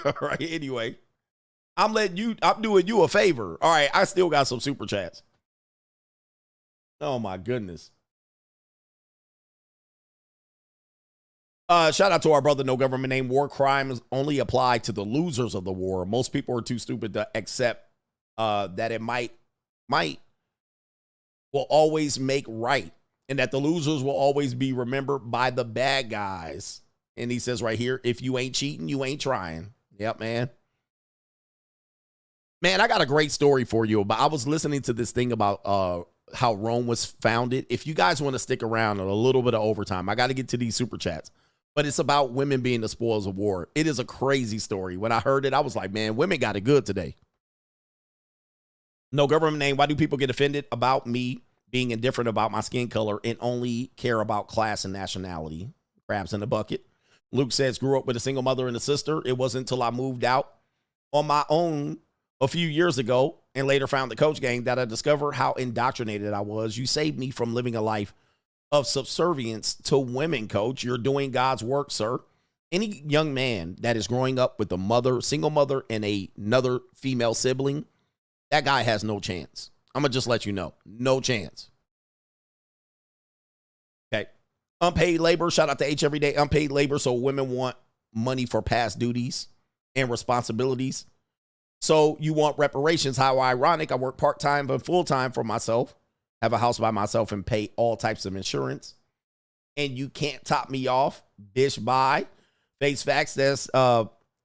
All right. Anyway. I'm doing you a favor. All right. I still got some super chats. Oh, my goodness. Shout out to our brother, No Government Name. War crimes only apply to the losers of the war. Most people are too stupid to accept that it might will always make right, and that the losers will always be remembered by the bad guys. And he says right here, if you ain't cheating, you ain't trying. Yep, man. Man, I got a great story for you. But I was listening to this thing about how Rome was founded. If you guys want to stick around a little bit of overtime, I got to get to these super chats. But it's about women being the spoils of war. It is a crazy story. When I heard it, I was like, man, women got it good today. No Government Name. Why do people get offended about me being indifferent about my skin color and only care about class and nationality? Crabs in the bucket. Luke says, grew up with a single mother and a sister. It wasn't until I moved out on my own a few years ago and later found the Coach Gang that I discovered how indoctrinated I was. You saved me from living a life of subservience to women, Coach. You're doing God's work, sir. Any young man that is growing up with a mother, single mother, and another female sibling, that guy has no chance. I'm going to just let you know. No chance. Okay. Unpaid labor. Shout out to H every day. Unpaid labor. So women want money for past duties and responsibilities. So you want reparations. How ironic. I work part-time but full-time for myself. Have a house by myself and pay all types of insurance. And you can't top me off. Bish bye. Face facts says,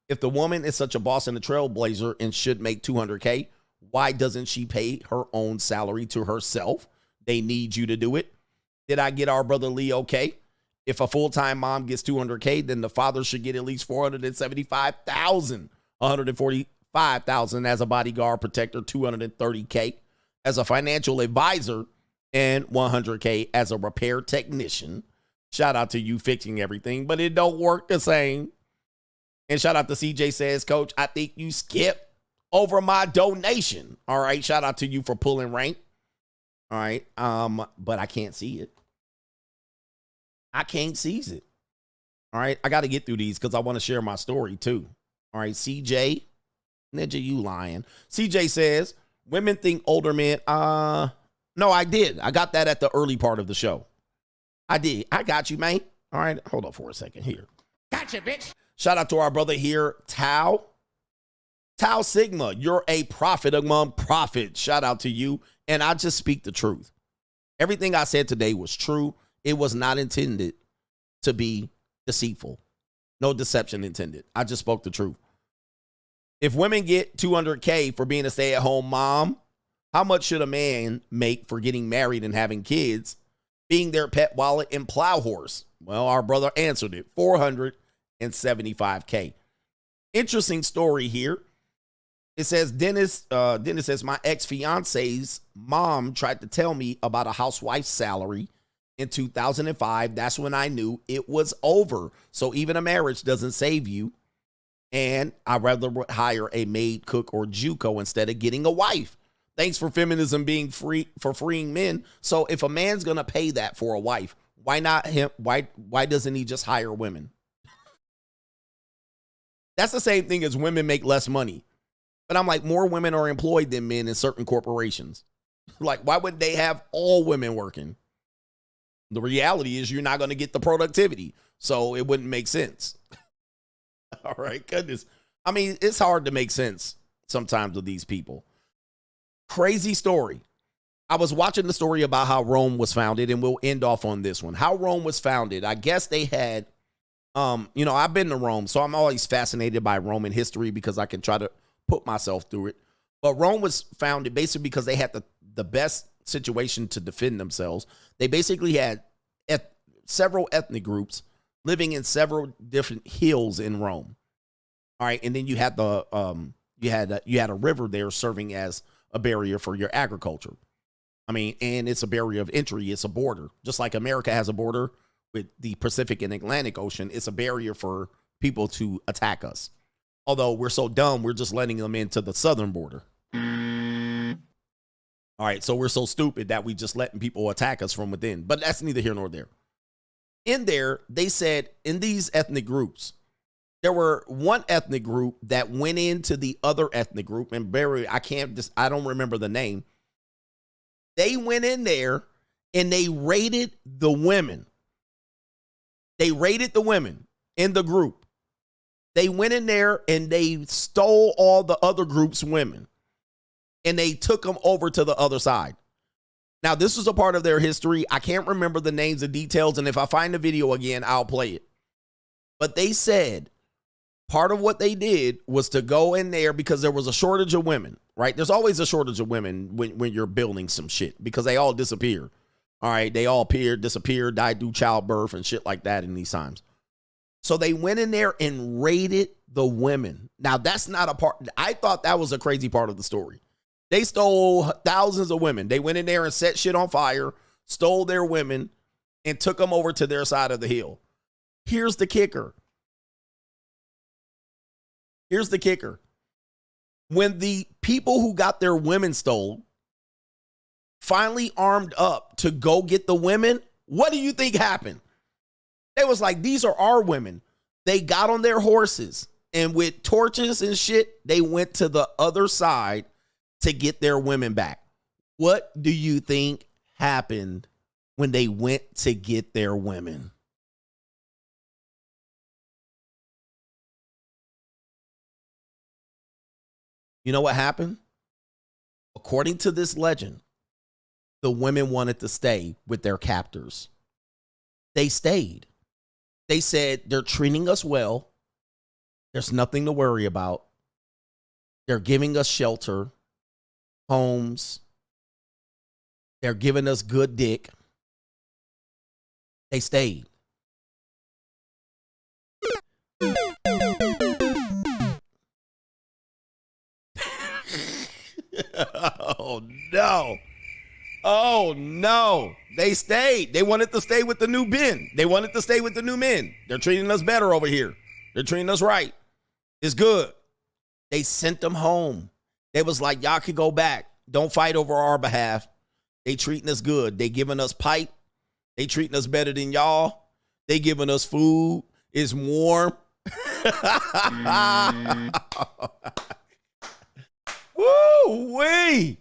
if the woman is such a boss and a trailblazer and should make $200K, why doesn't she pay her own salary to herself? They need you to do it. Did I get our brother Lee okay? If a full-time mom gets $200K, then the father should get at least $475,000, $145,000 as a bodyguard protector, $230K as a financial advisor, and $100K as a repair technician. Shout out to you fixing everything, but it don't work the same. And shout out to CJ says, Coach, I think you skipped over my donation. All right, shout out to you for pulling rank. All right, but I can't see it. I can't seize it. All right, I got to get through these because I want to share my story too. All right, CJ, Ninja, you lying. CJ says, women think older men, no, I did. I got that at the early part of the show. I did. I got you, man. All right, hold on for a second here. Gotcha, bitch. Shout out to our brother here, Tau. Tau Sigma, you're a prophet among prophets. Shout out to you. And I just speak the truth. Everything I said today was true. It was not intended to be deceitful. No deception intended. I just spoke the truth. If women get $200K for being a stay-at-home mom, how much should a man make for getting married and having kids, being their pet wallet and plow horse? Well, our brother answered it, $475K. Interesting story here. It says, Dennis says, my ex-fiance's mom tried to tell me about a housewife's salary in 2005. That's when I knew it was over. So even a marriage doesn't save you. And I'd rather hire a maid, cook, or JUCO instead of getting a wife. Thanks for feminism being free for freeing men. So if a man's going to pay that for a wife, why not him? Why doesn't he just hire women? That's the same thing as women make less money. But I'm like, more women are employed than men in certain corporations. Like, why wouldn't they have all women working? The reality is you're not going to get the productivity. So it wouldn't make sense. All right, goodness. I mean, it's hard to make sense sometimes with these people. Crazy story. I was watching the story about how Rome was founded, and we'll end off on this one. How Rome was founded. I guess they had, I've been to Rome, so I'm always fascinated by Roman history because I can try to put myself through it. But Rome was founded basically because they had the best situation to defend themselves. They basically had several ethnic groups living in several different hills in Rome. All right, and then you had you had a river there serving as a barrier for your agriculture. I mean, and it's a barrier of entry. It's a border. Just like America has a border with the Pacific and Atlantic Ocean, it's a barrier for people to attack us. Although we're so dumb, we're just letting them into the southern border. All right, so we're so stupid that we just letting people attack us from within. But that's neither here nor there. In there, they said in these ethnic groups, there were one ethnic group that went into the other ethnic group and I don't remember the name. They went in there and they raided the women. They raided the women in the group. They went in there and they stole all the other group's women and they took them over to the other side. Now, this was a part of their history. I can't remember the names and details, and if I find the video again, I'll play it. But they said part of what they did was to go in there because there was a shortage of women, right? There's always a shortage of women when you're building some shit because they all disappear. All right, they all disappeared, died through childbirth and shit like that in these times. So they went in there and raided the women. Now, that's not a part. I thought that was a crazy part of the story. They stole thousands of women. They went in there and set shit on fire, stole their women, and took them over to their side of the hill. Here's the kicker. Here's the kicker. When the people who got their women stole finally armed up to go get the women, what do you think happened? It was like, these are our women. They got on their horses and with torches and shit, they went to the other side to get their women back. What do you think happened when they went to get their women? You know what happened? According to this legend, the women wanted to stay with their captors. They stayed. They said, they're treating us well. There's nothing to worry about. They're giving us shelter, homes. They're giving us good dick. They stayed. Oh, no. Oh, no. They stayed. They wanted to stay with the new men. They wanted to stay with the new men. They're treating us better over here. They're treating us right. It's good. They sent them home. They was like, y'all can go back. Don't fight over our behalf. They treating us good. They giving us pipe. They treating us better than y'all. They giving us food. It's warm. Woo-wee.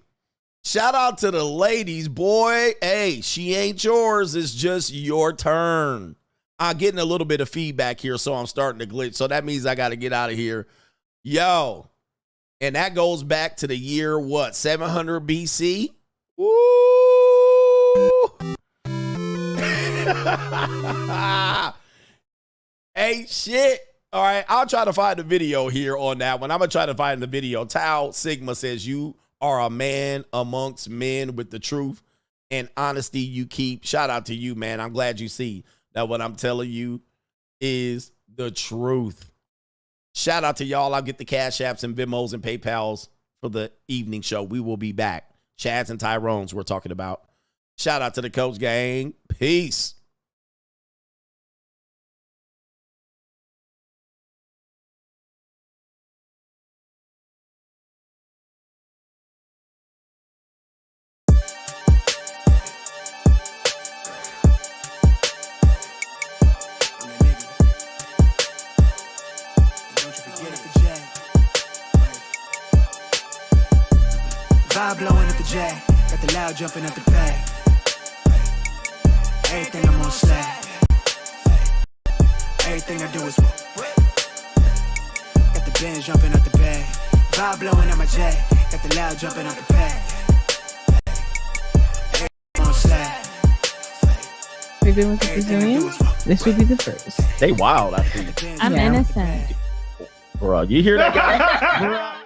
Shout out to the ladies, boy. Hey, she ain't yours. It's just your turn. I'm getting a little bit of feedback here, so I'm starting to glitch. So that means I got to get out of here. Yo. And that goes back to the year, what, 700 BC? Woo! Hey, shit. All right, I'll try to find the video here on that one. I'm going to try to find the video. Tau Sigma says, you are a man amongst men with the truth and honesty you keep. Shout out to you, man. I'm glad you see that what I'm telling you is the truth. Shout out to y'all. I'll get the Cash Apps and Venmos and PayPals for the evening show. We will be back. Chads and Tyrones we're talking about. Shout out to the Coach Gang. Peace. Vibe blowing at the jack, got the loud jumping at the bag. Everything I'm on slack. Everything I do is got the band jumping at the bag. Vibe blowing at my jack, got the loud jumping at the bag. Everything I'm on slack. We've been with the Brazilians. This would be the first. They wild, I think. I'm innocent. Bro, you hear that guy?